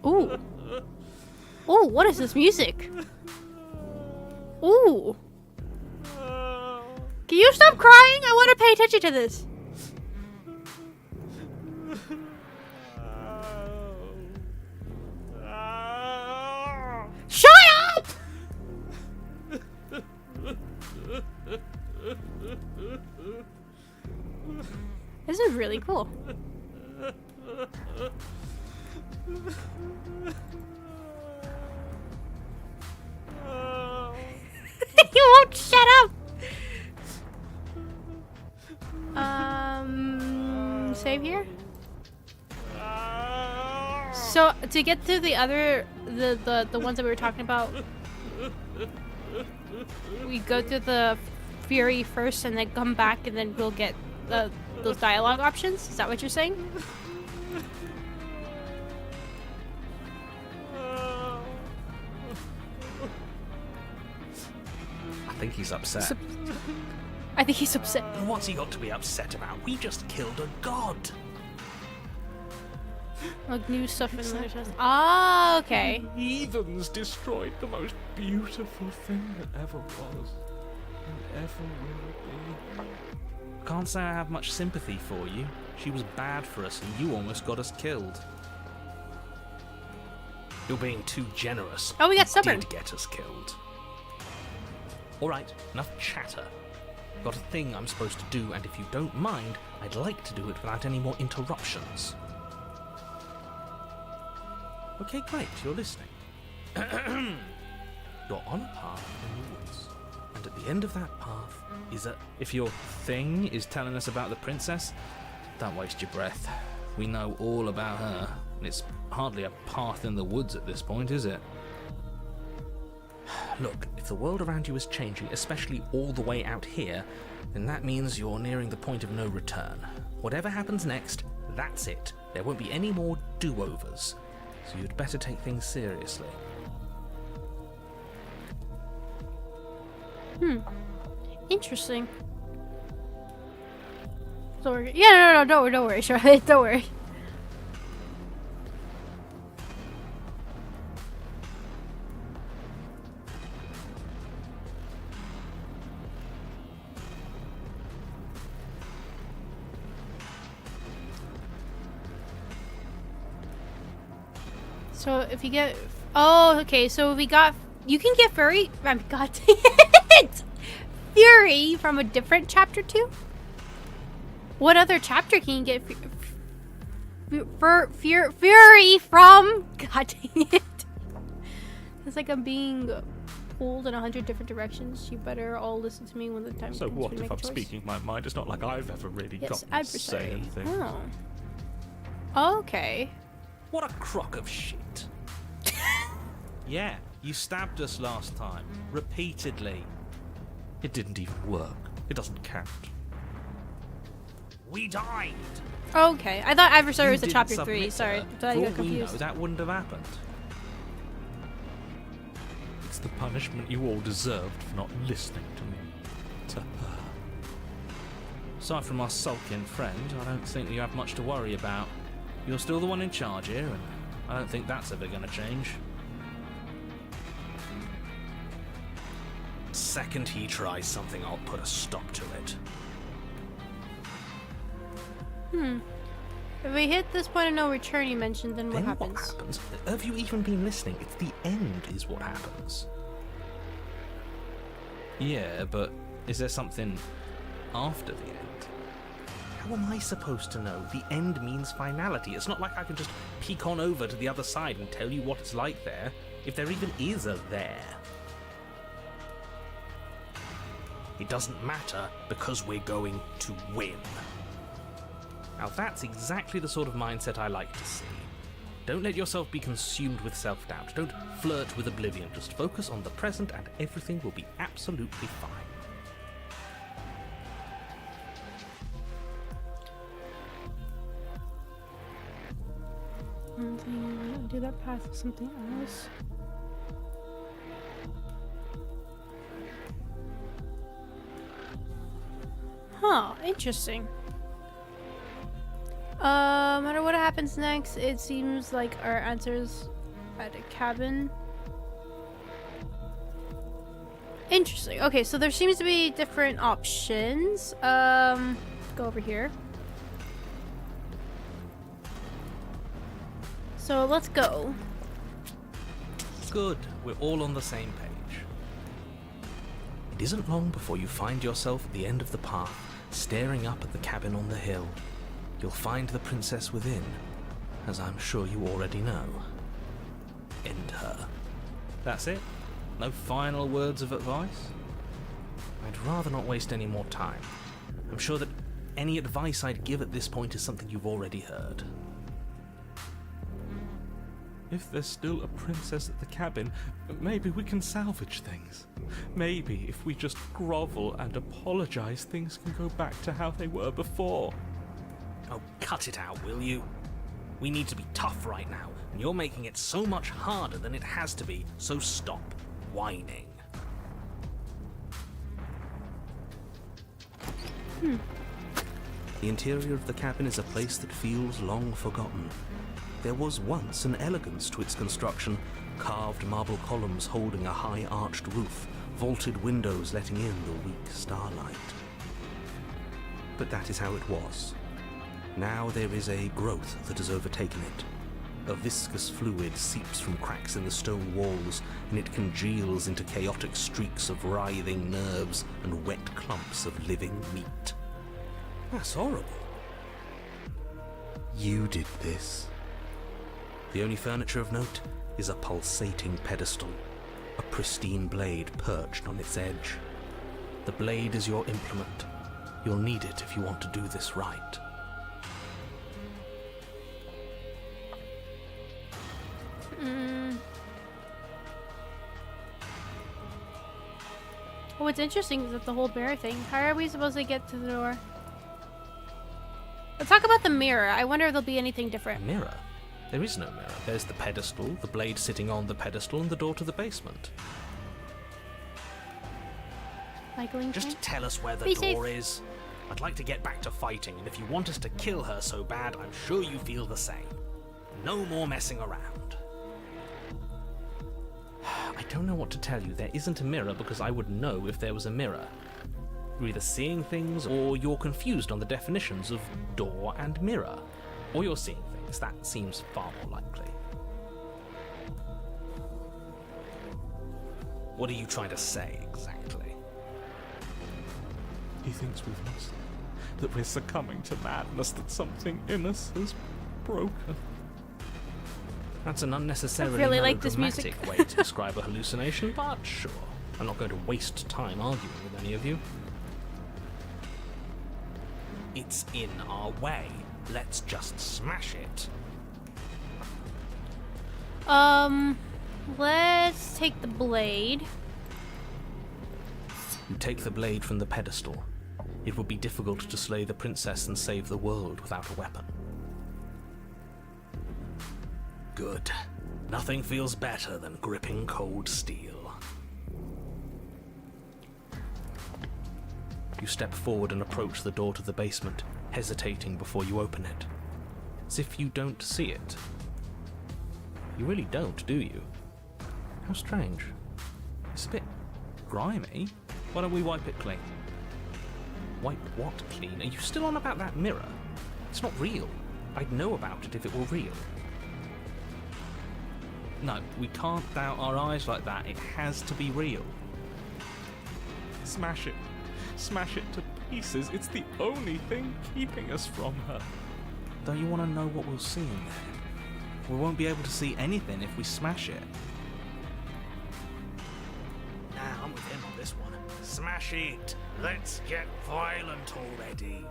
Ooh. Ooh, what is this music? Ooh. Can you stop crying? I want to pay attention to this. Shut up! This is really cool. You won't shut up. Save here. So to get to the other, the ones that we were talking about, we go through the fury first, and then come back, and then we'll get those dialogue options. Is that what you're saying? I think he's upset. I think he's upset. And what's he got to be upset about? We just killed a god. Like new stuff in the chest. Ah, okay. Heathens destroyed the most beautiful thing that ever was and ever will be. Can't say I have much sympathy for you. She was bad for us and you almost got us killed. You're being too generous. Oh, we got You stubborn. did get us killed. Alright, enough chatter. Got a thing I'm supposed to do, and if you don't mind, I'd like to do it without any more interruptions. Okay, great, you're listening. You're on a path in the woods, and at the end of that path is a... If your thing is telling us about the princess, don't waste your breath. We know all about her, and it's hardly a path in the woods at this point, is it? Look, if the world around you is changing, especially all the way out here, then that means you're nearing the point of no return. Whatever happens next, that's it. There won't be any more do-overs. So you'd better take things seriously. Interesting. Don't worry. Yeah, no, don't worry, Charlotte. Don't worry. So if you get, oh, okay. So we got, you can get furry. I mean, God, Fury from a different chapter too. What other chapter can you get Fury from? God dang it! It's like I'm being pulled in 100 different directions. You better all listen to me when the time So comes what to if make I'm a choice. speaking my mind? It's not like I've ever really Yes, got to say adversary. anything. Oh. Okay. What a crock of shit. Yeah, you stabbed us last time. Repeatedly. It didn't even work. It doesn't count. We died. Okay. I thought adversary You was the didn't chapter submit 3. to Sorry. her. I For got all we know, confused. that wouldn't have happened. It's the punishment you all deserved for not listening to me. To her. Aside from our sulking friend, I don't think you have much to worry about. You're still the one in charge here, and I don't think that's ever going to change. Second he tries something, I'll put a stop to it. If we hit this point of no return you mentioned, then what Then happens? what happens? Have you even been listening? It's the end is what happens. Yeah, but is there something after the end? How am I supposed to know? The end means finality. It's not like I can just peek on over to the other side and tell you what it's like there, if there even is a there. It doesn't matter because we're going to win. Now that's exactly the sort of mindset I like to see. Don't let yourself be consumed with self-doubt. Don't flirt with oblivion. Just focus on the present and everything will be absolutely fine. One thing, do that path with something else. Huh, interesting. No matter what happens next, it seems like our answers at a cabin. Interesting. Okay, so there seems to be different options. Go over here. So let's go. Good, we're all on the same page. It isn't long before you find yourself at the end of the path, staring up at the cabin on the hill. You'll find the princess within, as I'm sure you already know. End her. That's it? No final words of advice? I'd rather not waste any more time. I'm sure that any advice I'd give at this point is something you've already heard. If there's still a princess at the cabin, maybe we can salvage things. Maybe if we just grovel and apologize, things can go back to how they were before. Oh, cut it out, will you? We need to be tough right now, and you're making it so much harder than it has to be, so stop whining. The interior of the cabin is a place that feels long forgotten. There was once an elegance to its construction, carved marble columns holding a high arched roof, vaulted windows letting in the weak starlight. But that is how it was. Now there is a growth that has overtaken it. A viscous fluid seeps from cracks in the stone walls, and it congeals into chaotic streaks of writhing nerves and wet clumps of living meat. That's horrible. You did this. The only furniture of note is a pulsating pedestal, a pristine blade perched on its edge. The blade is your implement. You'll need it if you want to do this right. What's interesting is that the whole mirror thing. How are we supposed to get to the door? Let's talk about the mirror. I wonder if there'll be anything different. A mirror? There is no mirror. There's the pedestal, the blade sitting on the pedestal, and the door to the basement. Cycling Just train? tell us where the Be door safe. is. I'd like to get back to fighting, and if you want us to kill her so bad, I'm sure you feel the same. No more messing around. I don't know what to tell you. There isn't a mirror because I would know if there was a mirror. You're either seeing things or you're confused on the definitions of door and mirror. Or you're seeing things. That seems far more likely. What are you trying to say exactly? He thinks we've lost, that we're succumbing to madness, that something in us has broken. That's an unnecessarily I really like this melodramatic music. way to describe a hallucination, but sure. I'm not going to waste time arguing with any of you. It's in our way. Let's just smash it. Let's take the blade. You take the blade from the pedestal. It would be difficult to slay the princess and save the world without a weapon. Good. Nothing feels better than gripping cold steel. You step forward and approach the door to the basement, hesitating before you open it. As if you don't see it. You really don't, do you? How strange. It's a bit grimy. Why don't we wipe it clean? Wipe what clean? Are you still on about that mirror? It's not real. I'd know about it if it were real. No, we can't doubt our eyes like that. It has to be real. Smash it. Smash it to pieces. It's the only thing keeping us from her. Don't you want to know what we'll see in there? We won't be able to see anything if we smash it. Nah, I'm with him on this one. Smash it! Let's get violent already.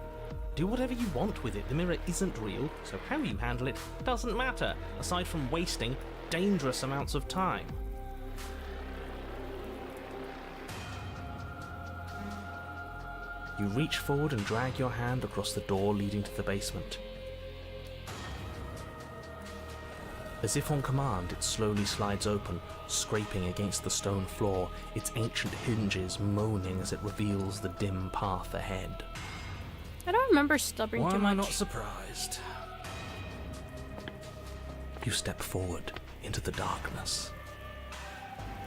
Do whatever you want with it. The mirror isn't real, so how you handle it doesn't matter, aside from wasting dangerous amounts of time. You reach forward and drag your hand across the door leading to the basement. As if on command, it slowly slides open, scraping against the stone floor, its ancient hinges moaning as it reveals the dim path ahead. I don't remember stubbing Why too am much. I not surprised? You step forward into the darkness.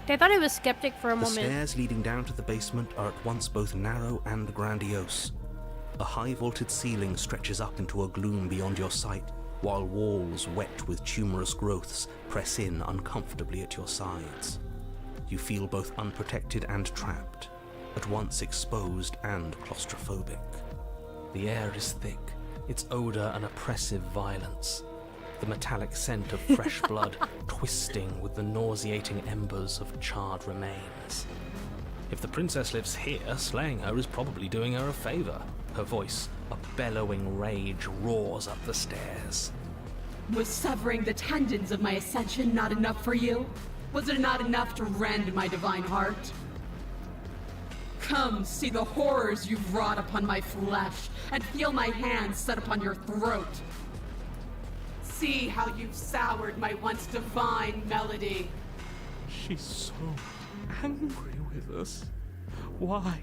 I thought I was skeptic for a The moment. stairs leading down to the basement are at once both narrow and grandiose. A high vaulted ceiling stretches up into a gloom beyond your sight, while walls wet with tumorous growths press in uncomfortably at your sides. You feel both unprotected and trapped, at once exposed and claustrophobic. The air is thick, its odor an oppressive violence. The metallic scent of fresh blood twisting with the nauseating embers of charred remains. If the princess lives here, slaying her is probably doing her a favor. Her voice, a bellowing rage, roars up the stairs. Was severing the tendons of my ascension not enough for you? Was it not enough to rend my divine heart? Come, see the horrors you've wrought upon my flesh, and feel my hands set upon your throat. See how you've soured my once divine melody. She's so angry with us. Why?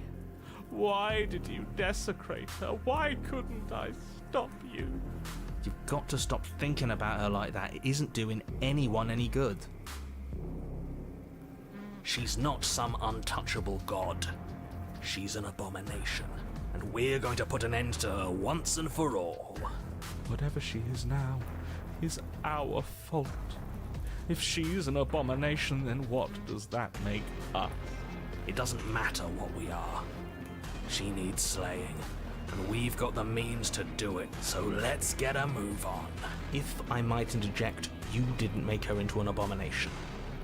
Why did you desecrate her? Why couldn't I stop you? You've got to stop thinking about her like that. It isn't doing anyone any good. She's not some untouchable god. She's an abomination, and we're going to put an end to her once and for all. Whatever she is now is our fault. If she's an abomination, then what does that make us? It doesn't matter what we are. She needs slaying, and we've got the means to do it, so let's get a move on. If I might interject, you didn't make her into an abomination.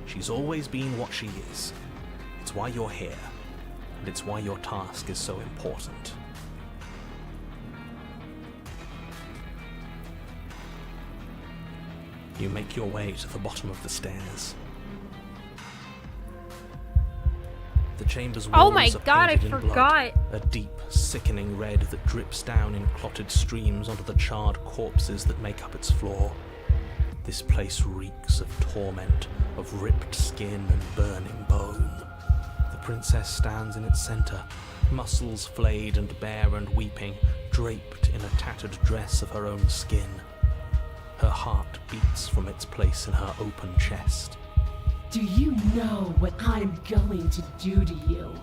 She's always been what she is. It's why you're here, and it's why your task is so important. You make your way to the bottom of the stairs. The chamber's walls Oh my are god, I painted in forgot. blood, a deep, sickening red that drips down in clotted streams onto the charred corpses that make up its floor. This place reeks of torment, of ripped skin and burning bone. The princess stands in its center, muscles flayed and bare and weeping, draped in a tattered dress of her own skin. Her heart beats from its place in her open chest. Do you know what I'm going to do to you?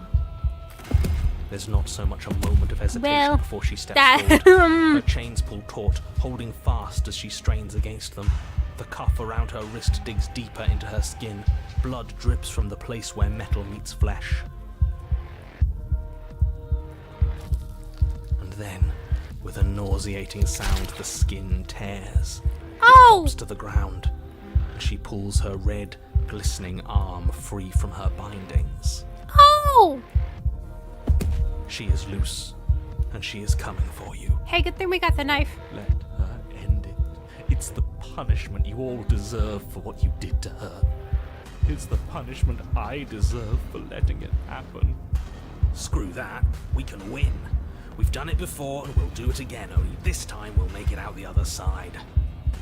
There's not so much a moment of hesitation Well, before she steps that- forward. Her chains pull taut, holding fast as she strains against them. The cuff around her wrist digs deeper into her skin. Blood drips from the place where metal meets flesh. And then, with a nauseating sound, the skin tears. Oh! Drops to the ground, and she pulls her red, glistening arm free from her bindings. Oh! She is loose, and she is coming for you. Hey, good thing we got the knife. Let her end it. It's the punishment you all deserve for what you did to her. It's the punishment I deserve for letting it happen. Screw that. We can win. We've done it before, and we'll do it again, only this time we'll make it out the other side.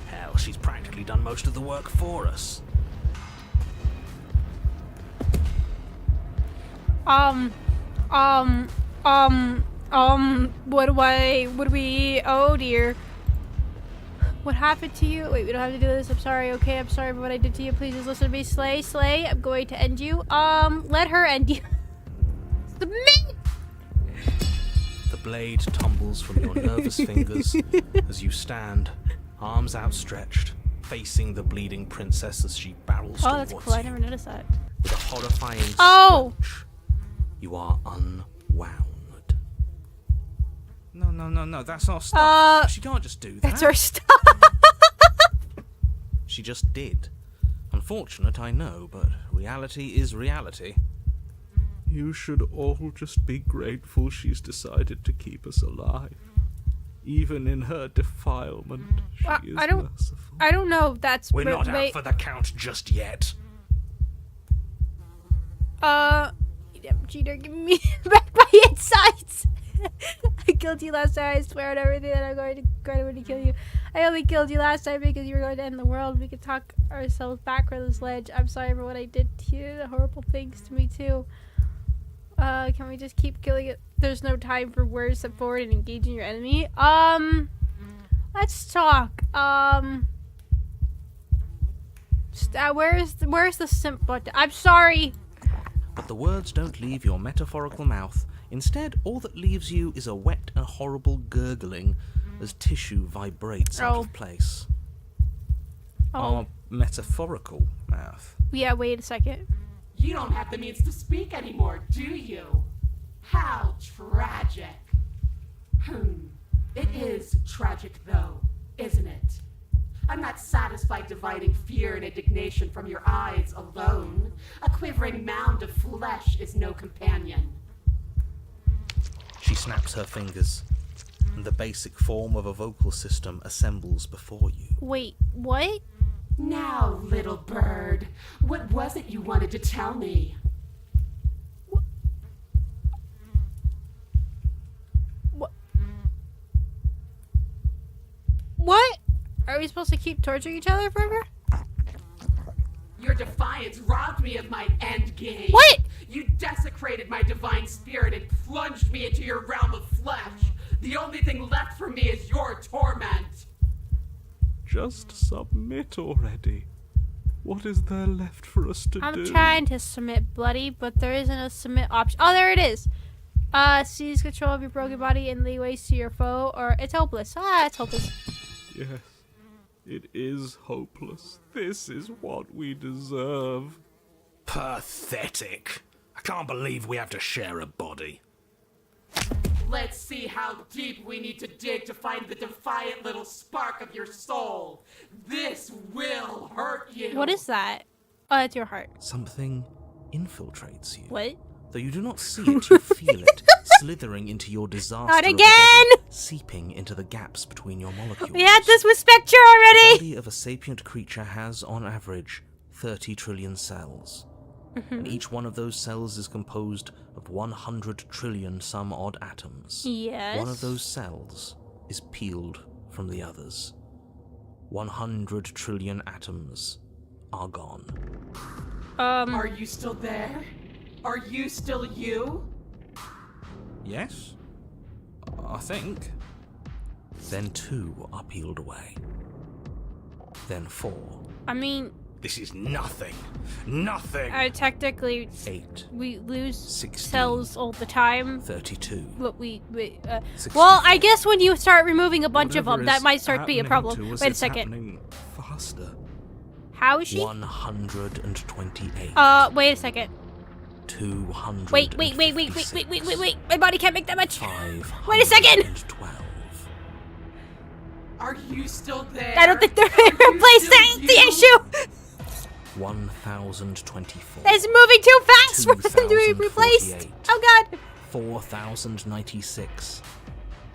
Hell, she's practically done most of the work for us. What do we, oh dear. What happened to you? Wait, we don't have to do this. I'm sorry, okay, I'm sorry for what I did to you. Please just listen to me. Slay, I'm going to end you. Let her end you. Submit! The blade tumbles from your nervous fingers as you stand, arms outstretched, facing the bleeding princess as she barrels Oh, towards that's cool. I you. never noticed that. With a horrifying Oh! screech, you are unwound. No, that's not stuff. She can't just do that. That's our stuff. She just did. Unfortunate, I know, but reality is reality. You should all just be grateful she's decided to keep us alive. Even in her defilement, she is merciful. I don't know if that's... We're not out for the count just yet. You damn cheater, give me back my insides. I killed you last time, I swear on everything that I'm going to kill you. I only killed you last time because you were going to end the world. We could talk ourselves back from this ledge. I'm sorry for what I did to you, the horrible things to me too. Can we just keep killing it? There's no time for words. Step forward and engaging your enemy. Let's talk. Where's the simp button? I'm sorry. But the words don't leave your metaphorical mouth. Instead, all that leaves you is a wet and horrible gurgling as tissue vibrates out of place. Our metaphorical mouth. Yeah, wait a second. You don't have the means to speak anymore, do you? How tragic. It is tragic, though, isn't it? I'm not satisfied dividing fear and indignation from your eyes alone. A quivering mound of flesh is no companion. She snaps her fingers, and the basic form of a vocal system assembles before you. Wait, what? Now, little bird, what was it you wanted to tell me? What? Are we supposed to keep torturing each other forever? Your defiance robbed me of my end game. What? You desecrated my divine spirit and plunged me into your realm of flesh. The only thing left for me is your torment. Just submit already. What is there left for us to do? I'm trying to submit, bloody, but there isn't a submit option. Oh, there it is. Seize control of your broken body and lay waste to your foe, or it's hopeless. Ah, it's hopeless. Yes, it is hopeless. This is what we deserve. Pathetic. I can't believe we have to share a body. Let's see how deep we need to dig to find the defiant little spark of your soul. This will hurt you. What is that? Oh, it's your heart. Something infiltrates you. What? Though you do not see it, you feel it, slithering into your disaster Not of the again! body, seeping into the gaps between your molecules. We had this with Spectre The already! body of a sapient creature has, on average, 30 trillion cells. And each one of those cells is composed of 100 trillion some odd atoms. Yes. One of those cells is peeled from the others. 100 trillion atoms are gone. Are you still there? Are you still you? Yes? I think. Then 2 are peeled away. Then 4. I mean, This is nothing. Nothing! technically, 8. we lose 16. cells all the time. 32. But Well, I guess when you start removing a bunch of Whatever them, that is might start being a happening problem. to us, Wait a it's second. happening faster. How is she? 128. Wait a second. 200. Wait. My body can't make that much. 5. Wait a second. 12. Are you still there? I don't think they're Are you replaced. still That's the you? issue. 1024. It's moving too fast for them to be replaced. 2048. Oh god. 4096.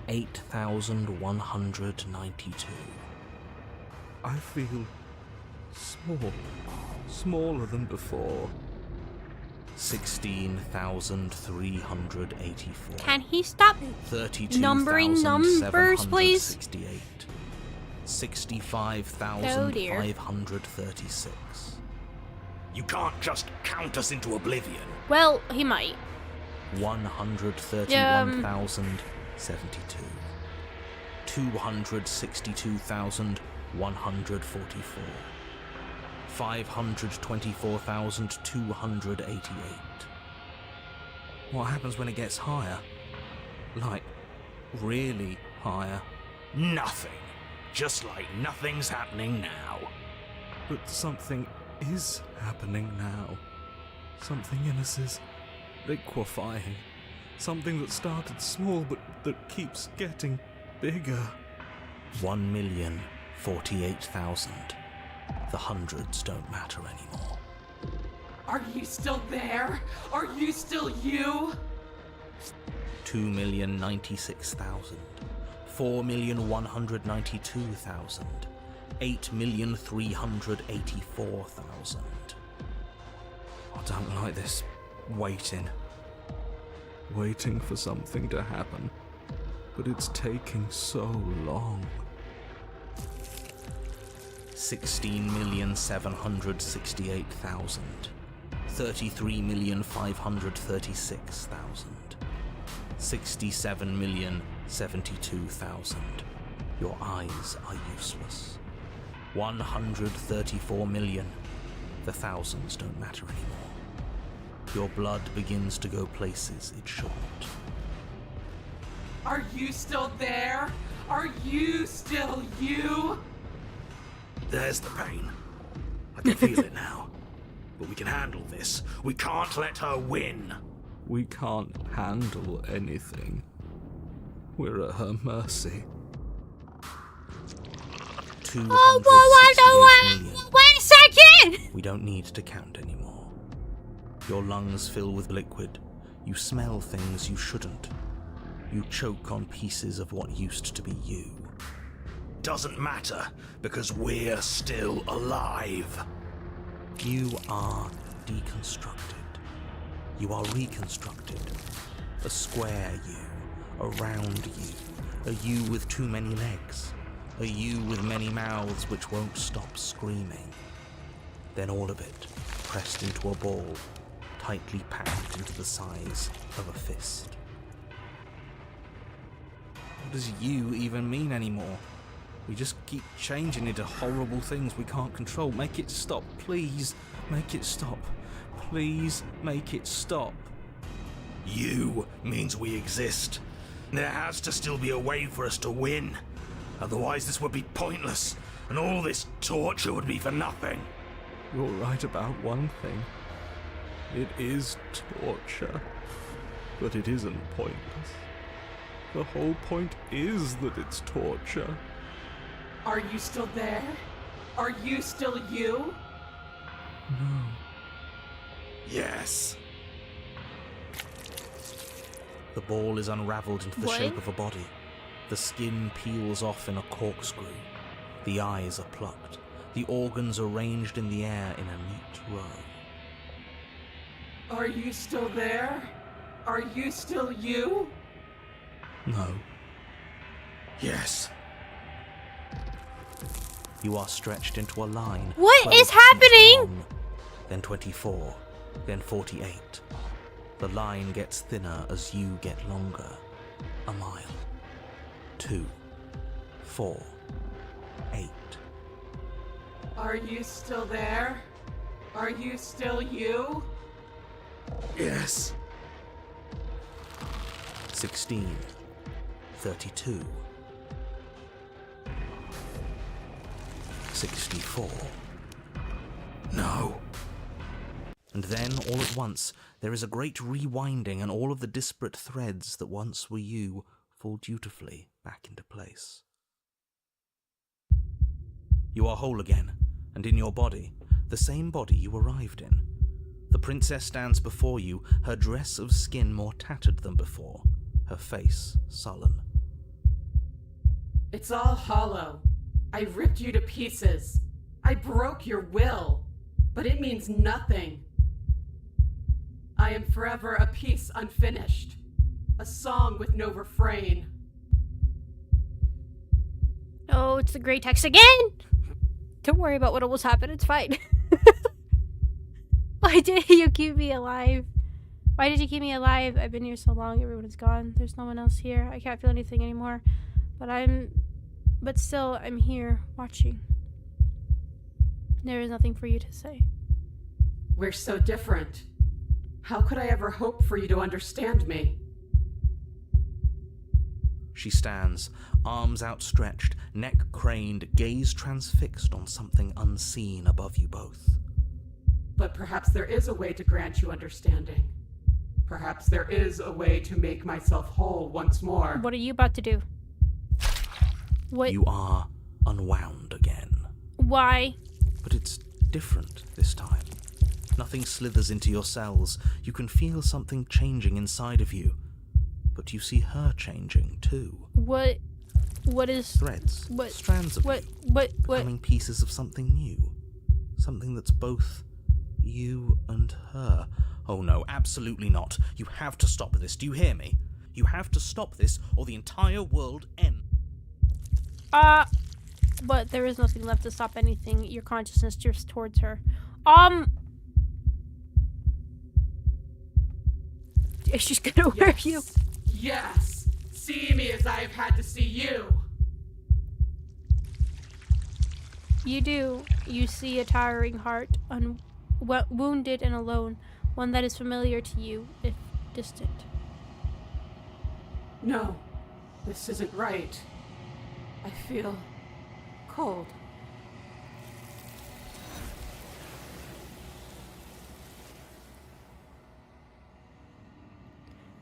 8192. I feel small. Smaller than before. 16,384. Can he stop 32, numbering numbers, please? 65,536. You can't just count us into oblivion. Well, he might. 131,072. 262,144. 524,288. What happens when it gets higher? Like, really higher? Nothing. Just like nothing's happening now. But something is happening now. Something in us is liquefying. Something that started small but that keeps getting bigger. 1,048,000. The hundreds don't matter anymore. Are you still there? Are you still you? 2,096,000. 4,192,000. 8,384,000. I don't like this waiting. Waiting for something to happen. But it's taking so long. 16,768,000. 33,536,000. 67,072,000. Your eyes are useless. 134 million. The thousands don't matter anymore. Your blood begins to go places it shouldn't. Are you still there? Are you still you? There's the pain. I can feel it now. But we can handle this. We can't let her win. We can't handle anything. We're at her mercy. 268 million. Wait a second! We don't need to count anymore. Your lungs fill with liquid. You smell things you shouldn't. You choke on pieces of what used to be you. Doesn't matter, because we're still alive. You are deconstructed. You are reconstructed. A square you, a round you, a you with too many legs, a you with many mouths which won't stop screaming. Then all of it, pressed into a ball, tightly packed into the size of a fist. What does you even mean anymore? We just keep changing into horrible things we can't control. Make it stop, please. Make it stop. Please make it stop. You means we exist. There has to still be a way for us to win. Otherwise this would be pointless, and all this torture would be for nothing. You're right about one thing. It is torture. But it isn't pointless. The whole point is that it's torture. Are you still there? Are you still you? No. Yes. The ball is unraveled into the What? shape of a body. The skin peels off in a corkscrew. The eyes are plucked. The organs arranged in the air in a neat row. Are you still there? Are you still you? No. Yes. You are stretched into a line. What 12 is feet happening? long, then 24, then 48. The line gets thinner as you get longer. A mile. 2, 4, 8. Are you still there? Are you still you? Yes. 16, 32. 64. No. And then, all at once, there is a great rewinding, and all of the disparate threads that once were you fall dutifully back into place. You are whole again, and in your body, the same body you arrived in. The princess stands before you, her dress of skin more tattered than before, her face sullen. It's all hollow. I ripped you to pieces. I broke your will, but it means nothing. I am forever a piece unfinished, a song with no refrain. Oh, it's the gray text again! Don't worry about what almost happened, it's fine. Why did you keep me alive? Why did you keep me alive? I've been here so long, everyone is gone. There's no one else here. I can't feel anything anymore. But still, I'm here, watching. There is nothing for you to say. We're so different. How could I ever hope for you to understand me? She stands, arms outstretched, neck craned, gaze transfixed on something unseen above you both. But perhaps there is a way to grant you understanding. Perhaps there is a way to make myself whole once more. What are you about to do? What? You are unwound again. Why? But it's different this time. Nothing slithers into your cells. You can feel something changing inside of you. But you see her changing too. What is... Threads, What? strands of What? you, What? becoming pieces of something new. Something that's both you and her. Oh no, absolutely not. You have to stop this. Do you hear me? You have to stop this or the entire world ends. But there is nothing left to stop anything. Your consciousness drifts towards her. She's gonna wear you. Yes! See me as I have had to see you! You do. You see a towering heart, wounded and alone, one that is familiar to you, if distant. No, this isn't right. I feel cold.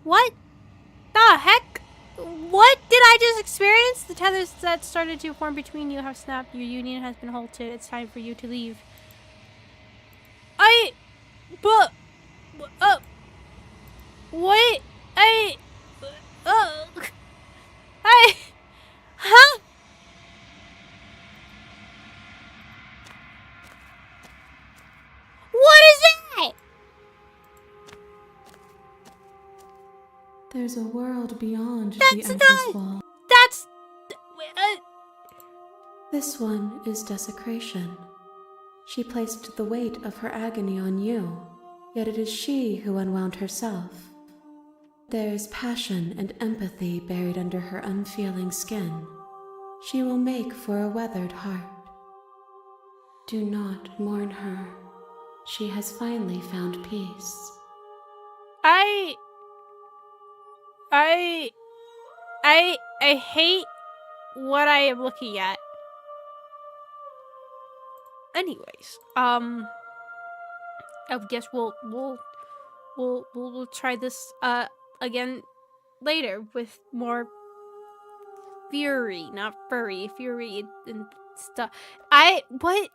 What the heck? What did I just experience? The tethers that started to form between you have snapped. Your union has been halted. It's time for you to leave. What? Huh? What is that? There's a world beyond the That's Empress not- Wall. That's... This one is desecration. She placed the weight of her agony on you. Yet it is she who unwound herself. There is passion and empathy buried under her unfeeling skin. She will make for a weathered heart. Do not mourn her. She has finally found peace. I hate what I am looking at. Anyways, I guess we'll try this again later with more fury, not furry, fury and stuff. What?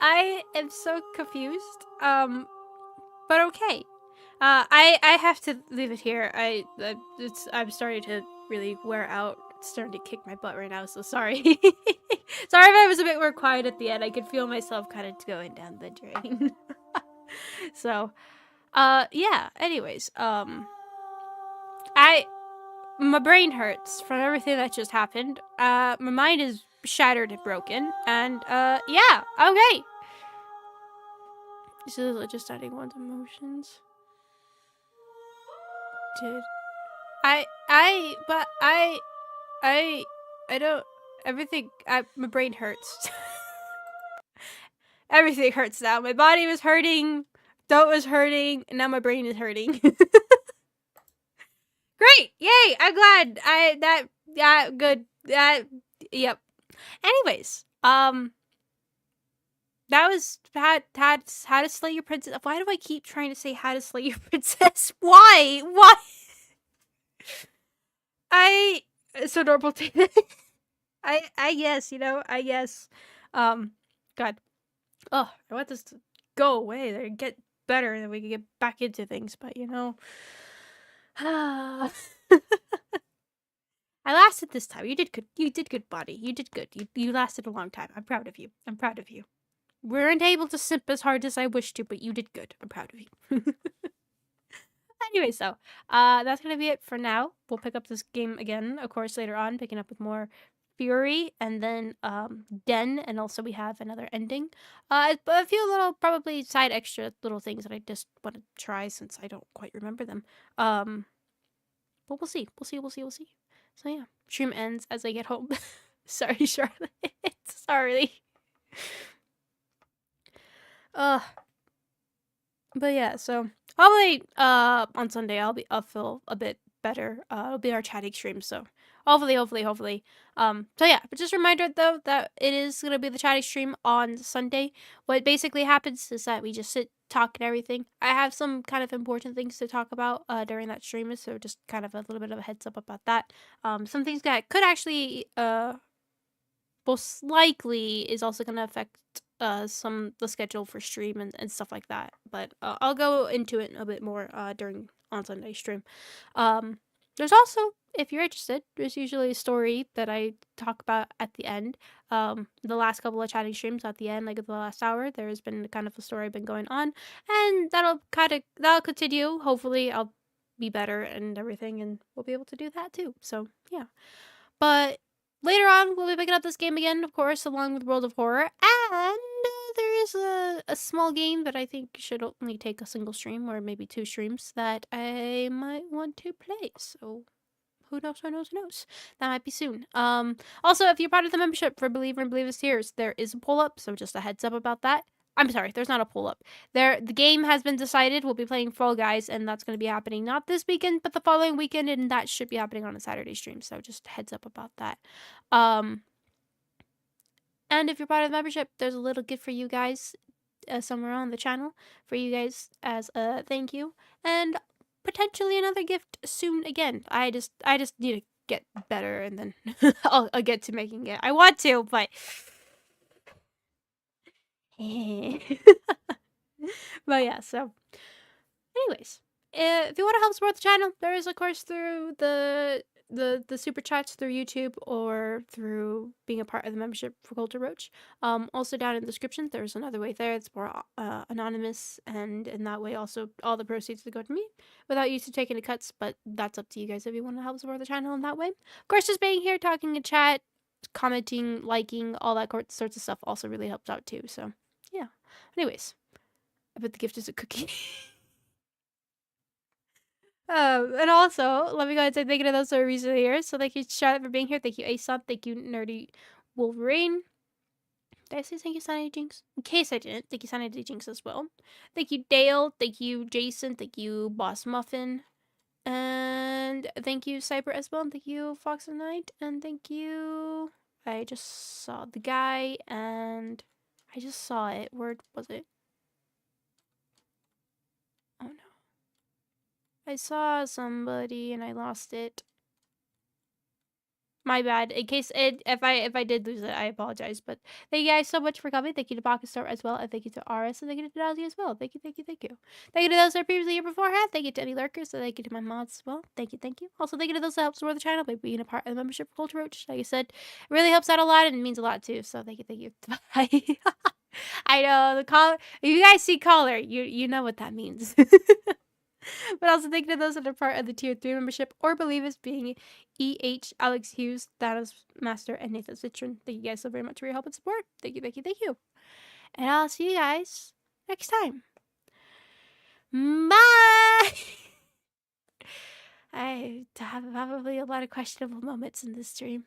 I am so confused. But okay. I have to leave it here. I'm starting to really wear out. It's starting to kick my butt right now, so sorry. Sorry if I was a bit more quiet at the end. I could feel myself kind of going down the drain. So, yeah, anyways, my brain hurts from everything that just happened. My mind is shattered and broken, and, yeah, okay. This is just adding one's emotions. Did I don't, everything, my brain hurts. Everything hurts now. My body was hurting, throat was hurting, and now my brain is hurting. Great! Yay! I'm glad. Good. Yep. Anyways, that was how to slay your princess. Why do I keep trying to say how to slay your princess? Why? It's so normal to I guess, I guess. God. Oh, I want this to go away and get better and then we can get back into things, but I lasted this time. You did good. You did good, buddy. You did good. You lasted a long time. I'm proud of you. I'm proud of you. Weren't able to simp as hard as I wished to, but you did good. I'm proud of you. Anyway, so that's gonna be it for now. We'll pick up this game again, of course, later on, picking up with more Fury and then Den, and also we have another ending. A few little probably side extra little things that I just want to try since I don't quite remember them. But we'll see. We'll see. So yeah, stream ends as I get home. Sorry, Charlotte. Sorry. But yeah, so hopefully on Sunday I'll feel a bit better. It'll be our chatting stream, so hopefully. So yeah, but just a reminder though that it is gonna be the chatting stream on Sunday. What basically happens is that we just sit, talk, and everything. I have some kind of important things to talk about during that stream, so just kind of a little bit of a heads up about that. Some things that could actually most likely is also gonna affect the schedule for stream and stuff like that, but I'll go into it a bit more on Sunday stream. There's also, if you're interested, there's usually a story that I talk about at the end. The last couple of chatting streams at the end, like the last hour, there's been kind of a story been going on, and that'll continue. Hopefully I'll be better and everything, and we'll be able to do that too. So yeah, but later on, we'll be picking up this game again, of course, along with World of Horror, and there is a small game that I think should only take a single stream, or maybe 2 streams, that I might want to play, so who knows. That might be soon. Also, if you're part of the membership for Believer and Believe Us Tears, there is a pull-up, so just a heads up about that. I'm sorry, there's not a pull-up. The game has been decided. We'll be playing Fall Guys, and that's going to be happening not this weekend, but the following weekend, and that should be happening on a Saturday stream, so just heads up about that. And if you're part of the membership, there's a little gift for you guys somewhere on the channel for you guys as a thank you, and potentially another gift soon again. I just need to get better, and then I'll get to making it. I want to, but but yeah, so anyways, if you want to help support the channel, there is of course through the super chats through YouTube or through being a part of the membership for Culture Roach. Also down in the description, there's another way there. It's more anonymous, and in that way also all the proceeds will go to me without you taking the cuts, but that's up to you guys if you want to help support the channel in that way. Of course, just being here, talking in chat, commenting, liking, all that sorts of stuff also really helps out too, so yeah. Anyways, I bet the gift is a cookie. And also, let me go ahead and say thank you to those that are recently here. So thank you, Charlotte, for being here. Thank you, Aesop. Thank you, Nerdy Wolverine. Did I say thank you, Sanity Jinx? In case I didn't, thank you, Sanity Jinx, as well. Thank you, Dale. Thank you, Jason. Thank you, Boss Muffin. And thank you, Cyber, as well. And thank you, Fox and Knight. And thank you... I just saw the guy, and I just saw it. Where was it? Oh, no. I saw somebody, and I lost it. My bad. In case if I did lose it, I apologize. But thank you guys so much for coming. Thank you to Pocket Store as well, and thank you to RS, and thank you to Dowsy as well. Thank you, thank you, thank you. Thank you to those that are previously here beforehand. Thank you to any lurkers, and thank you to my mods as well. Thank you, thank you. Also, thank you to those that help support the channel by being a part of the membership Culture Roach. Like I said, it really helps out a lot, and it means a lot too. So thank you, thank you. Bye. I know the caller. If you guys see caller, you know what that means. But also thank you to those that are part of the Tier 3 membership or believers, being EH, Alex Hughes, Thanos Master, and Nathan Citron. Thank you guys so very much for your help and support. Thank you, thank you, thank you. And I'll see you guys next time. Bye! I have probably a lot of questionable moments in this stream.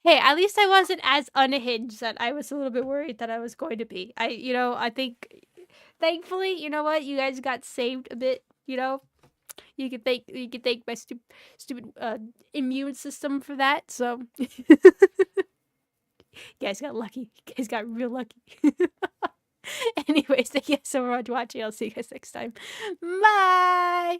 Hey, at least I wasn't as unhinged that I was a little bit worried that I was going to be. I think, thankfully, you know what? You guys got saved a bit, you know? You can thank my stupid immune system for that. So you guys got lucky. You guys got real lucky. Anyways, thank you guys so much for watching. I'll see you guys next time. Bye.